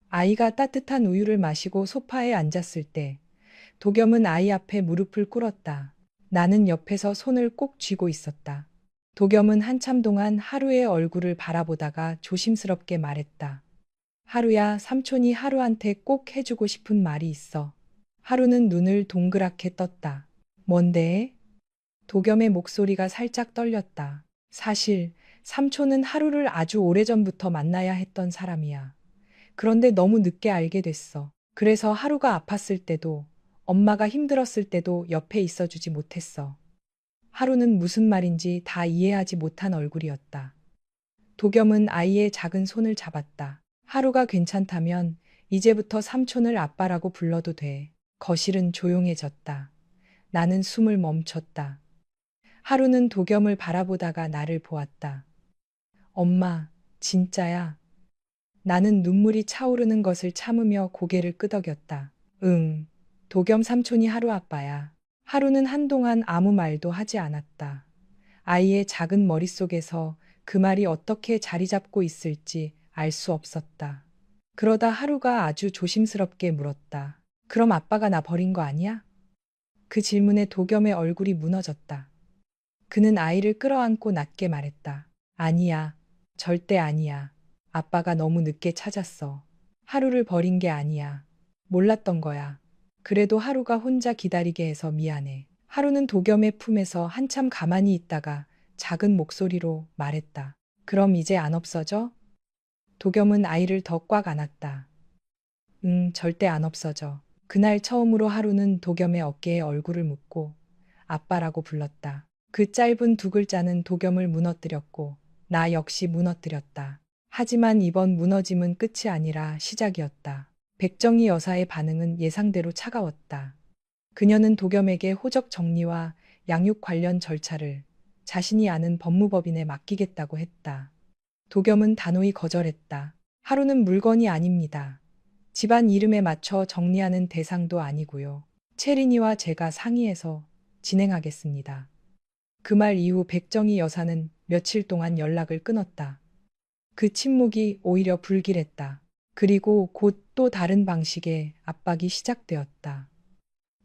아이가 따뜻한 우유를 마시고 소파에 앉았을 때 도겸은 아이 앞에 무릎을 꿇었다. 나는 옆에서 손을 꼭 쥐고 있었다. 도겸은 한참 동안 하루의 얼굴을 바라보다가 조심스럽게 말했다. 하루야, 삼촌이 하루한테 꼭 해주고 싶은 말이 있어. 하루는 눈을 동그랗게 떴다. 뭔데? 도겸의 목소리가 살짝 떨렸다. 사실 삼촌은 하루를 아주 오래전부터 만나야 했던 사람이야. 그런데 너무 늦게 알게 됐어. 그래서 하루가 아팠을 때도 엄마가 힘들었을 때도 옆에 있어주지 못했어. 하루는 무슨 말인지 다 이해하지 못한 얼굴이었다. 도겸은 아이의 작은 손을 잡았다. 하루가 괜찮다면 이제부터 삼촌을 아빠라고 불러도 돼. 거실은 조용해졌다. 나는 숨을 멈췄다. 하루는 도겸을 바라보다가 나를 보았다. 엄마, 진짜야? 나는 눈물이 차오르는 것을 참으며 고개를 끄덕였다. 응, 도겸 삼촌이 하루 아빠야. 하루는 한동안 아무 말도 하지 않았다. 아이의 작은 머릿속에서 그 말이 어떻게 자리 잡고 있을지 알 수 없었다. 그러다 하루가 아주 조심스럽게 물었다. 그럼 아빠가 나 버린 거 아니야? 그 질문에 도겸의 얼굴이 무너졌다. 그는 아이를 끌어안고 낮게 말했다. 아니야. 절대 아니야. 아빠가 너무 늦게 찾았어. 하루를 버린 게 아니야. 몰랐던 거야. 그래도 하루가 혼자 기다리게 해서 미안해. 하루는 도겸의 품에서 한참 가만히 있다가 작은 목소리로 말했다. 그럼 이제 안 없어져? 도겸은 아이를 더 꽉 안았다. 응, 절대 안 없어져. 그날 처음으로 하루는 도겸의 어깨에 얼굴을 묻고 아빠라고 불렀다. 그 짧은 두 글자는 도겸을 무너뜨렸고 나 역시 무너뜨렸다. 하지만 이번 무너짐은 끝이 아니라 시작이었다. 백정희 여사의 반응은 예상대로 차가웠다. 그녀는 도겸에게 호적 정리와 양육 관련 절차를 자신이 아는 법무법인에 맡기겠다고 했다. 도겸은 단호히 거절했다. 하루는 물건이 아닙니다. 집안 이름에 맞춰 정리하는 대상도 아니고요. 채린이와 제가 상의해서 진행하겠습니다. 그 말 이후 백정희 여사는 며칠 동안 연락을 끊었다. 그 침묵이 오히려 불길했다. 그리고 곧 또 다른 방식의 압박이 시작되었다.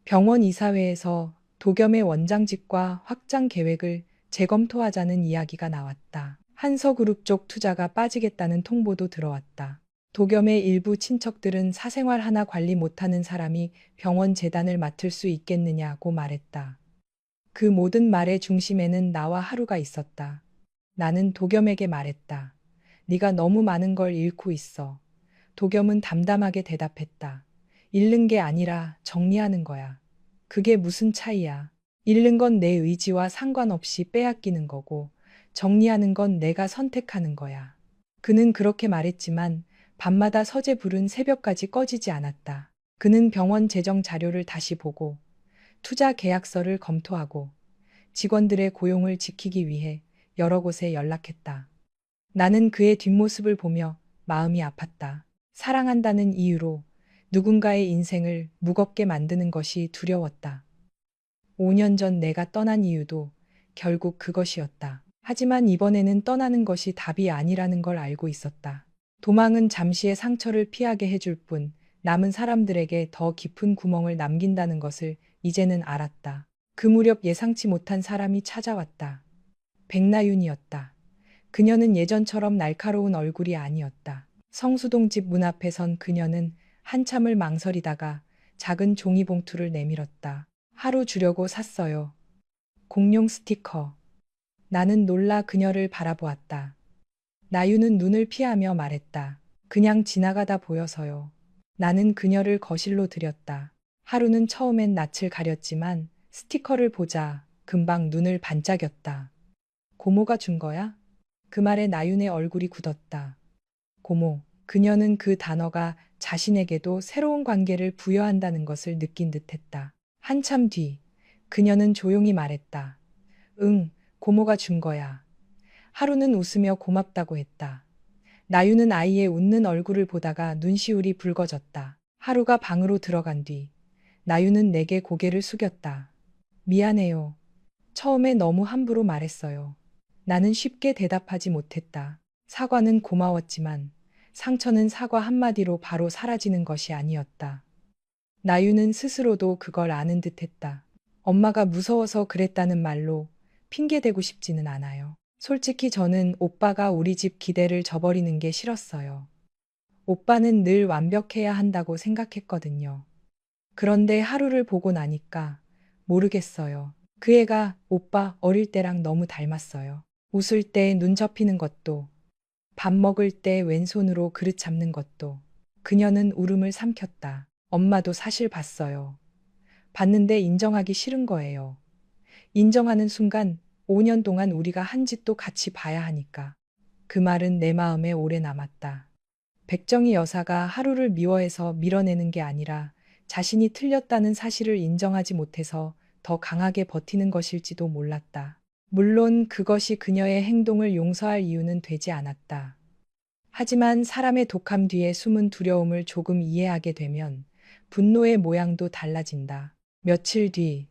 병원 이사회에서 도겸의 원장직과 확장 계획을 재검토하자는 이야기가 나왔다. 한서그룹 쪽 투자가 빠지겠다는 통보도 들어왔다. 도겸의 일부 친척들은 사생활 하나 관리 못하는 사람이 병원 재단을 맡을 수 있겠느냐고 말했다. 그 모든 말의 중심에는 나와 하루가 있었다. 나는 도겸에게 말했다. 네가 너무 많은 걸 잃고 있어. 도겸은 담담하게 대답했다. 잃는 게 아니라 정리하는 거야. 그게 무슨 차이야. 잃는 건 내 의지와 상관없이 빼앗기는 거고 정리하는 건 내가 선택하는 거야. 그는 그렇게 말했지만 밤마다 서재 불은 새벽까지 꺼지지 않았다. 그는 병원 재정 자료를 다시 보고 투자 계약서를 검토하고 직원들의 고용을 지키기 위해 여러 곳에 연락했다. 나는 그의 뒷모습을 보며 마음이 아팠다. 사랑한다는 이유로 누군가의 인생을 무겁게 만드는 것이 두려웠다. 5년 전 내가 떠난 이유도 결국 그것이었다. 하지만 이번에는 떠나는 것이 답이 아니라는 걸 알고 있었다. 도망은 잠시의 상처를 피하게 해줄 뿐 남은 사람들에게 더 깊은 구멍을 남긴다는 것을 이제는 알았다. 그 무렵 예상치 못한 사람이 찾아왔다. 백나윤이었다. 그녀는 예전처럼 날카로운 얼굴이 아니었다. 성수동 집 문 앞에 선 그녀는 한참을 망설이다가 작은 종이 봉투를 내밀었다. 하루 주려고 샀어요. 공룡 스티커. 나는 놀라 그녀를 바라보았다. 나유는 눈을 피하며 말했다. 그냥 지나가다 보여서요. 나는 그녀를 거실로 들였다. 하루는 처음엔 낯을 가렸지만 스티커를 보자 금방 눈을 반짝였다. 고모가 준 거야? 그 말에 나윤의 얼굴이 굳었다. 고모. 그녀는 그 단어가 자신에게도 새로운 관계를 부여한다는 것을 느낀 듯했다. 한참 뒤 그녀는 조용히 말했다. 응, 고모가 준 거야. 하루는 웃으며 고맙다고 했다. 나유는 아이의 웃는 얼굴을 보다가 눈시울이 붉어졌다. 하루가 방으로 들어간 뒤 나유는 내게 고개를 숙였다. 미안해요. 처음에 너무 함부로 말했어요. 나는 쉽게 대답하지 못했다. 사과는 고마웠지만 상처는 사과 한마디로 바로 사라지는 것이 아니었다. 나유는 스스로도 그걸 아는 듯했다. 엄마가 무서워서 그랬다는 말로 핑계대고 싶지는 않아요. 솔직히 저는 오빠가 우리 집 기대를 저버리는 게 싫었어요. 오빠는 늘 완벽해야 한다고 생각했거든요. 그런데 하루를 보고 나니까 모르겠어요. 그 애가 오빠 어릴 때랑 너무 닮았어요. 웃을 때 눈 접히는 것도, 밥 먹을 때 왼손으로 그릇 잡는 것도. 그녀는 울음을 삼켰다. 엄마도 사실 봤어요. 봤는데 인정하기 싫은 거예요. 인정하는 순간 5년 동안 우리가 한 짓도 같이 봐야 하니까. 그 말은 내 마음에 오래 남았다. 백정희 여사가 하루를 미워해서 밀어내는 게 아니라 자신이 틀렸다는 사실을 인정하지 못해서 더 강하게 버티는 것일지도 몰랐다. 물론 그것이 그녀의 행동을 용서할 이유는 되지 않았다. 하지만 사람의 독함 뒤에 숨은 두려움을 조금 이해하게 되면 분노의 모양도 달라진다. 며칠 뒤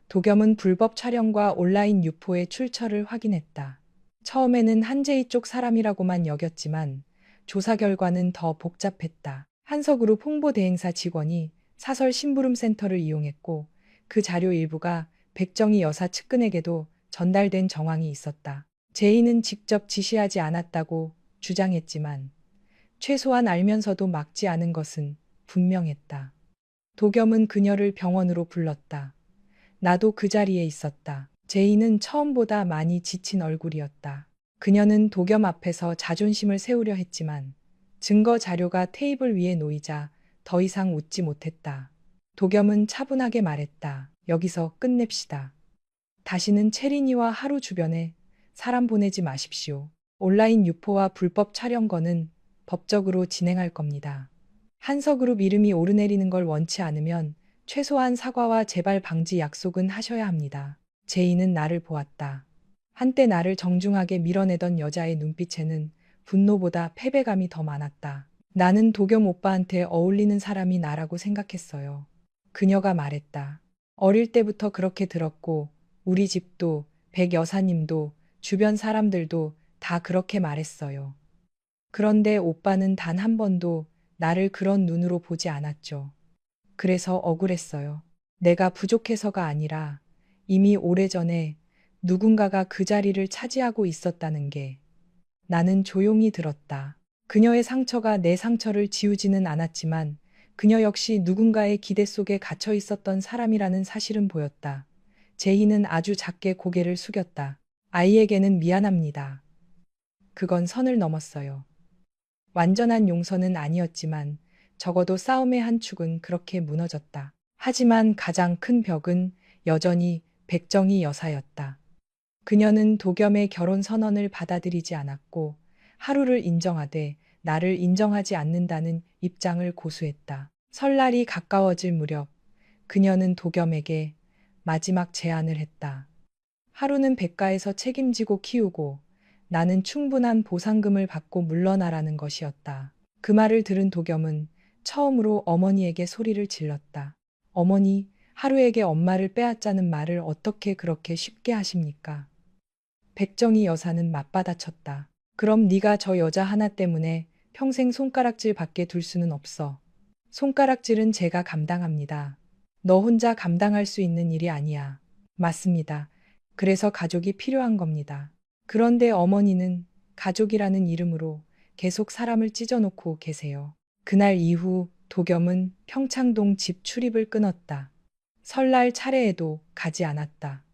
도겸은 불법 촬영과 온라인 유포의 출처를 확인했다. 처음에는 한제이 쪽 사람이라고만 여겼지만 조사 결과는 더 복잡했다. 한서그룹 홍보대행사 직원이 사설 심부름 센터를 이용했고 그 자료 일부가 백정희 여사 측근에게도 전달된 정황이 있었다. 제이는 직접 지시하지 않았다고 주장했지만 최소한 알면서도 막지 않은 것은 분명했다. 도겸은 그녀를 병원으로 불렀다. 나도 그 자리에 있었다. 제이는 처음보다 많이 지친 얼굴이었다. 그녀는 도겸 앞에서 자존심을 세우려 했지만 증거 자료가 테이블 위에 놓이자 더 이상 웃지 못했다. 도겸은 차분하게 말했다. 여기서 끝냅시다. 다시는 채린이와 하루 주변에 사람 보내지 마십시오. 온라인 유포와 불법 촬영건은 법적으로 진행할 겁니다. 한서그룹 이름이 오르내리는 걸 원치 않으면 최소한 사과와 재발 방지 약속은 하셔야 합니다. 제이는 나를 보았다. 한때 나를 정중하게 밀어내던 여자의 눈빛에는 분노보다 패배감이 더 많았다. 나는 도겸 오빠한테 어울리는 사람이 나라고 생각했어요. 그녀가 말했다. 어릴 때부터 그렇게 들었고 우리 집도 백 여사님도 주변 사람들도 다 그렇게 말했어요. 그런데 오빠는 단 한 번도 나를 그런 눈으로 보지 않았죠. 그래서 억울했어요. 내가 부족해서가 아니라 이미 오래전에 누군가가 그 자리를 차지하고 있었다는 게. 나는 조용히 들었다. 그녀의 상처가 내 상처를 지우지는 않았지만 그녀 역시 누군가의 기대 속에 갇혀 있었던 사람이라는 사실은 보였다. 제이는 아주 작게 고개를 숙였다. 아이에게는 미안합니다. 그건 선을 넘었어요. 완전한 용서는 아니었지만 적어도 싸움의 한 축은 그렇게 무너졌다. 하지만 가장 큰 벽은 여전히 백정희 여사였다. 그녀는 도겸의 결혼 선언을 받아들이지 않았고 하루를 인정하되 나를 인정하지 않는다는 입장을 고수했다. 설날이 가까워질 무렵 그녀는 도겸에게 마지막 제안을 했다. 하루는 백가에서 책임지고 키우고 나는 충분한 보상금을 받고 물러나라는 것이었다. 그 말을 들은 도겸은 처음으로 어머니에게 소리를 질렀다. 어머니, 하루에게 엄마를 빼앗자는 말을 어떻게 그렇게 쉽게 하십니까? 백정희 여사는 맞받아쳤다. 그럼 네가 저 여자 하나 때문에 평생 손가락질 받게 둘 수는 없어. 손가락질은 제가 감당합니다. 너 혼자 감당할 수 있는 일이 아니야. 맞습니다. 그래서 가족이 필요한 겁니다. 그런데 어머니는 가족이라는 이름으로 계속 사람을 찢어놓고 계세요. 그날 이후 도겸은 평창동 집 출입을 끊었다. 설날 차례에도 가지 않았다.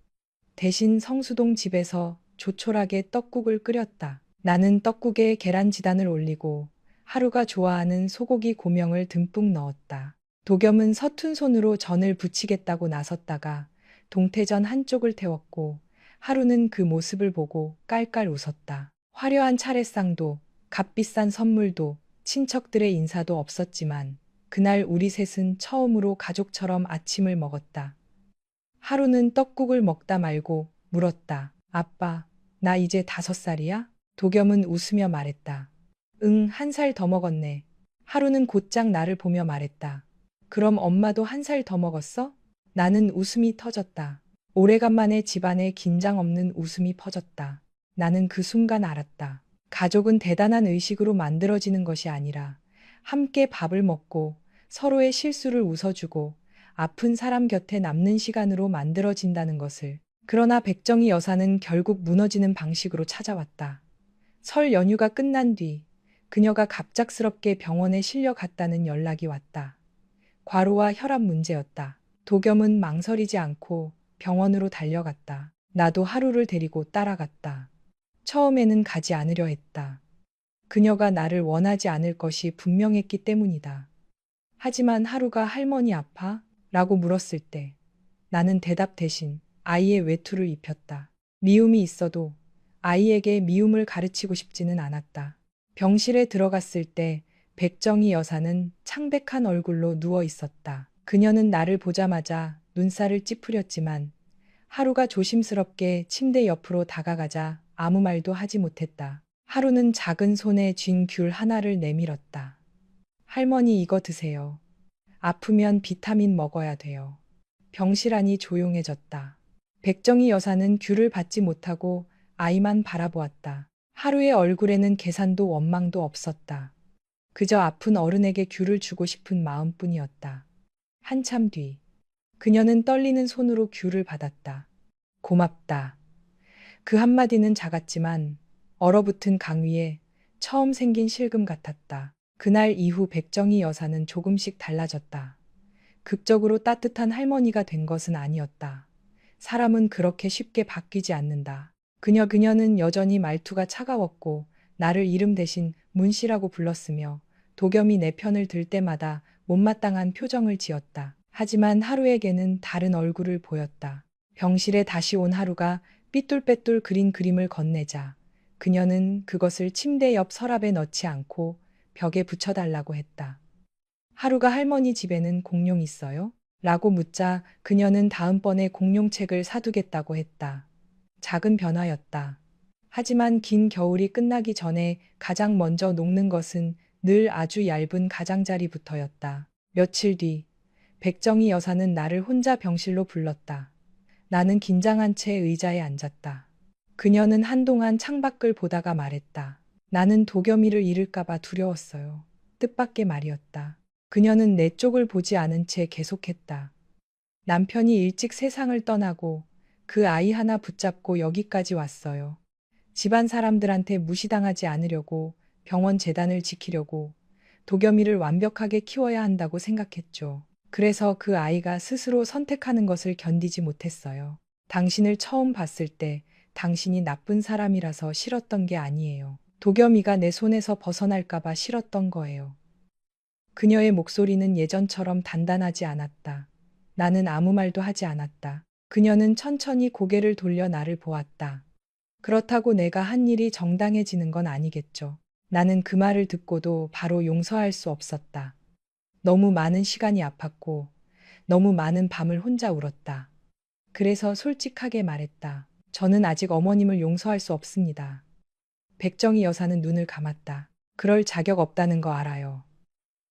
대신 성수동 집에서 조촐하게 떡국을 끓였다. 나는 떡국에 계란지단을 올리고 하루가 좋아하는 소고기 고명을 듬뿍 넣었다. 도겸은 서툰 손으로 전을 부치겠다고 나섰다가 동태전 한쪽을 태웠고 하루는 그 모습을 보고 깔깔 웃었다. 화려한 차례상도 값비싼 선물도 친척들의 인사도 없었지만 그날 우리 셋은 처음으로 가족처럼 아침을 먹었다. 하루는 떡국을 먹다 말고 물었다. 아빠, 나 이제 5살이야? 도겸은 웃으며 말했다. 응, 1살 더 먹었네. 하루는 곧장 나를 보며 말했다. 그럼 엄마도 1살 더 먹었어? 나는 웃음이 터졌다. 오래간만에 집안에 긴장 없는 웃음이 퍼졌다. 나는 그 순간 알았다. 가족은 대단한 의식으로 만들어지는 것이 아니라 함께 밥을 먹고 서로의 실수를 웃어주고 아픈 사람 곁에 남는 시간으로 만들어진다는 것을. 그러나 백정희 여사는 결국 무너지는 방식으로 찾아왔다. 설 연휴가 끝난 뒤 그녀가 갑작스럽게 병원에 실려갔다는 연락이 왔다. 과로와 혈압 문제였다. 도겸은 망설이지 않고 병원으로 달려갔다. 나도 하루를 데리고 따라갔다. 처음에는 가지 않으려 했다. 그녀가 나를 원하지 않을 것이 분명했기 때문이다. 하지만 하루가 할머니 아파? 라고 물었을 때 나는 대답 대신 아이의 외투를 입혔다. 미움이 있어도 아이에게 미움을 가르치고 싶지는 않았다. 병실에 들어갔을 때 백정희 여사는 창백한 얼굴로 누워 있었다. 그녀는 나를 보자마자 눈살을 찌푸렸지만 하루가 조심스럽게 침대 옆으로 다가가자 아무 말도 하지 못했다. 하루는 작은 손에 쥔 귤 하나를 내밀었다. 할머니 이거 드세요. 아프면 비타민 먹어야 돼요. 병실 안이 조용해졌다. 백정희 여사는 귤을 받지 못하고 아이만 바라보았다. 하루의 얼굴에는 계산도 원망도 없었다. 그저 아픈 어른에게 귤을 주고 싶은 마음뿐이었다. 한참 뒤, 그녀는 떨리는 손으로 귤을 받았다. 고맙다. 그 한마디는 작았지만 얼어붙은 강 위에 처음 생긴 실금 같았다. 그날 이후 백정희 여사는 조금씩 달라졌다. 극적으로 따뜻한 할머니가 된 것은 아니었다. 사람은 그렇게 쉽게 바뀌지 않는다. 그녀는 여전히 말투가 차가웠고 나를 이름 대신 문씨라고 불렀으며 도겸이 내 편을 들 때마다 못마땅한 표정을 지었다. 하지만 하루에게는 다른 얼굴을 보였다. 병실에 다시 온 하루가 삐뚤빼뚤 그린 그림을 건네자 그녀는 그것을 침대 옆 서랍에 넣지 않고 벽에 붙여달라고 했다. 하루가 할머니 집에는 공룡 있어요? 라고 묻자 그녀는 다음번에 공룡책을 사두겠다고 했다. 작은 변화였다. 하지만 긴 겨울이 끝나기 전에 가장 먼저 녹는 것은 늘 아주 얇은 가장자리부터였다. 며칠 뒤, 백정희 여사는 나를 혼자 병실로 불렀다. 나는 긴장한 채 의자에 앉았다. 그녀는 한동안 창밖을 보다가 말했다. 나는 도겸이를 잃을까봐 두려웠어요. 뜻밖의 말이었다. 그녀는 내 쪽을 보지 않은 채 계속했다. 남편이 일찍 세상을 떠나고 그 아이 하나 붙잡고 여기까지 왔어요. 집안 사람들한테 무시당하지 않으려고 병원 재단을 지키려고 도겸이를 완벽하게 키워야 한다고 생각했죠. 그래서 그 아이가 스스로 선택하는 것을 견디지 못했어요. 당신을 처음 봤을 때 당신이 나쁜 사람이라서 싫었던 게 아니에요. 도겸이가 내 손에서 벗어날까봐 싫었던 거예요. 그녀의 목소리는 예전처럼 단단하지 않았다. 나는 아무 말도 하지 않았다. 그녀는 천천히 고개를 돌려 나를 보았다. 그렇다고 내가 한 일이 정당해지는 건 아니겠죠. 나는 그 말을 듣고도 바로 용서할 수 없었다. 너무 많은 시간이 아팠고 너무 많은 밤을 혼자 울었다. 그래서 솔직하게 말했다. 저는 아직 어머님을 용서할 수 없습니다. 백정희 여사는 눈을 감았다. 그럴 자격 없다는 거 알아요.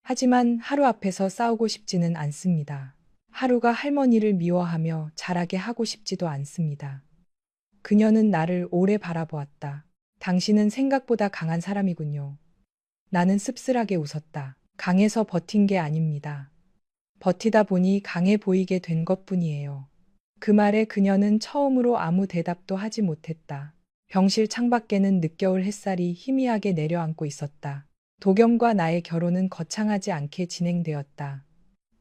하지만 하루 앞에서 싸우고 싶지는 않습니다. 하루가 할머니를 미워하며 자라게 하고 싶지도 않습니다. 그녀는 나를 오래 바라보았다. 당신은 생각보다 강한 사람이군요. 나는 씁쓸하게 웃었다. 강해서 버틴 게 아닙니다. 버티다 보니 강해 보이게 된 것뿐이에요. 그 말에 그녀는 처음으로 아무 대답도 하지 못했다. 병실 창밖에는 늦겨울 햇살이 희미하게 내려앉고 있었다. 도겸과 나의 결혼은 거창하지 않게 진행되었다.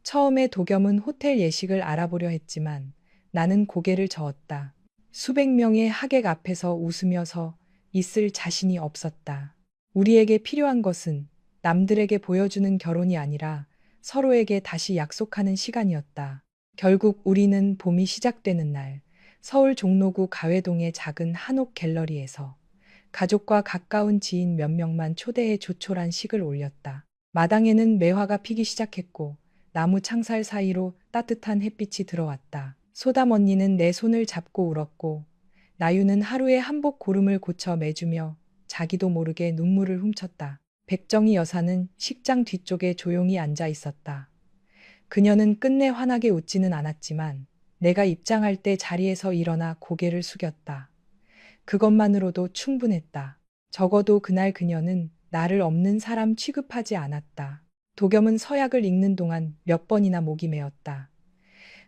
처음에 도겸은 호텔 예식을 알아보려 했지만 나는 고개를 저었다. 수백 명의 하객 앞에서 웃으며 서 있을 자신이 없었다. 우리에게 필요한 것은 남들에게 보여주는 결혼이 아니라 서로에게 다시 약속하는 시간이었다. 결국 우리는 봄이 시작되는 날 서울 종로구 가회동의 작은 한옥 갤러리에서 가족과 가까운 지인 몇 명만 초대해 조촐한 식을 올렸다. 마당에는 매화가 피기 시작했고 나무 창살 사이로 따뜻한 햇빛이 들어왔다. 소담 언니는 내 손을 잡고 울었고 나유는 하루의 한복 고름을 고쳐 매주며 자기도 모르게 눈물을 훔쳤다. 백정희 여사는 식장 뒤쪽에 조용히 앉아 있었다. 그녀는 끝내 환하게 웃지는 않았지만 내가 입장할 때 자리에서 일어나 고개를 숙였다. 그것만으로도 충분했다. 적어도 그날 그녀는 나를 없는 사람 취급하지 않았다. 도겸은 서약을 읽는 동안 몇 번이나 목이 메었다.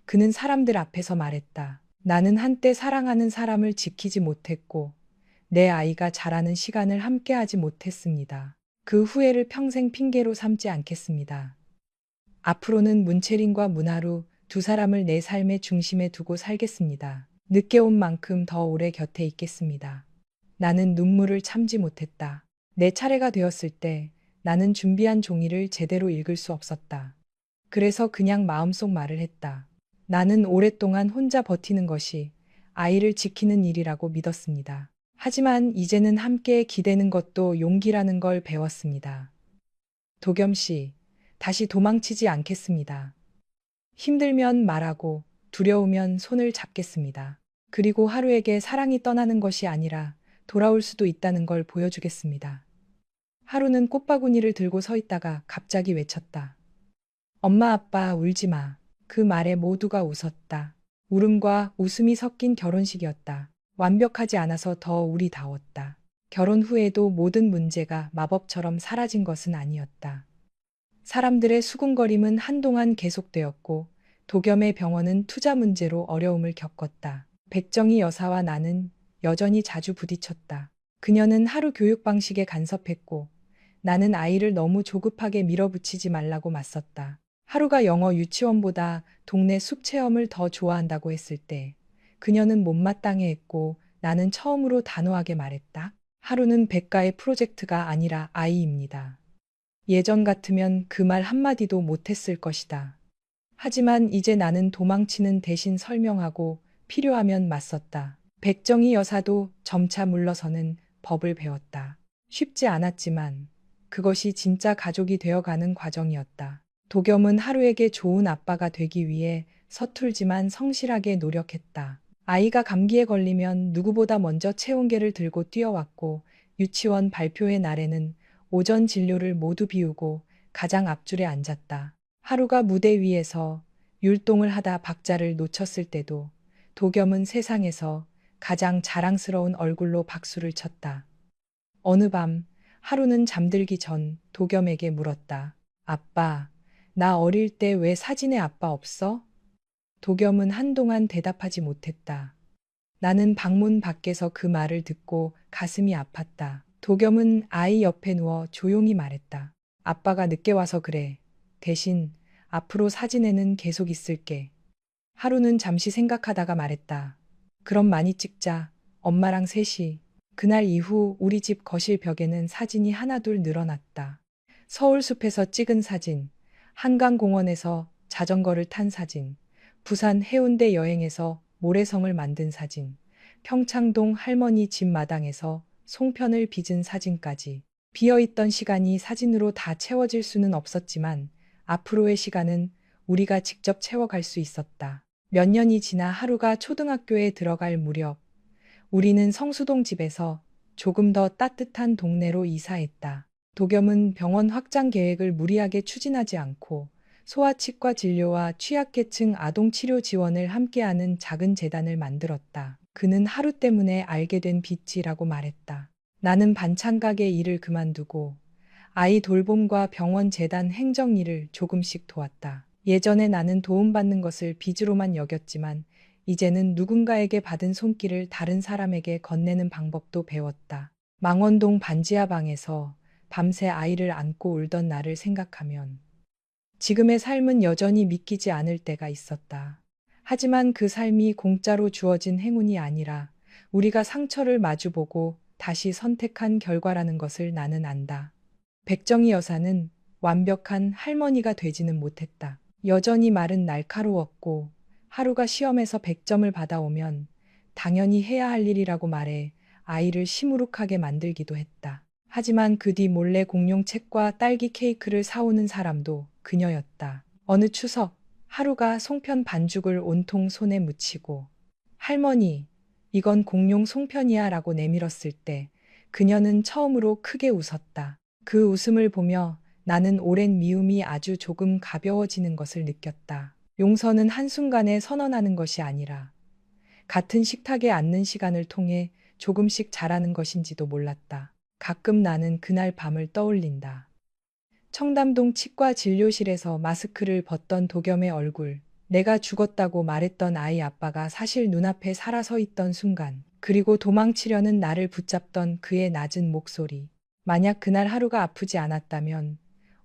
그는 사람들 앞에서 말했다. 나는 한때 사랑하는 사람을 지키지 못했고 내 아이가 자라는 시간을 함께하지 못했습니다. 그 후회를 평생 핑계로 삼지 않겠습니다. 앞으로는 문채린과 문하루 두 사람을 내 삶의 중심에 두고 살겠습니다. 늦게 온 만큼 더 오래 곁에 있겠습니다. 나는 눈물을 참지 못했다. 내 차례가 되었을 때 나는 준비한 종이를 제대로 읽을 수 없었다. 그래서 그냥 마음속 말을 했다. 나는 오랫동안 혼자 버티는 것이 아이를 지키는 일이라고 믿었습니다. 하지만 이제는 함께 기대는 것도 용기라는 걸 배웠습니다. 도겸 씨, 다시 도망치지 않겠습니다. 힘들면 말하고 두려우면 손을 잡겠습니다. 그리고 하루에게 사랑이 떠나는 것이 아니라 돌아올 수도 있다는 걸 보여주겠습니다. 하루는 꽃바구니를 들고 서 있다가 갑자기 외쳤다. 엄마 아빠 울지 마. 그 말에 모두가 웃었다. 울음과 웃음이 섞인 결혼식이었다. 완벽하지 않아서 더 우리다웠다. 결혼 후에도 모든 문제가 마법처럼 사라진 것은 아니었다. 사람들의 수군거림은 한동안 계속되었고 도겸의 병원은 투자 문제로 어려움을 겪었다. 백정희 여사와 나는 여전히 자주 부딪혔다. 그녀는 하루 교육 방식에 간섭했고 나는 아이를 너무 조급하게 밀어붙이지 말라고 맞섰다. 하루가 영어 유치원보다 동네 숲 체험을 더 좋아한다고 했을 때 그녀는 못마땅해했고 나는 처음으로 단호하게 말했다. 하루는 백가의 프로젝트가 아니라 아이입니다. 예전 같으면 그 말 한마디도 못했을 것이다. 하지만 이제 나는 도망치는 대신 설명하고 필요하면 맞섰다. 백정희 여사도 점차 물러서는 법을 배웠다. 쉽지 않았지만 그것이 진짜 가족이 되어가는 과정이었다. 도겸은 하루에게 좋은 아빠가 되기 위해 서툴지만 성실하게 노력했다. 아이가 감기에 걸리면 누구보다 먼저 체온계를 들고 뛰어왔고 유치원 발표회 날에는 오전 진료를 모두 비우고 가장 앞줄에 앉았다. 하루가 무대 위에서 율동을 하다 박자를 놓쳤을 때도 도겸은 세상에서 가장 자랑스러운 얼굴로 박수를 쳤다. 어느 밤 하루는 잠들기 전 도겸에게 물었다. 아빠, 나 어릴 때 왜 사진에 아빠 없어? 도겸은 한동안 대답하지 못했다. 나는 방문 밖에서 그 말을 듣고 가슴이 아팠다. 도겸은 아이 옆에 누워 조용히 말했다. 아빠가 늦게 와서 그래. 대신 앞으로 사진에는 계속 있을게. 하루는 잠시 생각하다가 말했다. 그럼 많이 찍자. 엄마랑 셋이. 그날 이후 우리 집 거실 벽에는 사진이 하나둘 늘어났다. 서울 숲에서 찍은 사진, 한강공원에서 자전거를 탄 사진, 부산 해운대 여행에서 모래성을 만든 사진, 평창동 할머니 집 마당에서 송편을 빚은 사진까지. 비어있던 시간이 사진으로 다 채워질 수는 없었지만 앞으로의 시간은 우리가 직접 채워갈 수 있었다. 몇 년이 지나 하루가 초등학교에 들어갈 무렵 우리는 성수동 집에서 조금 더 따뜻한 동네로 이사했다. 도겸은 병원 확장 계획을 무리하게 추진하지 않고 소아치과 진료와 취약계층 아동치료 지원을 함께하는 작은 재단을 만들었다. 그는 하루 때문에 알게 된 빚이라고 말했다. 나는 반찬가게 일을 그만두고 아이 돌봄과 병원 재단 행정 일을 조금씩 도왔다. 예전에 나는 도움받는 것을 빚으로만 여겼지만 이제는 누군가에게 받은 손길을 다른 사람에게 건네는 방법도 배웠다. 망원동 반지하 방에서 밤새 아이를 안고 울던 나를 생각하면 지금의 삶은 여전히 믿기지 않을 때가 있었다. 하지만 그 삶이 공짜로 주어진 행운이 아니라 우리가 상처를 마주보고 다시 선택한 결과라는 것을 나는 안다. 백정희 여사는 완벽한 할머니가 되지는 못했다. 여전히 말은 날카로웠고 하루가 시험에서 100점을 받아오면 당연히 해야 할 일이라고 말해 아이를 시무룩하게 만들기도 했다. 하지만 그 뒤 몰래 공룡책과 딸기 케이크를 사오는 사람도 그녀였다. 어느 추석 하루가 송편 반죽을 온통 손에 묻히고 할머니, 이건 공룡 송편이야 라고 내밀었을 때 그녀는 처음으로 크게 웃었다. 그 웃음을 보며 나는 오랜 미움이 아주 조금 가벼워지는 것을 느꼈다. 용서는 한순간에 선언하는 것이 아니라 같은 식탁에 앉는 시간을 통해 조금씩 자라는 것인지도 몰랐다. 가끔 나는 그날 밤을 떠올린다. 청담동 치과 진료실에서 마스크를 벗던 도겸의 얼굴, 내가 죽었다고 말했던 아이 아빠가 사실 눈앞에 살아서 있던 순간, 그리고 도망치려는 나를 붙잡던 그의 낮은 목소리. 만약 그날 하루가 아프지 않았다면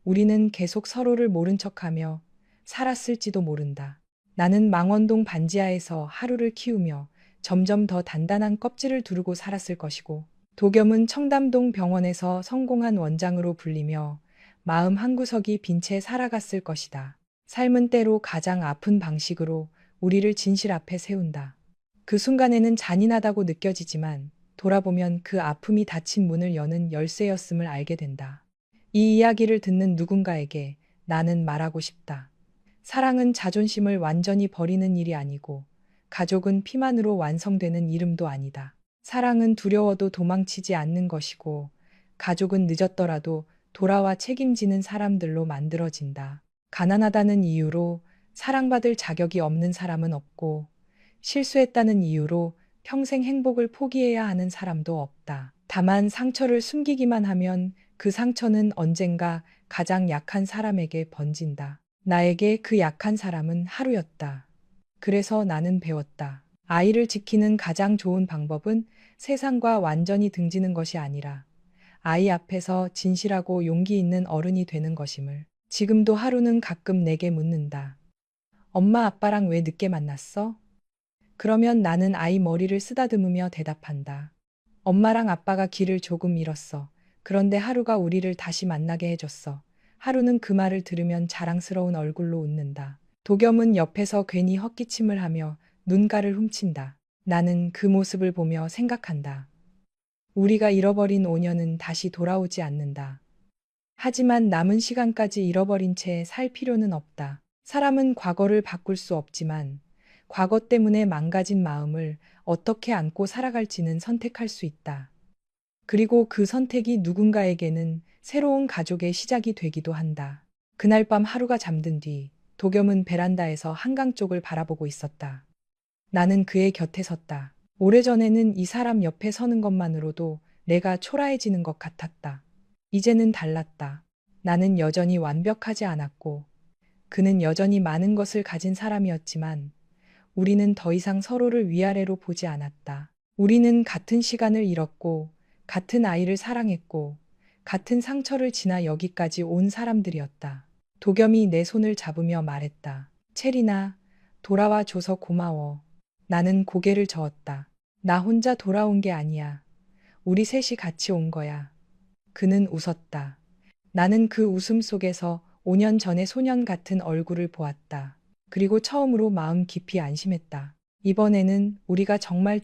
우리는 계속 서로를 모른 척하며 살았을지도 모른다. 나는 망원동 반지하에서 하루를 키우며 점점 더 단단한 껍질을 두르고 살았을 것이고 도겸은 청담동 병원에서 성공한 원장으로 불리며 마음 한구석이 빈 채 살아갔을 것이다. 삶은 때로 가장 아픈 방식으로 우리를 진실 앞에 세운다. 그 순간에는 잔인하다고 느껴지지만 돌아보면 그 아픔이 닫힌 문을 여는 열쇠였음을 알게 된다. 이 이야기를 듣는 누군가에게 나는 말하고 싶다. 사랑은 자존심을 완전히 버리는 일이 아니고 가족은 피만으로 완성되는 이름도 아니다. 사랑은 두려워도 도망치지 않는 것이고 가족은 늦었더라도 돌아와 책임지는 사람들로 만들어진다. 가난하다는 이유로 사랑받을 자격이 없는 사람은 없고 실수했다는 이유로 평생 행복을 포기해야 하는 사람도 없다. 다만 상처를 숨기기만 하면 그 상처는 언젠가 가장 약한 사람에게 번진다. 나에게 그 약한 사람은 하루였다. 그래서 나는 배웠다. 아이를 지키는 가장 좋은 방법은 세상과 완전히 등지는 것이 아니라 아이 앞에서 진실하고 용기 있는 어른이 되는 것임을. 지금도 하루는 가끔 내게 묻는다. 엄마 아빠랑 왜 늦게 만났어? 그러면 나는 아이 머리를 쓰다듬으며 대답한다. 엄마랑 아빠가 길을 조금 잃었어. 그런데 하루가 우리를 다시 만나게 해줬어. 하루는 그 말을 들으면 자랑스러운 얼굴로 웃는다. 도겸은 옆에서 괜히 헛기침을 하며 눈가를 훔친다. 나는 그 모습을 보며 생각한다. 우리가 잃어버린 5년은 다시 돌아오지 않는다. 하지만 남은 시간까지 잃어버린 채 살 필요는 없다. 사람은 과거를 바꿀 수 없지만 과거 때문에 망가진 마음을 어떻게 안고 살아갈지는 선택할 수 있다. 그리고 그 선택이 누군가에게는 새로운 가족의 시작이 되기도 한다. 그날 밤 하루가 잠든 뒤 도겸은 베란다에서 한강 쪽을 바라보고 있었다. 나는 그의 곁에 섰다. 오래전에는 이 사람 옆에 서는 것만으로도 내가 초라해지는 것 같았다. 이제는 달랐다. 나는 여전히 완벽하지 않았고 그는 여전히 많은 것을 가진 사람이었지만 우리는 더 이상 서로를 위아래로 보지 않았다. 우리는 같은 시간을 잃었고 같은 아이를 사랑했고 같은 상처를 지나 여기까지 온 사람들이었다. 도겸이 내 손을 잡으며 말했다. 체리나, 돌아와 줘서 고마워. 나는 고개를 저었다. 나 혼자 돌아온 게 아니야. 우리 셋이 같이 온 거야. 그는 웃었다. 나는 그 웃음 속에서 5년 전의 소년 같은 얼굴을 보았다. 그리고 처음으로 마음 깊이 안심했다. 이번에는 우리가 정말